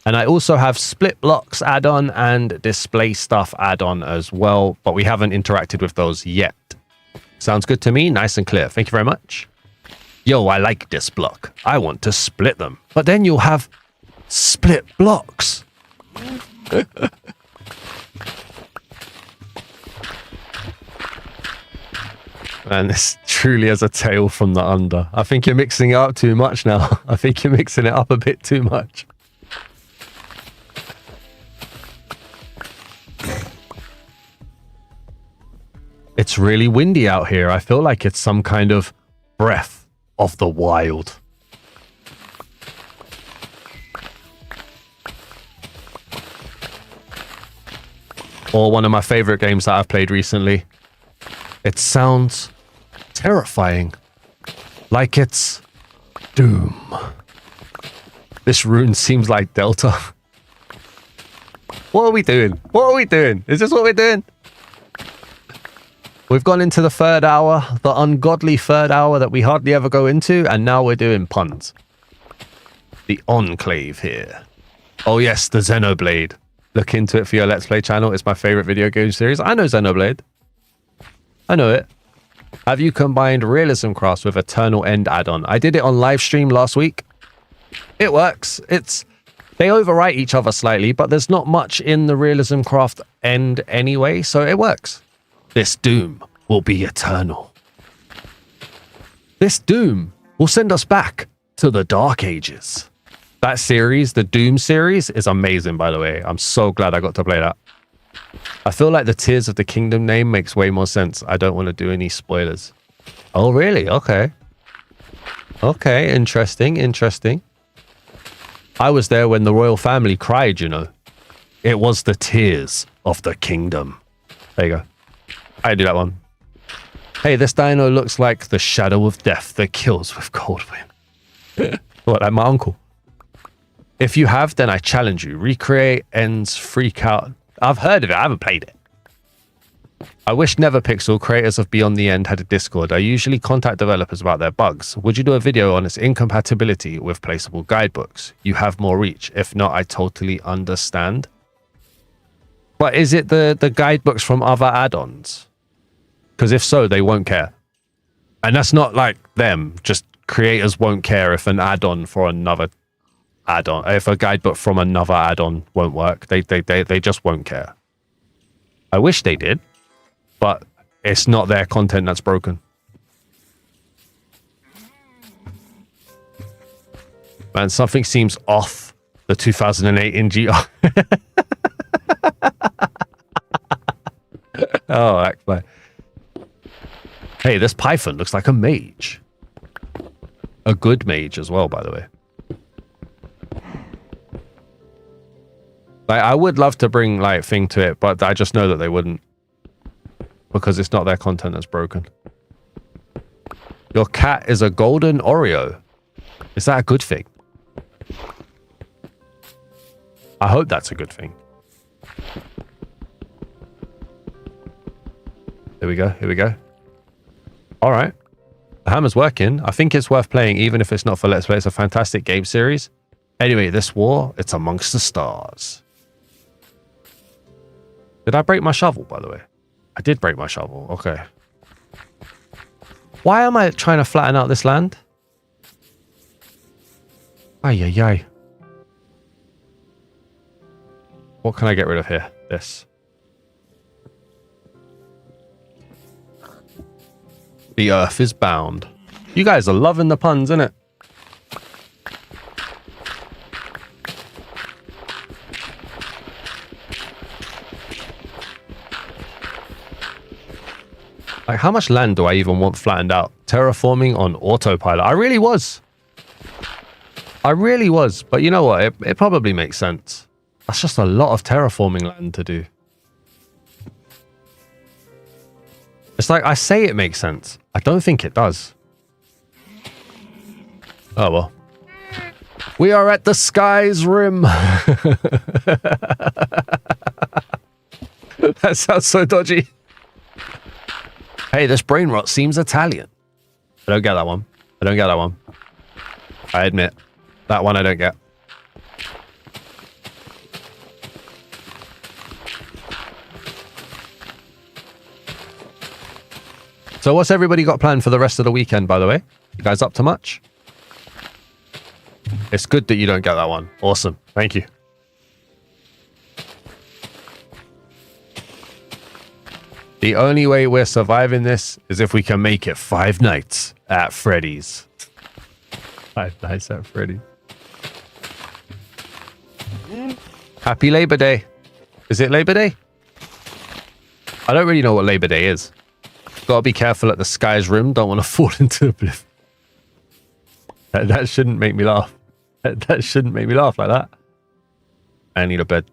And I also have SplitBlocks add-on and Display Stuff add-on as well, but we haven't interacted with those yet. Sounds good to me. Nice and clear. Thank you very much. Yo, I like this block. I want to split them. But then you'll have split blocks. Man, this truly has a tale from the under. I think you're mixing it up too much now. I think you're mixing it up a bit too much. It's really windy out here. I feel like it's some kind of breath of the wild. Or one of my favorite games that I've played recently. It sounds terrifying. Like it's Doom. This rune seems like Delta. What are we doing? What are we doing? Is this what we're doing? We've gone into the third hour, the ungodly third hour that we hardly ever go into, and now we're doing puns. The Enclave here. Oh yes, the Xenoblade. Look into it for your Let's Play channel. It's my favorite video game series. I know Xenoblade. I know it. Have you combined RealismCraft with Eternal End add-on? I did it on Livestream last week. It works. They overwrite each other slightly, but there's not much in the RealismCraft End anyway, so it works. This doom will be eternal. This doom will send us back to the Dark Ages. That series, the Doom series, is amazing, by the way. I'm so glad I got to play that. I feel like the Tears of the Kingdom name makes way more sense. I don't want to do any spoilers. Oh, really? Okay. Okay, interesting, interesting. I was there when the royal family cried, you know. It was the Tears of the Kingdom. There you go. I do that one. Hey, this dino looks like the shadow of death that kills with cold wind. What, like my uncle? If you have, then I challenge you. Recreate ends freak out. I've heard of it. I haven't played it. I wish Neverpixel, creators of Beyond the End, had a Discord. I usually contact developers about their bugs. Would you do a video on its incompatibility with placeable guidebooks? You have more reach. If not, I totally understand. But is it the guidebooks from other add-ons? Because if so, they won't care. And that's not like them. Just creators won't care if an add-on for another add-on, if a guidebook from another add-on won't work. They just won't care. I wish they did, but it's not their content that's broken. Man, something seems off the 2008 NGR. Oh, actually. Hey, this Python looks like a mage. A good mage as well, by the way. Like, I would love to bring, like, thing to it, but I just know that they wouldn't. Because it's not their content that's broken. Your cat is a golden Oreo. Is that a good thing? I hope that's a good thing. Here we go, here we go. Alright. The hammer's working. I think it's worth playing, even if it's not for Let's Play. It's a fantastic game series. Anyway, this war, it's amongst the stars. Did I break my shovel, by the way? I did break my shovel. Okay. Why am I trying to flatten out this land? Ay, ay, ay. What can I get rid of here? This. The earth is bound. You guys are loving the puns, innit? Like, how much land do I even want flattened out? Terraforming on autopilot. I really was. But you know what? It probably makes sense. That's just a lot of terraforming land to do. It's like, I say it makes sense. I don't think it does. Oh, well. We are at the sky's rim. That sounds so dodgy. Hey, this brain rot seems Italian. I don't get that one. I don't get that one. I admit. That one I don't get. So what's everybody got planned for the rest of the weekend, by the way? You guys up to much? It's good that you don't get that one. Awesome. Thank you. The only way we're surviving this is if we can make it 5 nights at Freddy's. 5 nights at Freddy's. Happy Labor Day. Is it Labor Day? I don't really know what Labor Day is. Gotta be careful at the sky's rim. Don't want to fall into oblivion. That shouldn't make me laugh. That shouldn't make me laugh like that. I need a bed.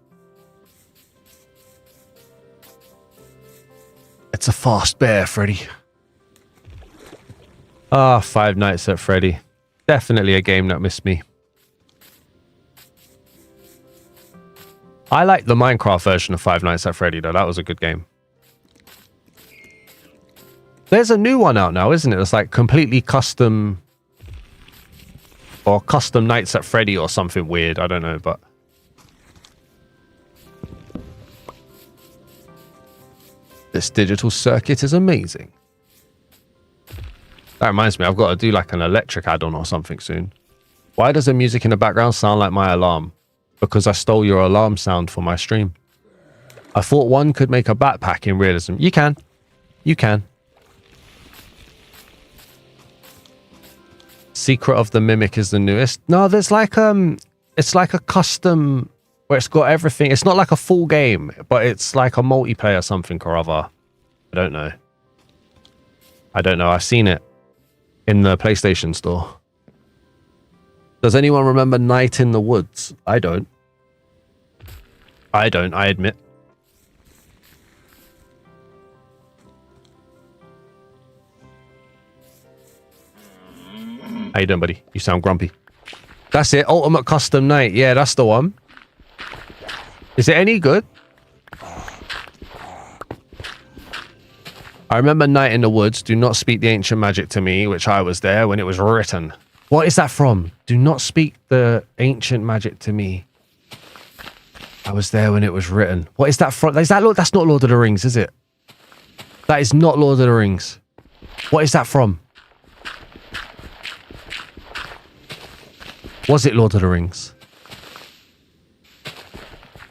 It's a fast bear, Freddy. Ah, 5 nights at Freddy. Definitely a game that missed me. I like the Minecraft version of 5 Nights at Freddy, though. That was a good game. There's a new one out now, isn't it? It's like completely custom... or custom Nights at Freddy or something weird. I don't know, but... this digital circuit is amazing. That reminds me, I've got to do like an electric add-on or something soon. Why does the music in the background sound like my alarm? Because I stole your alarm sound for my stream. I thought one could make a backpack in Realism. You can. You can. Secret of the Mimic is the newest. No, there's like it's like a custom where it's got everything. It's not like a full game, but it's like a multiplayer something or other. I don't know. I don't know. I've seen it in the PlayStation store. Does anyone remember Night in the Woods? I don't. I don't, I admit. How you doing, buddy? You sound grumpy. That's it. Ultimate Custom Night. Yeah, that's the one. Is it any good? I remember Night in the Woods. Do not speak the ancient magic to me, which I was there when it was written. What is that from? Do not speak the ancient magic to me. I was there when it was written. What is that from? Is that, that's not Lord of the Rings, is it? That is not Lord of the Rings. What is that from? Was it Lord of the Rings?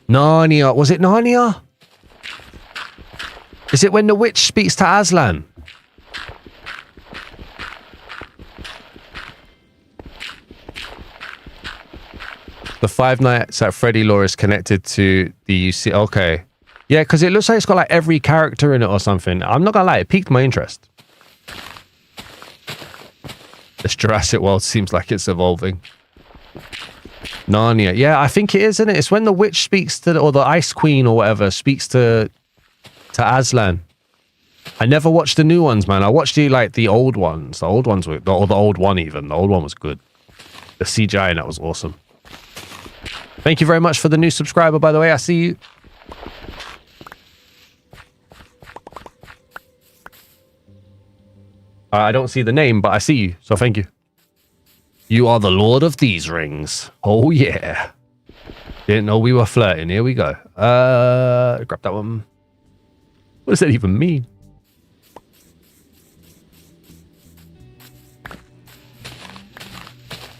Narnia. Was it Narnia? Is it when the witch speaks to Aslan? The 5 Nights at Freddy lore is connected to the UC. Okay. Yeah, because it looks like it's got like every character in it or something. I'm not gonna lie, it piqued my interest. This Jurassic World seems like it's evolving. Narnia. Yeah, I think it is, isn't it? It's when the witch speaks to, or the Ice Queen or whatever, speaks to Aslan. I never watched the new ones, man. I watched the old ones. The old ones were, or the old one even. The old one was good. The CGI in that was awesome. Thank you very much for the new subscriber, by the way. I see you. I don't see the name, but I see you, so thank you. You are the Lord of these rings. Oh, yeah. Didn't know we were flirting. Here we go. Grab that one. What does that even mean?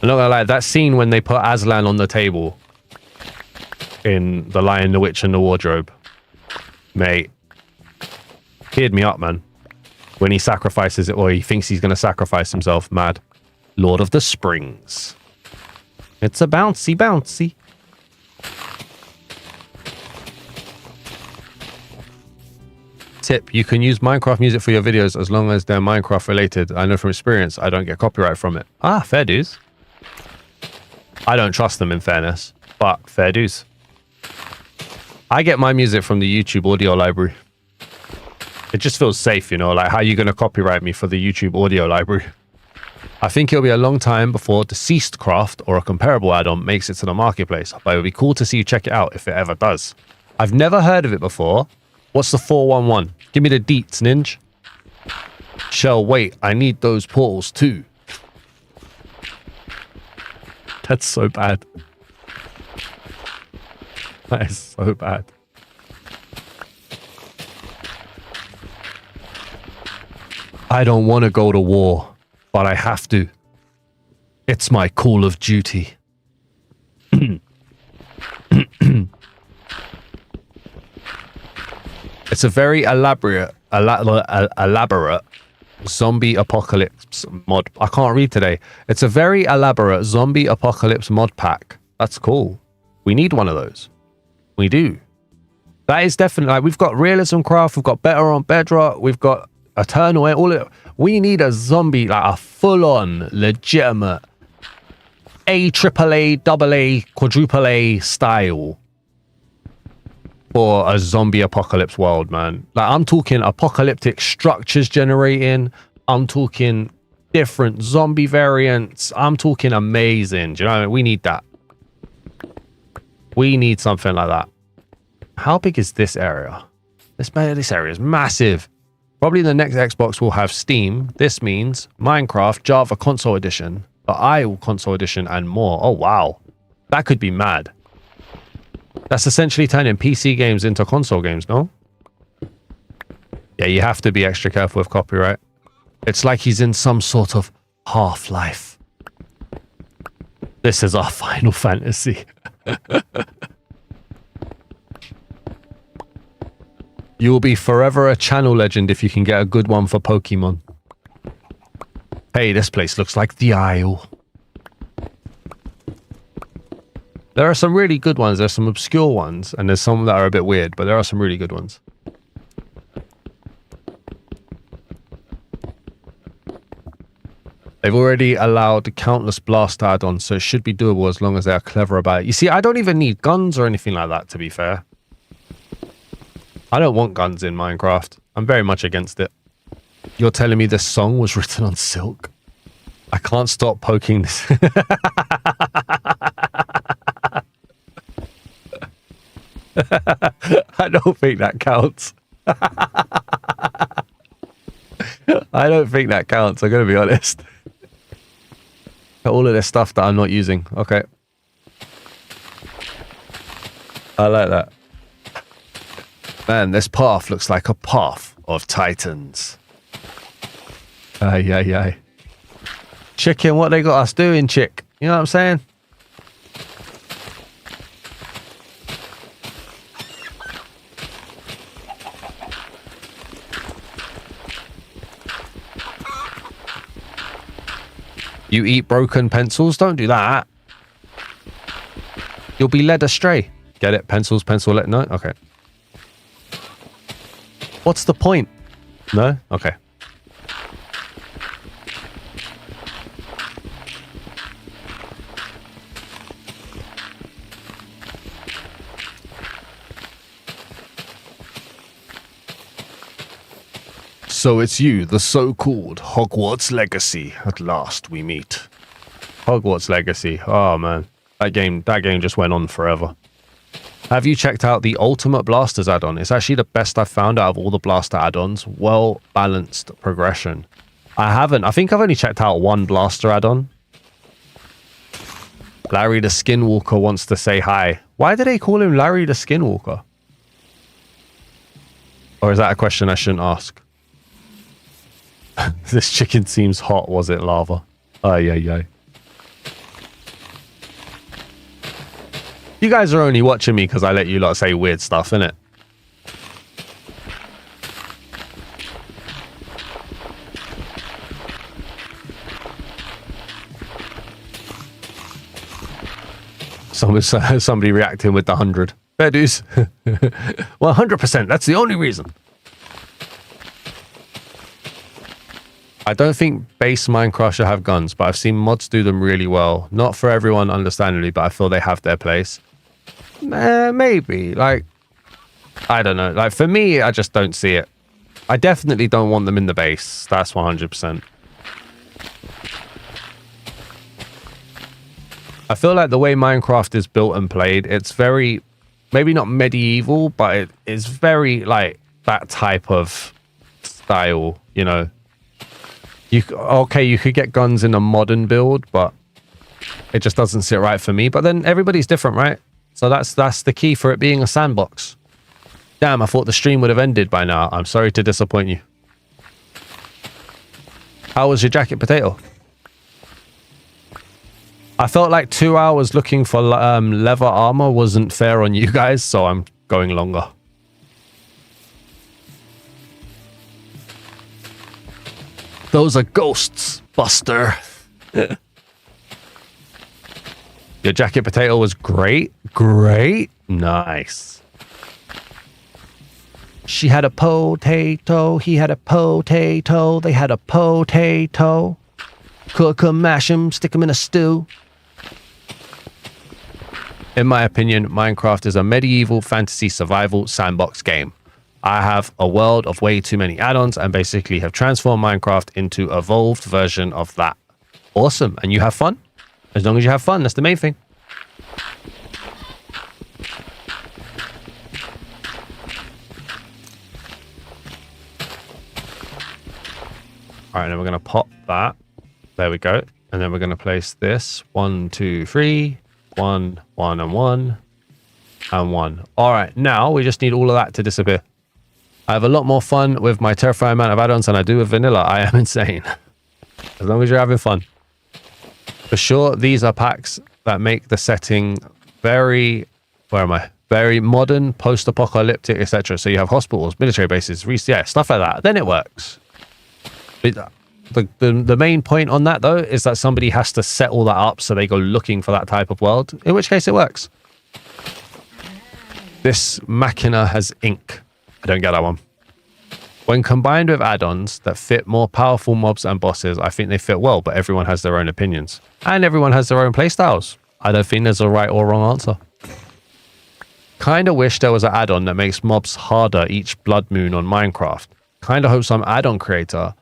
I'm not gonna lie, that scene when they put Aslan on the table in The Lion, the Witch, and the Wardrobe, mate, teared me up, man. When he sacrifices it, or he thinks he's gonna sacrifice himself, mad. Lord of the Springs. It's a bouncy, bouncy. Tip, you can use Minecraft music for your videos as long as they're Minecraft related. I know from experience I don't get copyright from it. Ah, fair dues. I don't trust them in fairness, but fair dues. I get my music from the YouTube audio library. It just feels safe, you know, like how are you going to copyright me for the YouTube audio library? I think it'll be a long time before Deceased Craft or a comparable add-on makes it to the marketplace, but it would be cool to see you check it out if it ever does. I've never heard of it before. What's the 411? Give me the deets, Ninja. Shell, wait, I need those portals too. That's so bad. That is so bad. I don't want to go to war, but I have to. It's my call of duty. It's a very elaborate zombie apocalypse mod. I can't read today. It's a very elaborate zombie apocalypse mod pack. That's cool. We need one of those. We do. That is definitely, like, we've got RealismCraft, we've got Better on Bedrock, we've got Eternal, we need a zombie, like a full-on, legitimate AAA, AA, quadruple A style for a zombie apocalypse world, man. Like, I'm talking apocalyptic structures generating. I'm talking different zombie variants. I'm talking amazing. Do you know what I mean? We need that. We need something like that. How big is this area? This area is massive. Probably the next Xbox will have Steam. This means Minecraft Java Console Edition, the IO Console Edition, and more. Oh, wow. That could be mad. That's essentially turning PC games into console games, no? Yeah, you have to be extra careful with copyright. It's like he's in some sort of Half-Life. This is our Final Fantasy. You will be forever a channel legend if you can get a good one for Pokemon. Hey, this place looks like the Isle. There are some really good ones. There's some obscure ones, and there's some that are a bit weird, but there are some really good ones. They've already allowed countless blast add-ons, so it should be doable as long as they are clever about it. You see, I don't even need guns or anything like that, to be fair. I don't want guns in Minecraft. I'm very much against it. You're telling me this song was written on silk? I can't stop poking this. I don't think that counts. I don't think that counts, I'm going to be honest. All of this stuff that I'm not using. Okay. I like that. Man, this path looks like a path of titans. Aye. Chicken, what they got us doing, chick? You know what I'm saying? You eat broken pencils? Don't do that. You'll be led astray. Get it? Pencils, pencil, no? Okay. What's the point? No? Okay. So it's you, the so-called Hogwarts Legacy. At last we meet. Hogwarts Legacy. Oh man, that game just went on forever. Have you checked out the Ultimate Blasters add-on? It's actually the best I've found out of all the Blaster add-ons. Well-balanced progression. I haven't. I think I've only checked out one Blaster add-on. Larry the Skinwalker wants to say hi. Why do they call him Larry the Skinwalker? Or is that a question I shouldn't ask? This chicken seems hot. Was it lava? Aye. You guys are only watching me because I let you lot say weird stuff, innit? Somebody reacting with the 100. Fair dues. Well, 100%. That's the only reason. I don't think base Minecraft should have guns, but I've seen mods do them really well. Not for everyone, understandably, but I feel they have their place. Maybe. Like, I don't know. Like, for me, I just don't see it. I definitely don't want them in the base. That's 100%. I feel like the way Minecraft is built and played, it's very, maybe not medieval, but it is very, like, that type of style, you know? Okay, you could get guns in a modern build, but it just doesn't sit right for me. But then everybody's different, right? So that's the key for it being a sandbox. Damn, I thought the stream would have ended by now. I'm sorry to disappoint you. How was your jacket potato? I felt like 2 hours looking for leather armor wasn't fair on you guys, so I'm going longer. Those are ghosts, Buster. Your jacket potato was great. Great. Nice. She had a potato. He had a potato. They had a potato. Cook 'em, mash 'em, stick 'em in a stew. In my opinion, Minecraft is a medieval fantasy survival sandbox game. I have a world of way too many add-ons and basically have transformed Minecraft into an evolved version of that. Awesome. And you have fun? As long as you have fun, that's the main thing. All right, then we're going to pop that. There we go. And then we're going to place this 1, 2, 3, 1, 1, and 1, and 1. All right, now we just need all of that to disappear. I have a lot more fun with my terrifying amount of add-ons than I do with vanilla. I am insane. As long as you're having fun. For sure, these are packs that make the setting very, very modern, post-apocalyptic, etc. So you have hospitals, military bases, yeah, stuff like that. Then it works. The main point on that, though, is that somebody has to set all that up so they go looking for that type of world, in which case it works. This machina has ink. I don't get that one. When combined with add-ons that fit more powerful mobs and bosses, I think they fit well, but everyone has their own opinions. And everyone has their own playstyles. I don't think there's a right or wrong answer. Kinda wish there was an add-on that makes mobs harder each blood moon on Minecraft. Kinda hope some add-on creator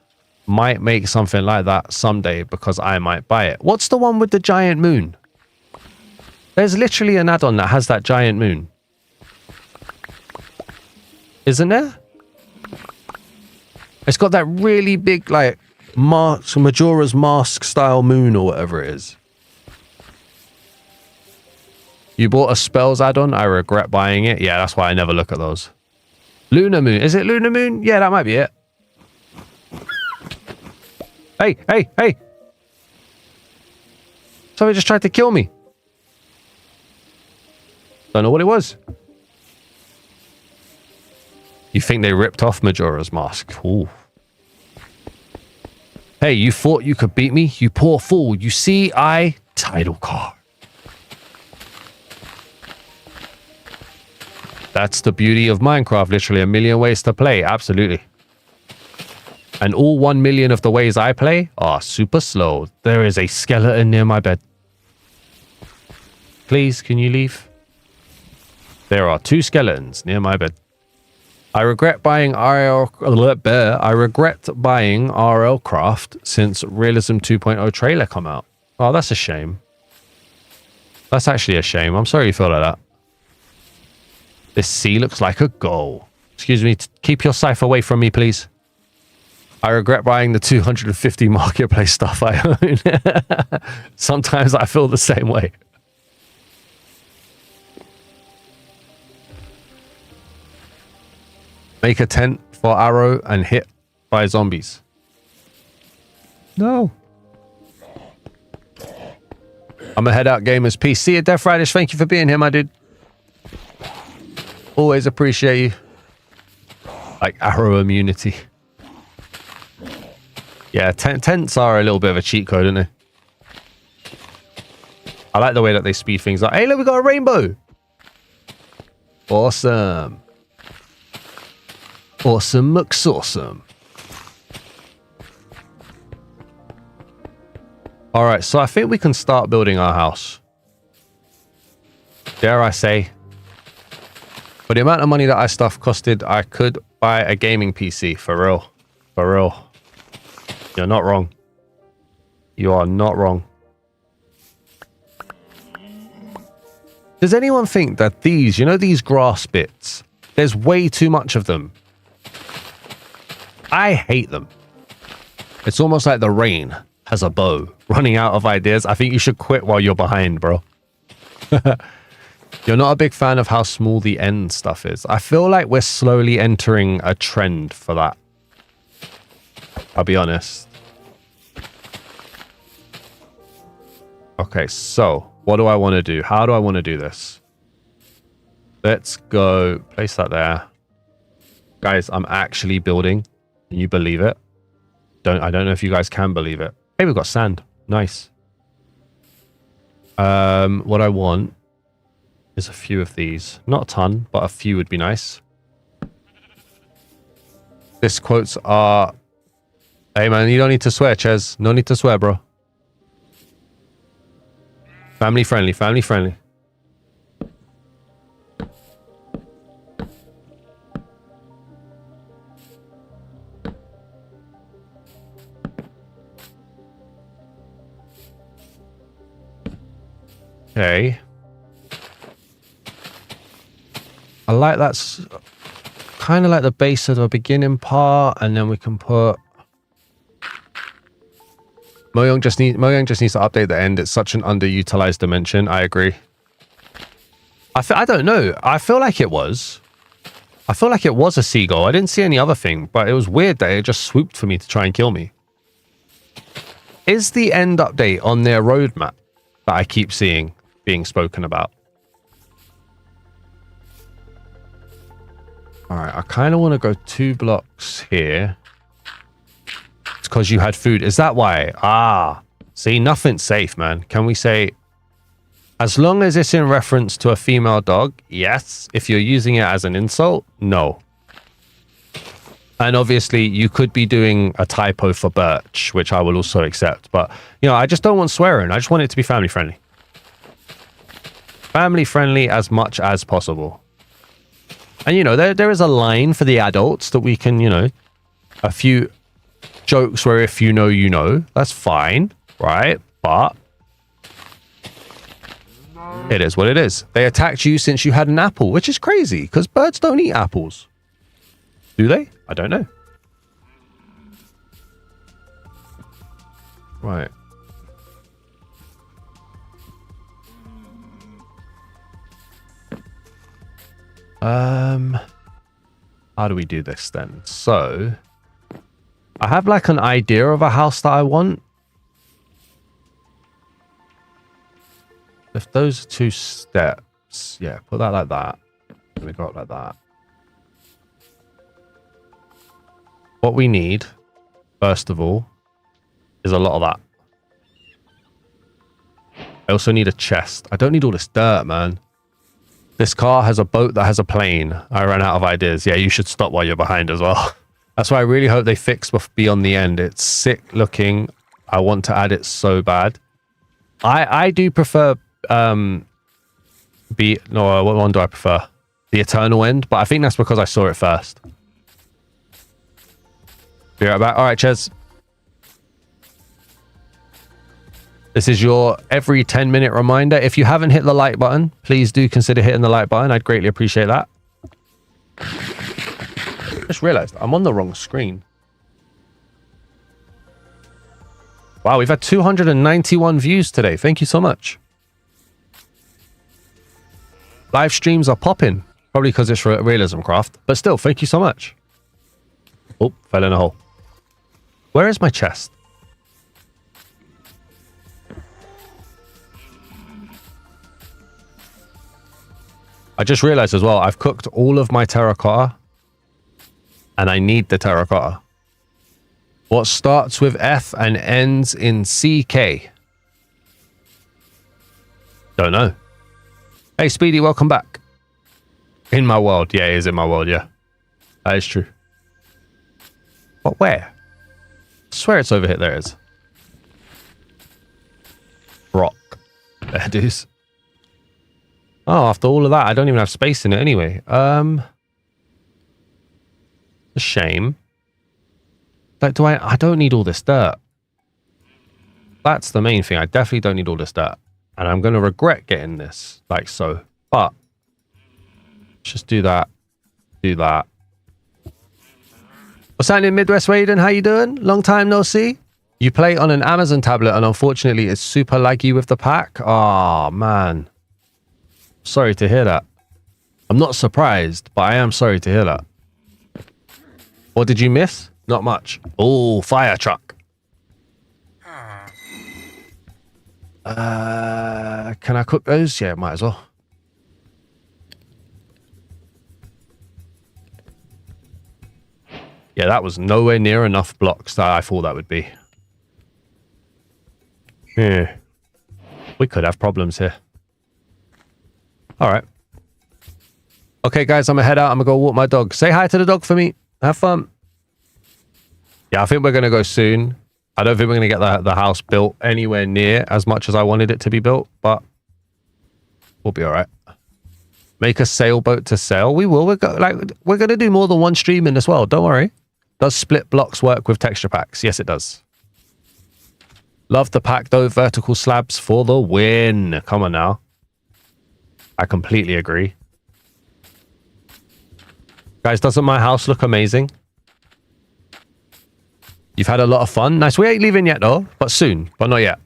might make something like that someday because I might buy it. What's the one with the giant moon? There's literally an add-on that has that giant moon. Isn't there? It's got that really big, like, Majora's Mask style moon or whatever it is. You bought a spells add-on? I regret buying it. Yeah, that's why I never look at those. Lunar moon. Is it lunar moon? Yeah, that might be it. Hey, hey, hey. Somebody just tried to kill me. Don't know what it was. You think they ripped off Majora's Mask? Ooh. Hey, you thought you could beat me? You poor fool. You see, title card. That's the beauty of Minecraft. Literally a million ways to play. Absolutely. And all 1 million of the ways I play are super slow. There is a skeleton near my bed. Please, can you leave? There are 2 skeletons near my bed. I regret buying RealismCraft since Realism 2.0 trailer come out. Oh, that's a shame. That's actually a shame. I'm sorry you feel like that. This sea looks like a goal. Excuse me, keep your scythe away from me, please. I regret buying the 250 marketplace stuff I own. Sometimes I feel the same way. Make a tent for arrow and hit by zombies. No. I'm a head out gamers. Peace. See you, Death Riders. Thank you for being here, my dude. Always appreciate you. Like arrow immunity. Yeah, tents are a little bit of a cheat code, aren't they? I like the way that they speed things up. Hey, look, we got a rainbow. Awesome. Awesome McSawesome. Alright, so I think we can start building our house. Dare I say. For the amount of money that our stuff costed, I could buy a gaming PC. For real. For real. You're not wrong. You are not wrong. Does anyone think that these, you know, these grass bits, there's way too much of them? I hate them. It's almost like the rain has a bow. Running out of ideas. I think you should quit while you're behind, bro. You're not a big fan of how small the end stuff is. I feel like we're slowly entering a trend for that. I'll be honest. Okay, so what do I want to do? How do I want to do this? Let's go place that there. Guys, I'm actually building. Can you believe it? I don't know if you guys can believe it. Hey, we've got sand. Nice. What I want is a few of these. Not a ton, but a few would be nice. This quotes are... Hey, man, you don't need to swear, Ches. No need to swear, bro. Family friendly, family friendly. Okay. I like that's kind of like the base of the beginning part, and then we can put... Mojang just needs to update the end. It's such an underutilized dimension. I agree. I don't know. I feel like it was. I feel like it was a seagull. I didn't see any other thing, but it was weird that it just swooped for me to try and kill me. Is the end update on their roadmap that I keep seeing being spoken about? All right, I kind of want to go 2 blocks here. It's because you had food. Is that why? Ah, see, nothing's safe, man. Can we say, as long as it's in reference to a female dog, yes. If you're using it as an insult, no. And obviously, you could be doing a typo for Birch, which I will also accept. But, you know, I just don't want swearing. I just want it to be family friendly. Family friendly as much as possible. And, you know, there is a line for the adults that we can, you know, a few jokes where if you know, you know. That's fine, right? But it is what it is. They attacked you since you had an apple, which is crazy because birds don't eat apples. Do they? I don't know. Right. How do we do this then? So I have like an idea of a house that I want. If those are 2 steps, yeah, put that like that. Let me go up like that. What we need, first of all, is a lot of that. I also need a chest. I don't need all this dirt, man. This car has a boat that has a plane. I ran out of ideas. Yeah, you should stop while you're behind as well. That's why I really hope they fix beyond the end. It's sick looking. I want to add it so bad. I do prefer... what one do I prefer? The Eternal End, but I think that's because I saw it first. Be right back. All right, Ches. This is your every 10-minute reminder. If you haven't hit the like button, please do consider hitting the like button. I'd greatly appreciate that. Just realized I'm on the wrong screen. Wow, we've had 291 views today. Thank you so much. Live streams are popping. Probably because it's for RealismCraft. But still, thank you so much. Oh, fell in a hole. Where is my chest? I just realized as well, I've cooked all of my terracotta. And I need the terracotta. What starts with F and ends in CK? Don't know. Hey, Speedy, welcome back. In my world. Yeah, it is in my world, yeah. That is true. But where? I swear it's over here. There it is. Rock. There it is. Oh, after all of that, I don't even have space in it anyway. A shame. Like, I don't need all this dirt. That's the main thing. I definitely don't need all this dirt. And I'm going to regret getting this, like so. But, just do that. Do that. What's happening, Midwest Maiden? How you doing? Long time no see. You play on an Amazon tablet and unfortunately it's super laggy with the pack. Oh, man. Sorry to hear that. I'm not surprised, but I am sorry to hear that. What did you miss? Not much. Oh, fire truck. Can I cook those? Yeah, might as well. Yeah, that was nowhere near enough blocks that I thought that would be. Yeah. We could have problems here. All right. Okay, guys, I'm going to head out. I'm going to go walk my dog. Say hi to the dog for me. Have fun. Yeah, I think we're going to go soon. I don't think we're going to get the house built anywhere near as much as I wanted it to be built, but we'll be all right. Make a sailboat to sail. We will. We're going to do more than one streaming as well. Don't worry. Does SplitBlocks work with texture packs? Yes, it does. Love the pack, though. Vertical slabs for the win. Come on now. I completely agree. Guys, doesn't my house look amazing? You've had a lot of fun. Nice. We ain't leaving yet, though, but soon, but not yet.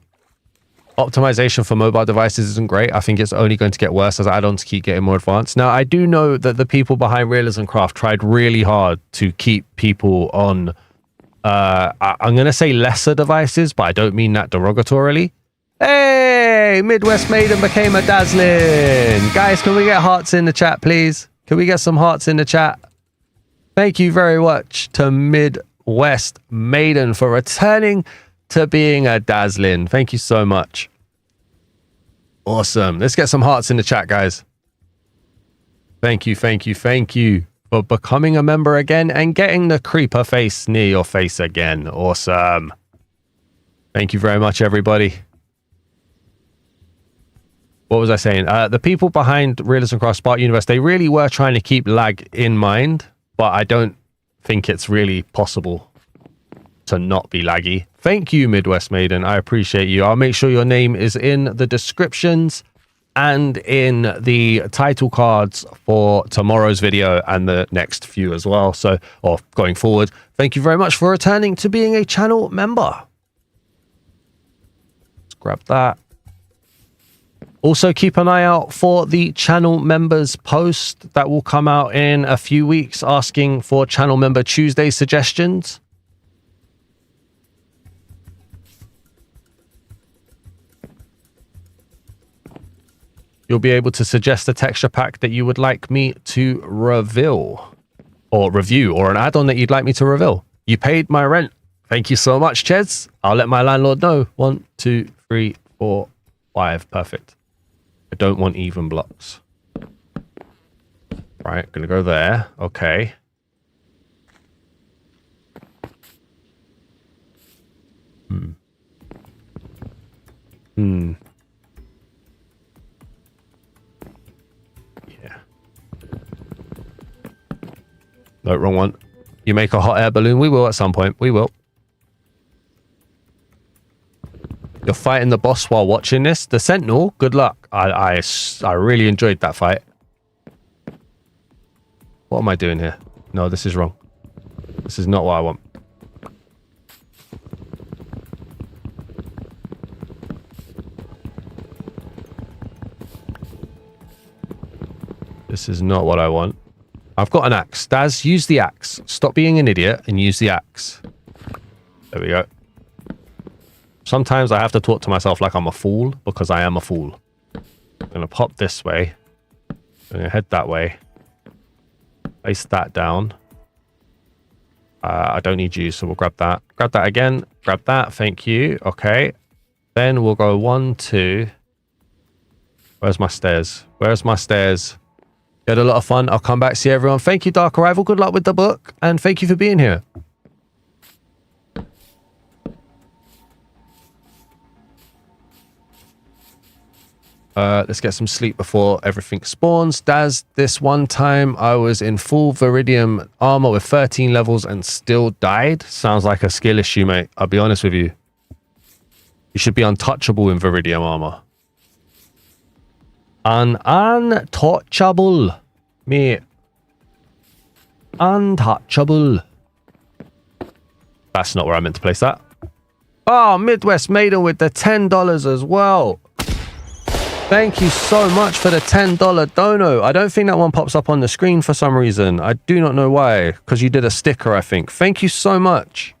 Optimization for mobile devices isn't great. I think it's only going to get worse as add-ons keep getting more advanced. Now, I do know that the people behind RealismCraft tried really hard to keep people on, I'm going to say lesser devices, but I don't mean that derogatorily. Hey, Midwest Maiden became a dazzling. Guys, can we get hearts in the chat, please? Can we get some hearts in the chat? Thank you very much to Midwest Maiden for returning to being a dazzling. Thank you so much. Awesome. Let's get some hearts in the chat, guys. Thank you, thank you, thank you for becoming a member again and getting the creeper face near your face again. Awesome. Thank you very much, everybody. What was I saying? The people behind RealismCraft Spark Universe, they really were trying to keep lag in mind, but I don't think it's really possible to not be laggy. Thank you, Midwest Maiden. I appreciate you. I'll make sure your name is in the descriptions and in the title cards for tomorrow's video and the next few as well. So, or going forward, thank you very much for returning to being a channel member. Let's grab that. Also, keep an eye out for the channel members post that will come out in a few weeks asking for channel member Tuesday suggestions. You'll be able to suggest a texture pack that you would like me to reveal or review, or an add-on that you'd like me to reveal. You paid my rent. Thank you so much, Cheds. I'll let my landlord know. 1, 2, 3, 4, 5. Perfect. I don't want even blocks. Right, gonna go there. Okay. Yeah. No, wrong one. You make a hot air balloon? We will at some point. We will. You're fighting the boss while watching this? The Sentinel? Good luck. I really enjoyed that fight. What am I doing here? No, this is wrong. This is not what I want. This is not what I want. I've got an axe. Daz, use the axe. Stop being an idiot and use the axe. There we go. Sometimes I have to talk to myself like I'm a fool, because I am a fool. I'm going to pop this way. I'm going to head that way. Place that down. I don't need you, so we'll grab that. Grab that again. Grab that. Thank you. Okay. Then we'll go 1, 2. Where's my stairs? Where's my stairs? You had a lot of fun. I'll come back, see everyone. Thank you, Dark Arrival. Good luck with the book. And thank you for being here. Let's get some sleep before everything spawns. Daz, this one time I was in full Viridium armor with 13 levels and still died. Sounds like a skill issue, mate. I'll be honest with you. You should be untouchable in Viridium armor. Untouchable, mate. Untouchable. That's not where I meant to place that. Oh, Midwest Maiden with the $10 as well. Thank you so much for the $10 dono. I don't think that one pops up on the screen for some reason. I do not know why, because you did a sticker, I think. Thank you so much.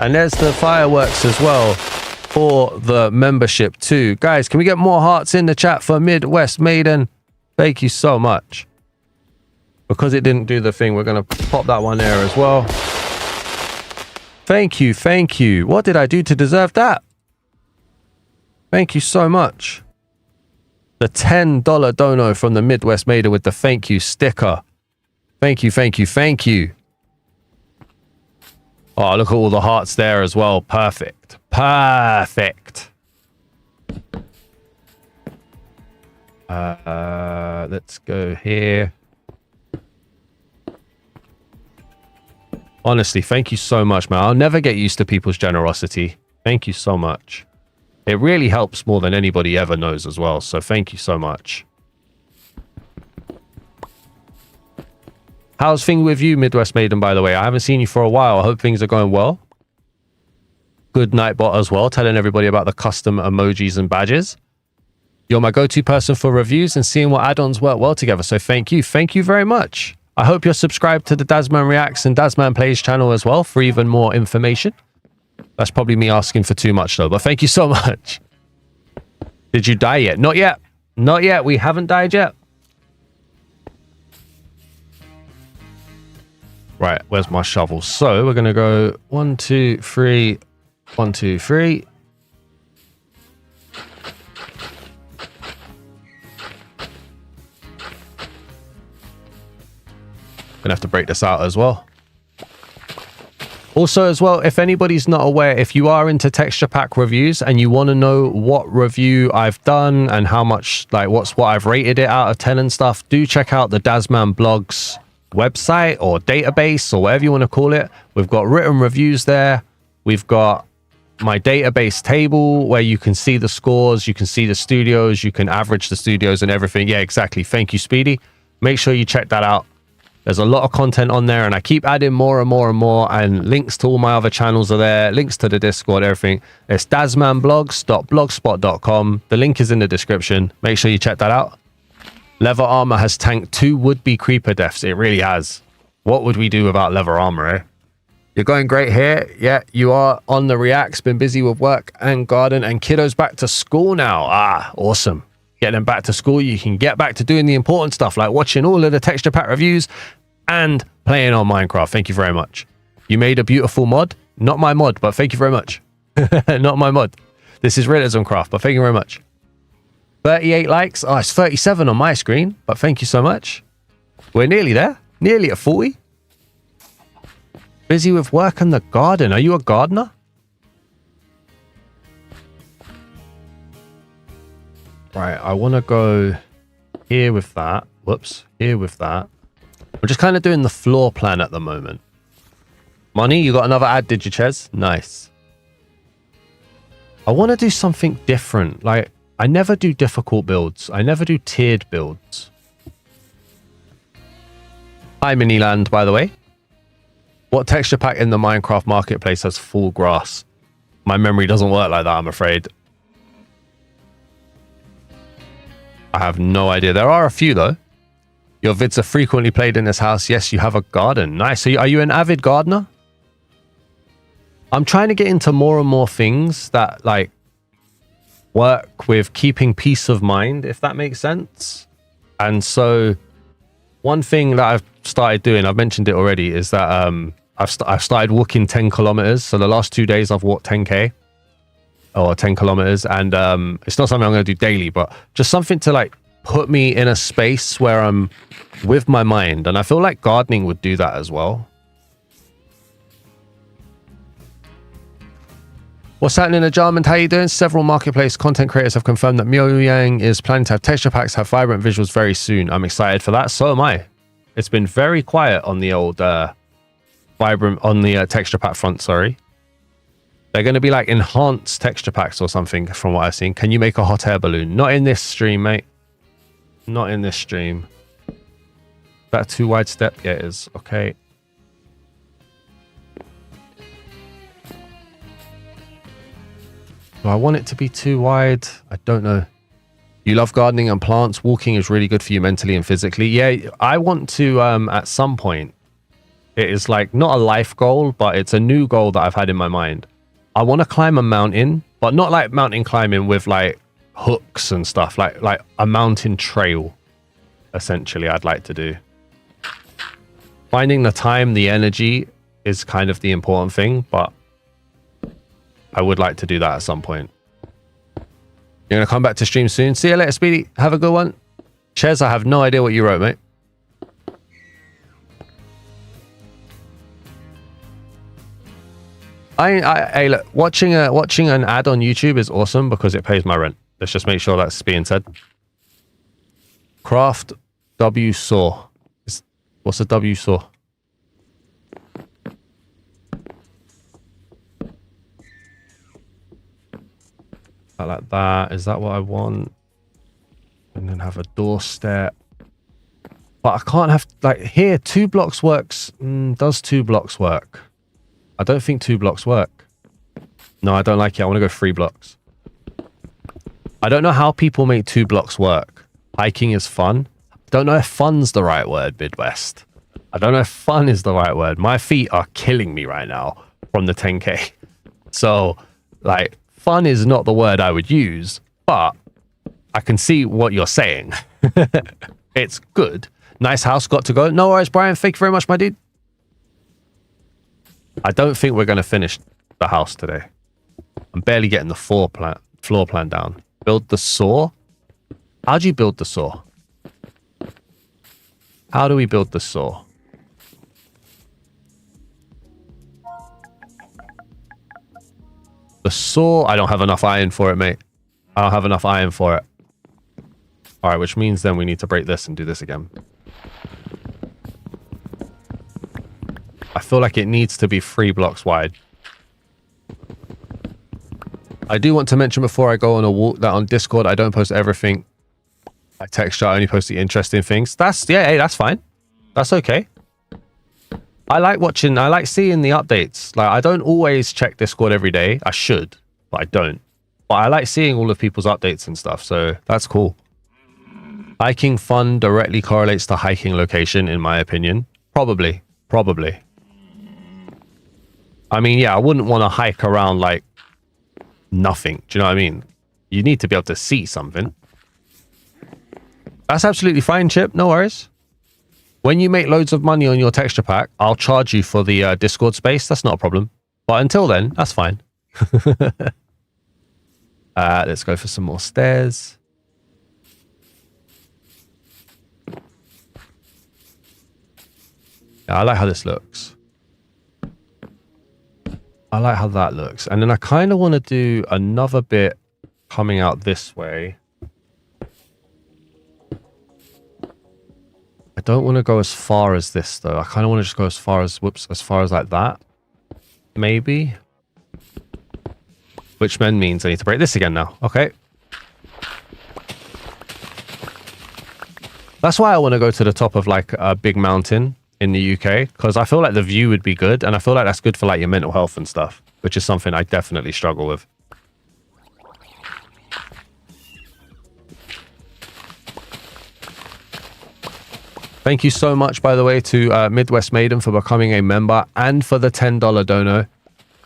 And there's the fireworks as well for the membership too. Guys, can we get more hearts in the chat for Midwest Maiden? Thank you so much. Because it didn't do the thing, we're going to pop that one there as well. Thank you, thank you. What did I do to deserve that? Thank you so much. The $10 dono from the Midwest Maiden with the thank you sticker. Thank you, thank you, thank you. Oh, look at all the hearts there as well. Perfect. Perfect. Let's go here. Honestly, thank you so much, man. I'll never get used to people's generosity. Thank you so much. It really helps more than anybody ever knows as well. So thank you so much. How's things with you, Midwest Maiden, by the way? I haven't seen you for a while. I hope things are going well. Good Nightbot as well, telling everybody about the custom emojis and badges. You're my go-to person for reviews and seeing what add-ons work well together. So thank you. Thank you very much. I hope you're subscribed to the Daz Man Reacts and Daz Man Plays channel as well for even more information. That's probably me asking for too much though, but thank you so much. Did you die yet? Not yet. Not yet. We haven't died yet. Right, where's my shovel? So we're going to go 1, 2, 3, 1, 2, 3. Gonna have to break this out as well. Also as well, if anybody's not aware, if you are into texture pack reviews and you want to know what review I've done and how much, like what I've rated it out of 10 and stuff, do check out the Daz Man blogs website or database or whatever you want to call it. We've got written reviews there. We've got my database table where you can see the scores, you can see the studios, you can average the studios and everything. Yeah, exactly. Thank you, Speedy. Make sure you check that out. There's a lot of content on there and I keep adding more and more and more, and links to all my other channels are there, links to the Discord, everything. It's dazmanblogs.blogspot.com. The link is in the description. Make sure you check that out. Leather armor has tanked 2 would-be creeper deaths. It really has. What would we do without leather armor, eh? You're going great here. Yeah, you are on the reacts. Been busy with work and garden and kiddos back to school now. Ah, awesome. Get them back to school. You can get back to doing the important stuff like watching all of the texture pack reviews and playing on Minecraft. Thank you very much. You made a beautiful mod. Not my mod, but thank you very much. Not my mod. This is RealismCraft, but thank you very much. 38 likes. Oh, it's 37 on my screen, but thank you so much. We're nearly there. Nearly at 40. Busy with work and the garden. Are you a gardener? Right, I want to go here with that. Whoops, here with that. We're just kind of doing the floor plan at the moment. Money, you got another ad, did you, Ches? Nice. I want to do something different. Like, I never do difficult builds. I never do tiered builds. Hi, Miniland, by the way. What texture pack in the Minecraft marketplace has full grass? My memory doesn't work like that, I'm afraid. I have no idea. There are a few, though. Your vids are frequently played in this house. Yes, you have a garden. Nice. Are you an avid gardener? I'm trying to get into more and more things that, like, work with keeping peace of mind, if that makes sense. And so one thing that I've started doing, I've mentioned it already, is that I've started walking 10 kilometers. So the last 2 days I've walked 10k or 10 kilometers, and it's not something I'm going to do daily, but just something to like put me in a space where I'm with my mind. And I feel like gardening would do that as well. What's happening, Ajahment? How you doing? Several marketplace content creators have confirmed that Mojang is planning to have texture packs have vibrant visuals very soon. I'm excited for that. So am I. It's been very quiet on the old texture pack front, sorry. They're going to be like enhanced texture packs or something from what I've seen. Can you make a hot air balloon? Not in this stream, mate. Not in this stream. That too wide step? Yeah, it is. Okay. Do I want it to be too wide? I don't know. You love gardening and plants. Walking is really good for you mentally and physically. Yeah, I want to, at some point, it is like not a life goal, but it's a new goal that I've had in my mind. I want to climb a mountain, but not like mountain climbing with like hooks and stuff, like a mountain trail, essentially, I'd like to do. Finding the time, the energy is kind of the important thing, but I would like to do that at some point. You're going to come back to stream soon. See you later, Speedy. Have a good one. Ches, I have no idea what you wrote, mate. Hey, look, watching an ad on YouTube is awesome because it pays my rent. Let's just make sure that's being said. Craft W saw. What's a W saw? Like that. Is that what I want? And then have a doorstep. But I can't have, like, here, 2 blocks works. Does 2 blocks work? I don't think 2 blocks work. No, I don't like it. I want to go 3 blocks. I don't know how people make 2 blocks work. Hiking is fun. Don't know if fun's the right word, Midwest. I don't know if fun is the right word. My feet are killing me right now from the 10K. So, like, fun is not the word I would use, but I can see what you're saying. It's good. Nice house, got to go. No worries, Brian. Thank you very much, my dude. I don't think we're going to finish the house today. I'm barely getting the floor plan down. Build the saw? How do you build the saw? How do we build the saw? The saw, I don't have enough iron for it, mate. I don't have enough iron for it. All right, which means then we need to break this and do this again. I feel like it needs to be 3 blocks wide. I do want to mention before I go on a walk that on Discord, I don't post everything by texture. I only post the interesting things. Yeah, hey, that's fine. That's okay. I like seeing the updates. Like, I don't always check Discord every day. I should, but I don't. But I like seeing all of people's updates and stuff, so that's cool. Hiking fun directly correlates to hiking location, in my opinion. Probably. I mean, yeah, I wouldn't want to hike around like nothing. Do you know what I mean? You need to be able to see something. That's absolutely fine, Chip. No worries. When you make loads of money on your texture pack, I'll charge you for the Discord space. That's not a problem. But until then, that's fine. Let's go for some more stairs. Yeah, I like how this looks. I like how that looks. And then I kind of want to do another bit coming out this way. I don't want to go as far as this, though. I kind of want to just go as far as, as far as like that. Maybe. Which then means I need to break this again now. Okay. That's why I want to go to the top of like a big mountain in the UK, because I feel like the view would be good, and I feel like that's good for like your mental health and stuff, which is something I definitely struggle with. Thank you so much, by the way, to Midwest Maiden for becoming a member and for the $10 dono.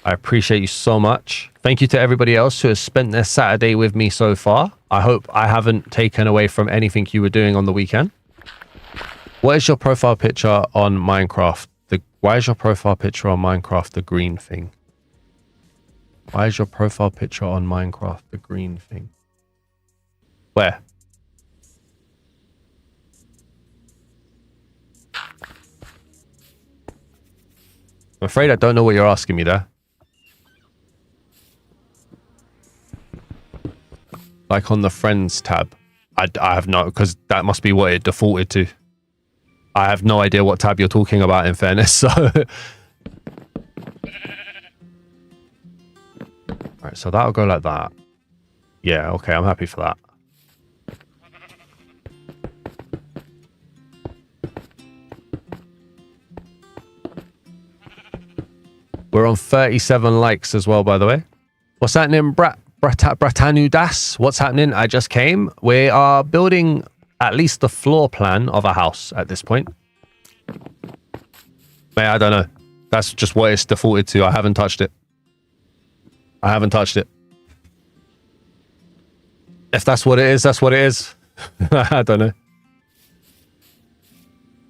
I appreciate you so much. Thank you to everybody else who has spent their Saturday with me so far. I hope I haven't taken away from anything you were doing on the weekend. What is your profile picture on Minecraft? Why is your profile picture on Minecraft the green thing? Why is your profile picture on Minecraft the green thing? Where? I'm afraid I don't know what you're asking me there. Like on the friends tab. I have no, because that must be what it defaulted to. I have no idea what tab you're talking about, in fairness, so... Alright, so that'll go like that. Yeah, okay, I'm happy for that. We're on 37 likes as well, by the way. What's happening, Bratanudas, what's happening? I just came. We are building at least the floor plan of a house at this point. Mate, I don't know. That's just what it's defaulted to. I haven't touched it. I haven't touched it. If that's what it is, that's what it is. I don't know.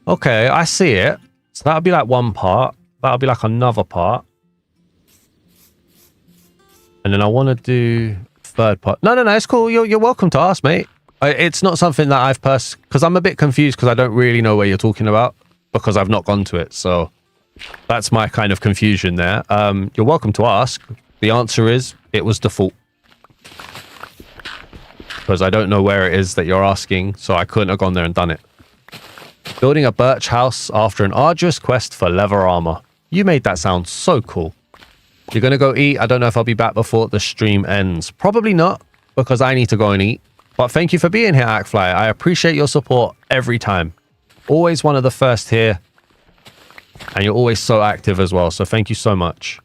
Okay, I see it. So that'll be like one part. That'll be like another part. And then I want to do third part. No, it's cool. You're welcome to ask, mate. It's not something that I've because I'm a bit confused because I don't really know what you're talking about because I've not gone to it. So that's my kind of confusion there. You're welcome to ask. The answer is it was default. Because I don't know where it is that you're asking, so I couldn't have gone there and done it. Building a birch house after an arduous quest for leather armor. You made that sound so cool. You're going to go eat. I don't know if I'll be back before the stream ends. Probably not, because I need to go and eat. But thank you for being here, Actfly. I appreciate your support every time. Always one of the first here. And you're always so active as well, so thank you so much.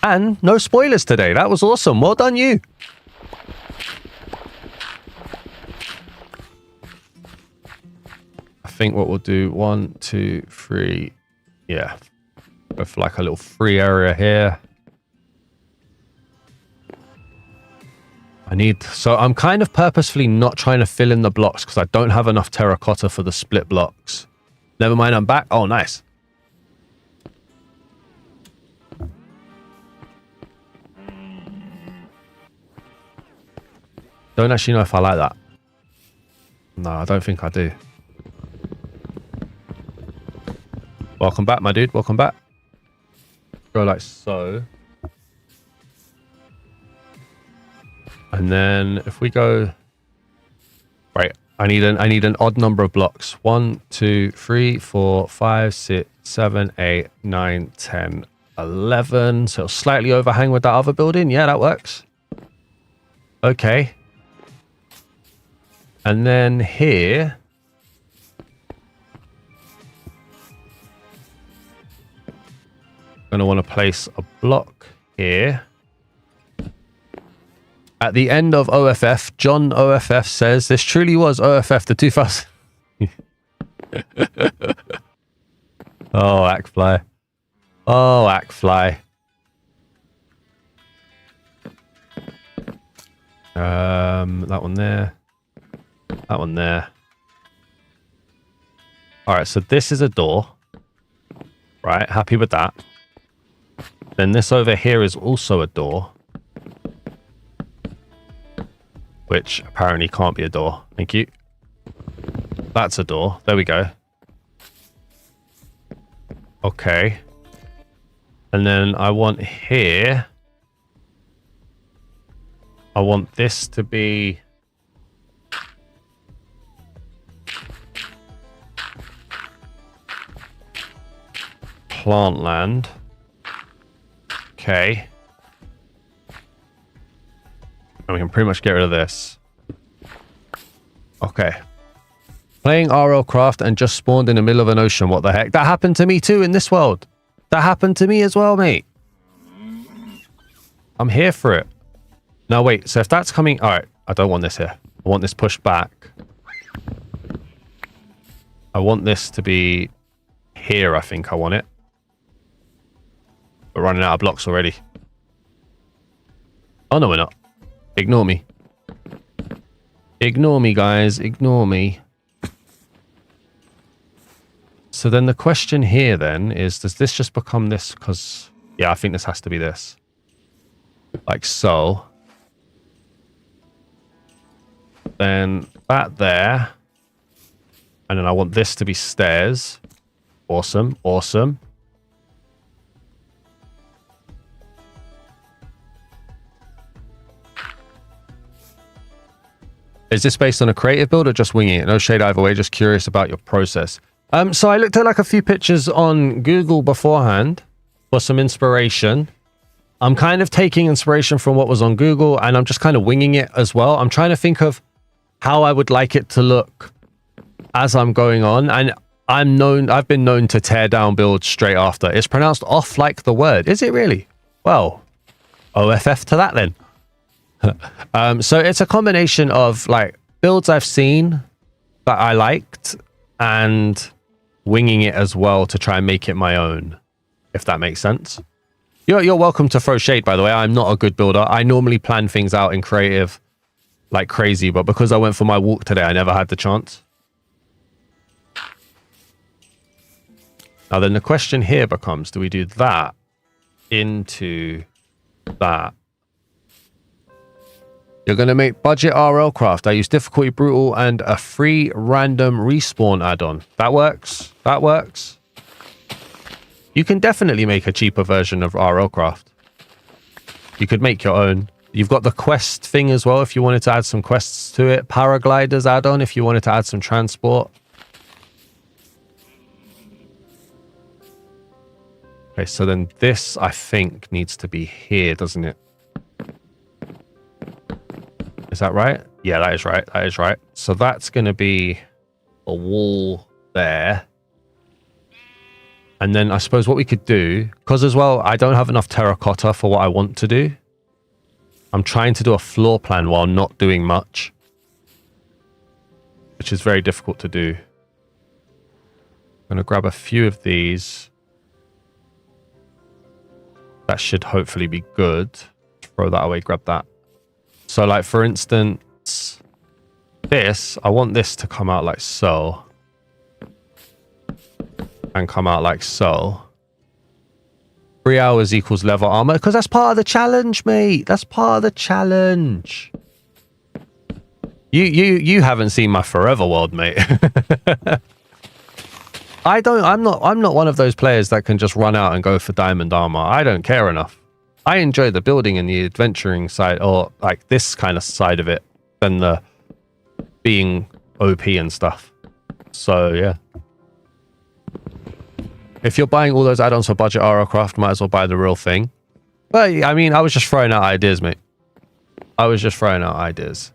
And no spoilers today. That was awesome. Well done, you. I think what we'll do, 1, 2, 3, yeah. Go for like a little free area here. So I'm kind of purposefully not trying to fill in the blocks because I don't have enough terracotta for the split blocks. Never mind, I'm back. Oh, nice. Don't actually know if I like that. No, I don't think I do. Welcome back, my dude. Welcome back. Go like so. And then if we go... Right, I need an odd number of blocks. 1, 2, 3, 4, 5, 6, 7, 8, 9, 10, 11. So it'll slightly overhang with that other building. Yeah, that works. Okay. And then here... going to want to place a block here. At the end of OFF, John OFF says, this truly was OFF the 2000. Oh, Actfly. Oh, Actfly. That one there. That one there. Alright, so this is a door. Right, happy with that. Then this over here is also a door. Which apparently can't be a door. Thank you. That's a door. There we go. Okay. And then I want here... I want this to be... plant land. Okay. And we can pretty much get rid of this. Okay. Playing RealismCraft and just spawned in the middle of an ocean. What the heck? That happened to me too in this world. That happened to me as well, mate. I'm here for it. Now wait, so if that's coming... Alright, I don't want this here. I want this pushed back. I want this to be here, I think I want it. We're running out of blocks already. Oh, no, we're not. Ignore me. Ignore me, guys. Ignore me. So then the question here then is, does this just become this? Because, yeah, I think this has to be this. Like so. Then that there. And then I want this to be stairs. Awesome. Awesome. Is this based on a creative build or just winging it? No shade either way, just curious about your process. So I looked at like a few pictures on Google beforehand for some inspiration. I'm kind of taking inspiration from what was on Google and I'm just kind of winging it as well. I'm trying to think of how I would like it to look as I'm going on. And I've been known to tear down builds straight after. It's pronounced off like the word. Is it really? Well, OFF to that then. So it's a combination of like builds I've seen that I liked and winging it as well to try and make it my own, if that makes sense. You're welcome to throw shade, by the way. I'm not a good builder. I normally plan things out in creative like crazy, but because I went for my walk today, I never had the chance. Now then the question here becomes, do we do that into that? You're going to make budget RLCraft. I use difficulty brutal and a free random respawn add-on. That works. That works. You can definitely make a cheaper version of RLCraft. You could make your own. You've got the quest thing as well if you wanted to add some quests to it. Paragliders add-on if you wanted to add some transport. Okay, so then this, I think, needs to be here, doesn't it? Is that right? Yeah, that is right. That is right. So that's going to be a wall there. And then I suppose what we could do, because as well, I don't have enough terracotta for what I want to do. I'm trying to do a floor plan while not doing much, which is very difficult to do. I'm going to grab a few of these. That should hopefully be good. Throw that away, grab that. So like, for instance, this, I want this to come out like so. And come out like so. 3 hours equals level armor, because that's part of the challenge, mate. That's part of the challenge. You haven't seen my forever world, mate. I'm not one of those players that can just run out and go for diamond armor. I don't care enough. I enjoy the building and the adventuring side, or like this kind of side of it, than the being OP and stuff. So yeah. If you're buying all those add-ons for budget RealismCraft, might as well buy the real thing. But I mean, I was just throwing out ideas, mate. I was just throwing out ideas.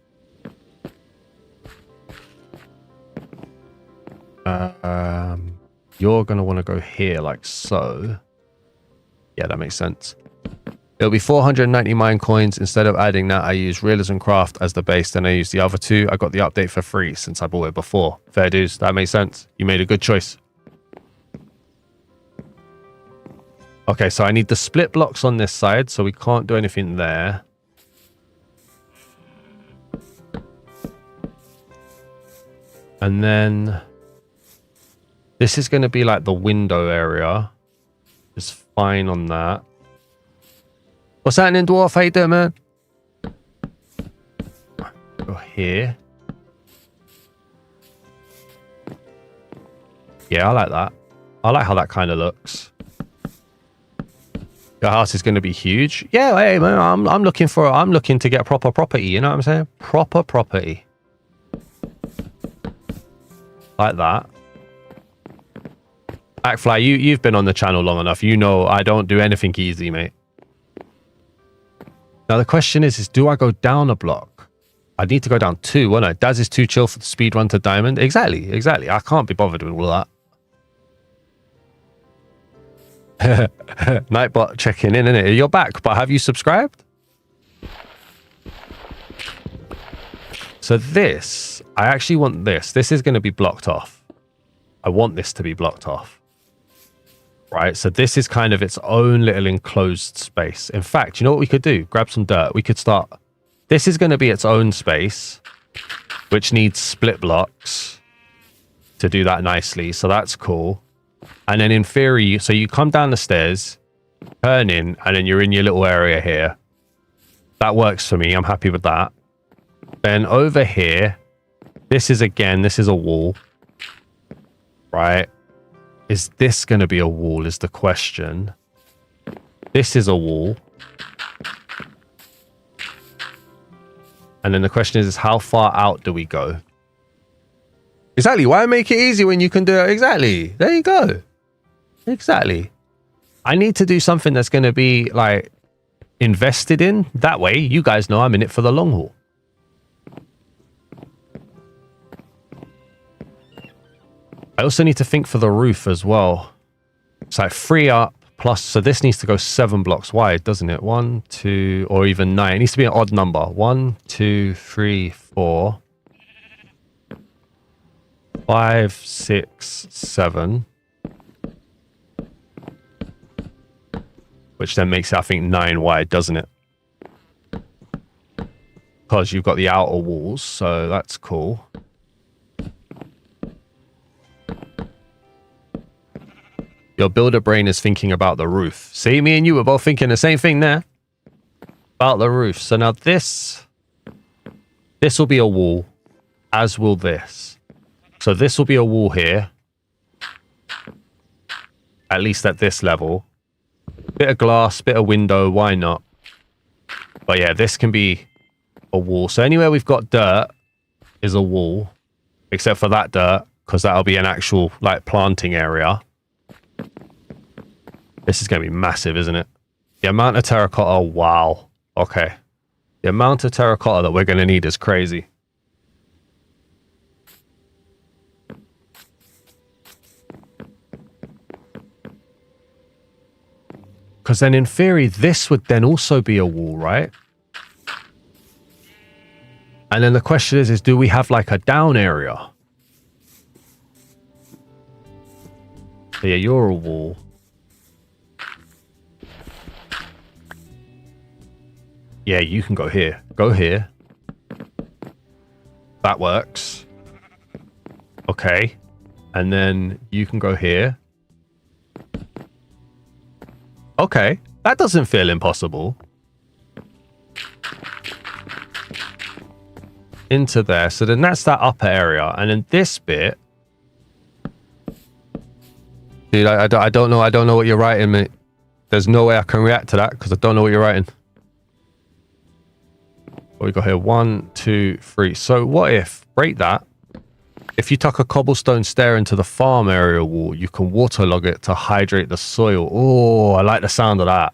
You're going to want to go here like so. Yeah, that makes sense. It'll be 490 mine coins. Instead of adding that, I use RealismCraft as the base. Then I use the other two. I got the update for free since I bought it before. Fair dues. That makes sense. You made a good choice. Okay, so I need the split blocks on this side, so we can't do anything there. And then this is going to be like the window area. It's fine on that. What's happening, dwarf? How you doing, man? Go here. Yeah, I like that. I like how that kind of looks. Your house is going to be huge. Yeah, hey man, I'm looking to get proper property. You know what I'm saying? Proper property. Like that. Backfly, you've been on the channel long enough. You know I don't do anything easy, mate. Now the question is do I go down a block? I need to go down 2, won't I? Daz is too chill for the speed run to diamond. Exactly. I can't be bothered with all that. Nightbot checking in, innit? You're back, but have you subscribed? So this, I actually want this. This is going to be blocked off. I want this to be blocked off. Right, so this is kind of its own little enclosed space. In fact, you know what we could do? Grab some dirt. We could start... This is going to be its own space, which needs split blocks to do that nicely. So that's cool. And then in theory, so you come down the stairs, turn in, and then you're in your little area here. That works for me. I'm happy with that. Then over here, this is a wall. Right? Is this going to be a wall is the question. This is a wall. And then the question is how far out do we go? Exactly. Why make it easy when you can do it? Exactly. There you go. Exactly. I need to do something that's going to be like invested in. That way, you guys know I'm in it for the long haul. I also need to think for the roof as well. It's like free up plus, so this needs to go 7 blocks wide, doesn't it? 1, 2, or even 9. It needs to be an odd number. 1, 2, 3, 4, 5, 6, 7. Which then makes it, I think, 9 wide, doesn't it? Because you've got the outer walls, so that's cool. Your builder brain is thinking about the roof. See, me and you were both thinking the same thing there. About the roof. So now this will be a wall, as will this. So this will be a wall here. At least at this level. Bit of glass, bit of window, why not? But yeah, this can be a wall. So anywhere we've got dirt is a wall. Except for that dirt, because that'll be an actual, like, planting area. This is going to be massive, isn't it? The amount of terracotta, wow. Okay. The amount of terracotta that we're going to need is crazy. Because then in theory, this would then also be a wall, right? And then the question is do we have like a down area? So yeah, you're a wall. Yeah, you can go here. Go here. That works. Okay. And then you can go here. Okay. That doesn't feel impossible. Into there. So then that's that upper area. And then this bit. Dude, I don't know. I don't know what you're writing, mate. There's no way I can react to that because I don't know what you're writing. What we got here? 1, 2, 3. So what if, break that. If you tuck a cobblestone stair into the farm area wall, you can waterlog it to hydrate the soil. Oh, I like the sound of that.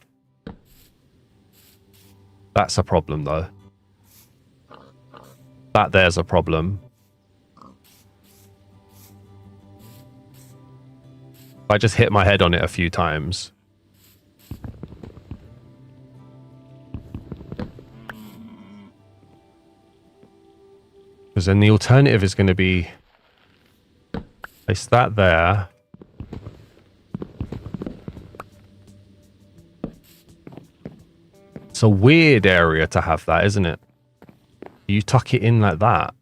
That's a problem though. That there's a problem. If I just hit my head on it a few times. Because then the alternative is going to be place that there. It's a weird area to have that, isn't it? You tuck it in like that.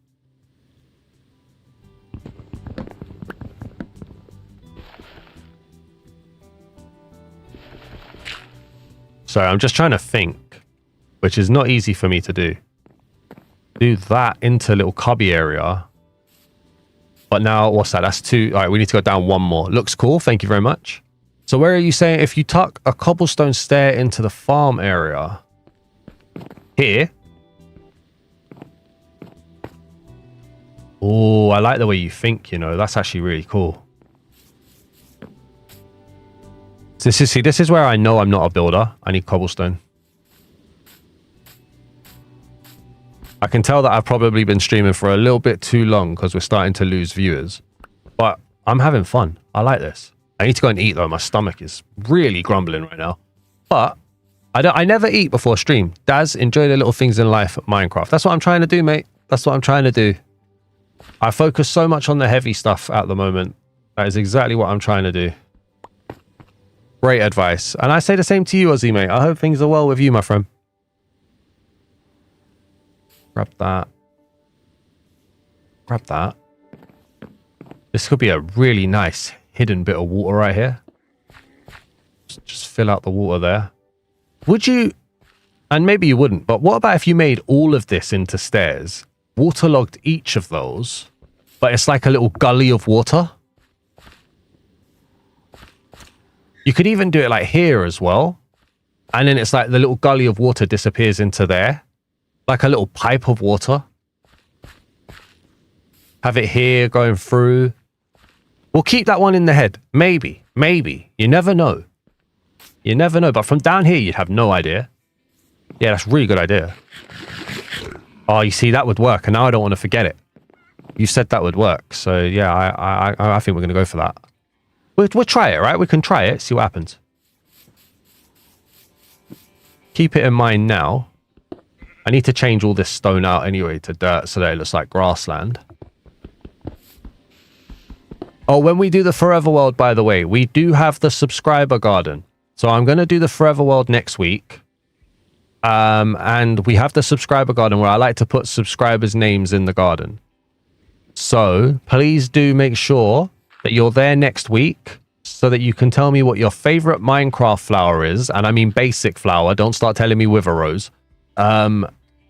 So I'm just trying to think, which is not easy for me to do. Do that into a little cubby area. But now, what's that? That's 2. All right, we need to go down 1 more. Looks cool. Thank you very much. So where are you saying if you tuck a cobblestone stair into the farm area? Here. Oh, I like the way you think, you know. That's actually really cool. This is where I know I'm not a builder. I need cobblestone. I can tell that I've probably been streaming for a little bit too long because we're starting to lose viewers. But I'm having fun. I like this. I need to go and eat though. My stomach is really grumbling right now. But I never eat before stream. Daz, enjoy the little things in life at Minecraft. That's what I'm trying to do, mate. That's what I'm trying to do. I focus so much on the heavy stuff at the moment. That is exactly what I'm trying to do. Great advice. And I say the same to you, Ozzy, mate. I hope things are well with you, my friend. Grab that. Grab that. This could be a really nice hidden bit of water right here. Just fill out the water there. Would you, and maybe you wouldn't, but what about if you made all of this into stairs, waterlogged each of those, but it's like a little gully of water? You could even do it like here as well. And then it's like the little gully of water disappears into there. Like a little pipe of water. Have it here going through. We'll keep that one in the head. Maybe. Maybe. You never know. You never know. But from down here, you'd have no idea. Yeah, that's a really good idea. Oh, you see, that would work. And now I don't want to forget it. You said that would work. So, yeah, I think we're going to go for that. We'll try it, right? We can try it, see what happens. keep it in mind now. I need to change all this stone out anyway to dirt so that it looks like grassland. Oh, when we do the Forever World, by the way, we do have the subscriber garden. So I'm going to do the Forever World next week. And we have the subscriber garden where I like to put subscribers' names in the garden. So please do make sure that you're there next week so that you can tell me what your favorite Minecraft flower is. And I mean basic flower. Don't start telling me Wither Rose. And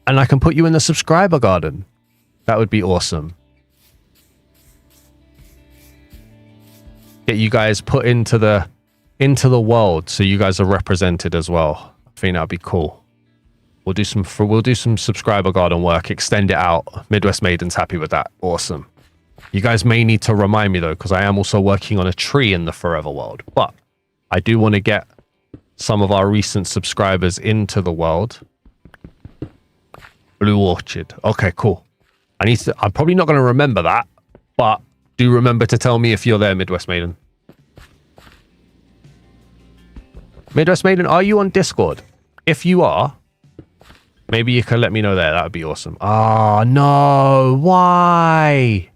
I can put you in the subscriber garden. That would be awesome. Get you guys put into the world so you guys are represented as well. I think that'd be cool. We'll do some subscriber garden work, extend it out. Midwest Maiden's happy with that. Awesome. You guys may need to remind me though, because I am also working on a tree in the Forever World. But I do want to get some of our recent subscribers into the world. Blue Orchard. Okay, cool. I'm probably not going to remember that, but do remember to tell me if you're there, Midwest Maiden. Midwest Maiden, are you on Discord? If you are, maybe you can let me know there. That would be awesome. Oh, no. Why?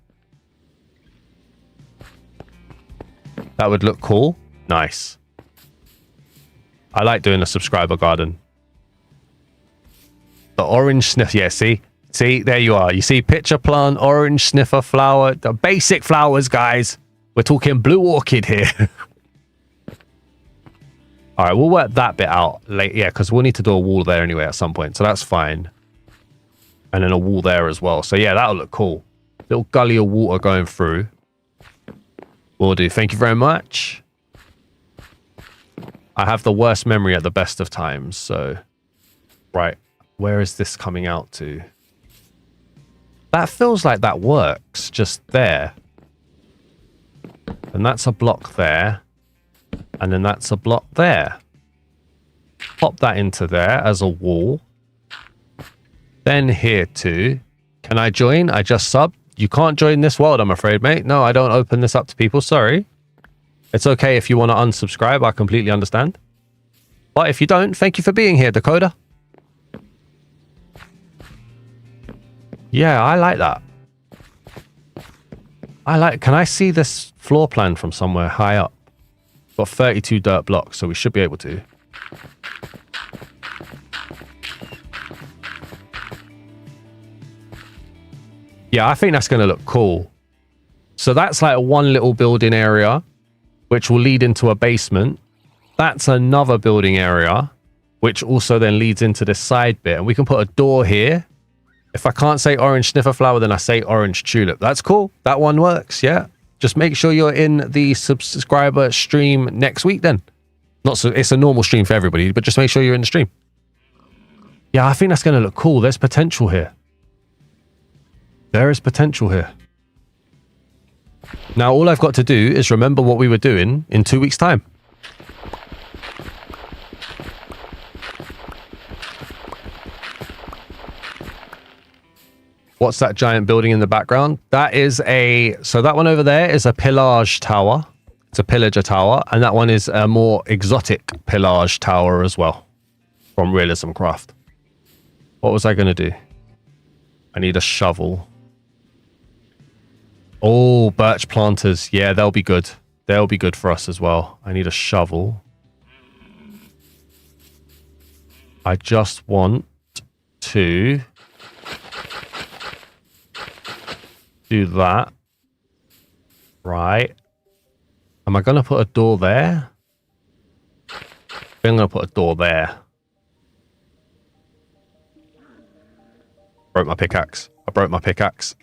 That would look cool. Nice. I like doing a subscriber garden. The orange sniff. Yeah, see? See, there you are. You see pitcher plant, orange sniffer flower, the basic flowers, guys. We're talking blue orchid here. All right, we'll work that bit out later. Yeah, because we'll need to do a wall there anyway at some point. So that's fine. And then a wall there as well. So yeah, that'll look cool. Little gully of water going through. Will do. Thank you very much. I have the worst memory at the best of times. So, right. Where is this coming out to? That feels like that works just there. And that's a block there. And then that's a block there. Pop that into there as a wall. Then here too. Can I join? I just subbed. You can't join this world, I'm afraid, mate. No, I don't open this up to people. Sorry. It's okay if you want to unsubscribe. I completely understand. But if you don't, thank you for being here, Dakota. Yeah, I like that. Can I see this floor plan from somewhere high up? Got 32 dirt blocks, so we should be able to. Yeah, I think that's going to look cool. So that's like one little building area, which will lead into a basement. That's another building area, which also then leads into this side bit. And we can put a door here. If I can't say orange sniffer flower, then I say orange tulip. That's cool. That one works, yeah. Just make sure you're in the subscriber stream next week then. Not so it's a normal stream for everybody, but just make sure you're in the stream. Yeah, I think that's going to look cool. There's potential here. There is potential here. Now, all I've got to do is remember what we were doing in 2 weeks' time. What's that giant building in the background? That is so that one over there is a pillage tower. It's a pillager tower. And that one is a more exotic pillage tower as well. From RealismCraft. What was I going to do? I need a shovel. Oh, birch planters. Yeah, they'll be good. They'll be good for us as well. I need a shovel. I just want to do that. Right. Am I going to put a door there? I'm going to put a door there. Broke my pickaxe. I broke my pickaxe.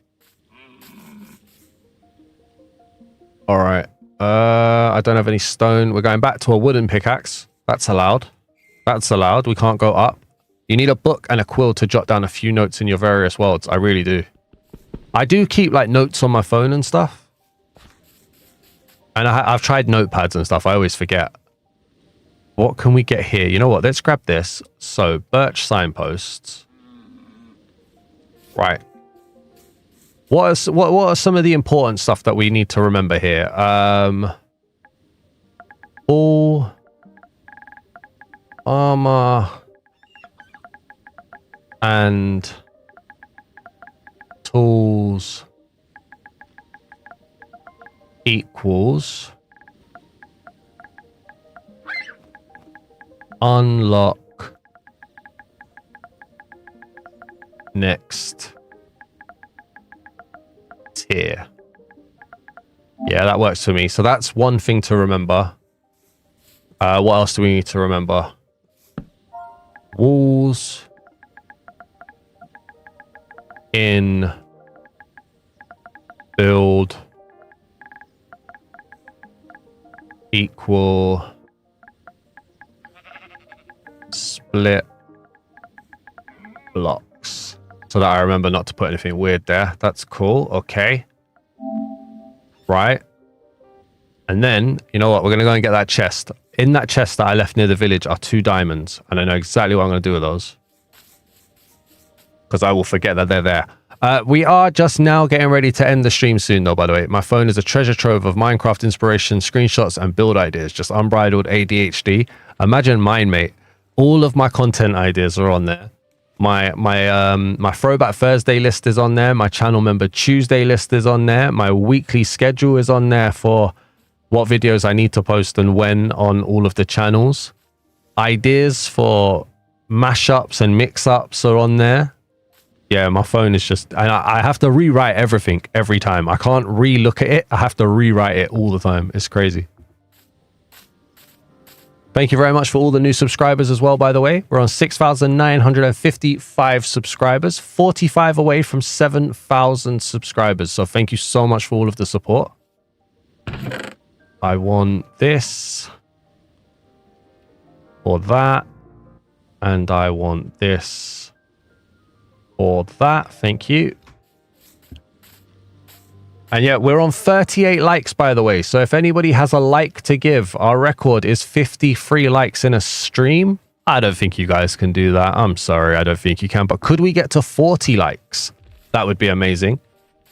All right. I don't have any stone. We're going back to a wooden pickaxe. That's allowed. That's allowed. We can't go up. You need a book and a quill to jot down a few notes in your various worlds. I really do. I do keep like notes on my phone and stuff. And I've tried notepads and stuff. I always forget. What can we get here? You know what? Let's grab this. So, birch signposts. Right. What are some of the important stuff that we need to remember here? All armor. and tools equals unlock next tier. Yeah, that works for me. So that's one thing to remember. What else do we need to remember? Walls in build equal split blocks, so that I remember not to put anything weird there. That's cool. Okay. Right. And then, you know what? We're going to go and get that chest. In that chest that I left near the village are 2 diamonds. And I know exactly what I'm going to do with those, because I will forget that they're there. We are just now getting ready to end the stream soon, though, by the way. My phone is a treasure trove of Minecraft inspiration, screenshots, and build ideas. Just unbridled ADHD. Imagine mine, mate. All of my content ideas are on there. My Throwback Thursday list is on there. My Channel Member Tuesday list is on there. My weekly schedule is on there for what videos I need to post and when on all of the channels. Ideas for mashups and mix-ups are on there. Yeah, my phone is just... And I have to rewrite everything every time. I can't re-look at it. I have to rewrite it all the time. It's crazy. Thank you very much for all the new subscribers as well, by the way. We're on 6,955 subscribers. 45 away from 7,000 subscribers. So thank you so much for all of the support. I want this. Or that. And I want this. Or that. Thank you. And yeah, we're on 38 likes, by the way. So if anybody has a like to give, our record is 53 likes in a stream. I don't think you guys can do that. I'm sorry, I don't think you can. But could we get to 40 likes? That would be amazing.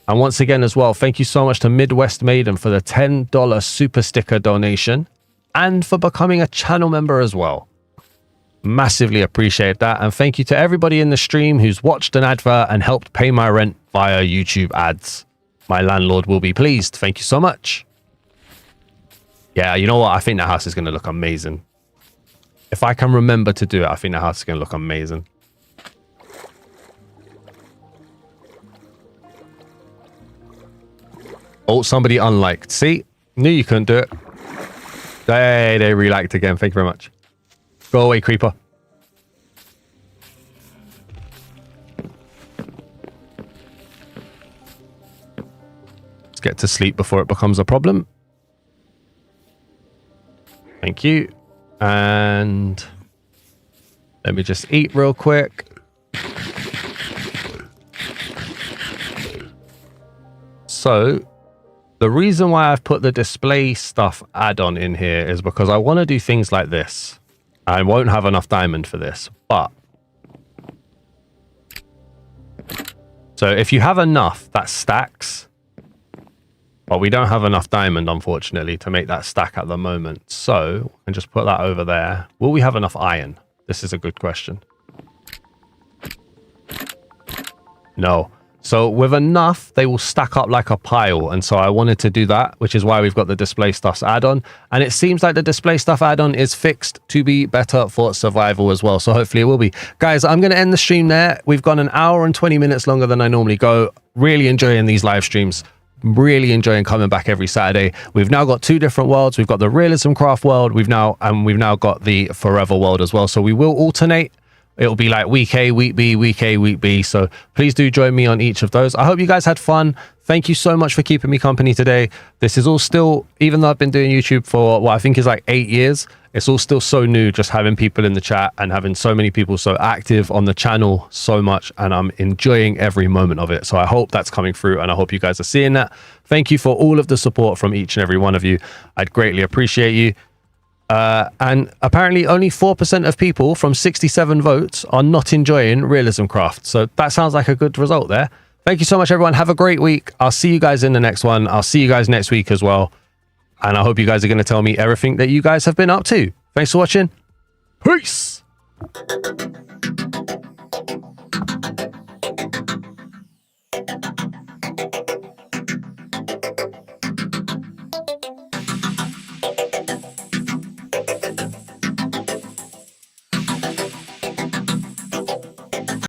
And once again as well, thank you so much to Midwest Maiden for the $10 super sticker donation and for becoming a channel member as well. Massively appreciate that. And thank you to everybody in the stream who's watched an advert and helped pay my rent via YouTube ads. My landlord will be pleased. Thank you so much. Yeah, you know what? I think the house is going to look amazing. If I can remember to do it, I think the house is going to look amazing. Oh, somebody unliked. See? Knew you couldn't do it. Hey, they reliked again. Thank you very much. Go away, creeper. Let's get to sleep before it becomes a problem. Thank you. And let me just eat real quick. So the reason why I've put the display stuff add-on in here is because I want to do things like this. I won't have enough diamond for this, but so if you have enough, that stacks. But we don't have enough diamond, unfortunately, to make that stack at the moment. So I can just put that over there. Will we have enough iron? This is a good question. No. So with enough, they will stack up like a pile. And so I wanted to do that, which is why we've got the display stuffs add-on. And it seems like the display stuff add-on is fixed to be better for survival as well. So hopefully it will be. Guys, I'm going to end the stream there. We've gone an hour and 20 minutes longer than I normally go. Really enjoying these live streams. Really enjoying coming back every Saturday. We've now got 2 different worlds. We've got the RealismCraft world. We've now got the Forever world as well. So we will alternate. It'll be like week A, week B, week A, week B. So please do join me on each of those. I hope you guys had fun. Thank you so much for keeping me company today. This is all still, even though I've been doing YouTube for what I think is like 8 years, it's all still so new, just having people in the chat and having so many people so active on the channel so much. And I'm enjoying every moment of it. So I hope that's coming through and I hope you guys are seeing that. Thank you for all of the support from each and every one of you. I'd greatly appreciate you. And apparently only 4% of people from 67 votes are not enjoying RealismCraft. So that sounds like a good result there. Thank you so much, everyone. Have a great week. I'll see you guys in the next one. I'll see you guys next week as well. And I hope you guys are going to tell me everything that you guys have been up to. Thanks for watching. Peace.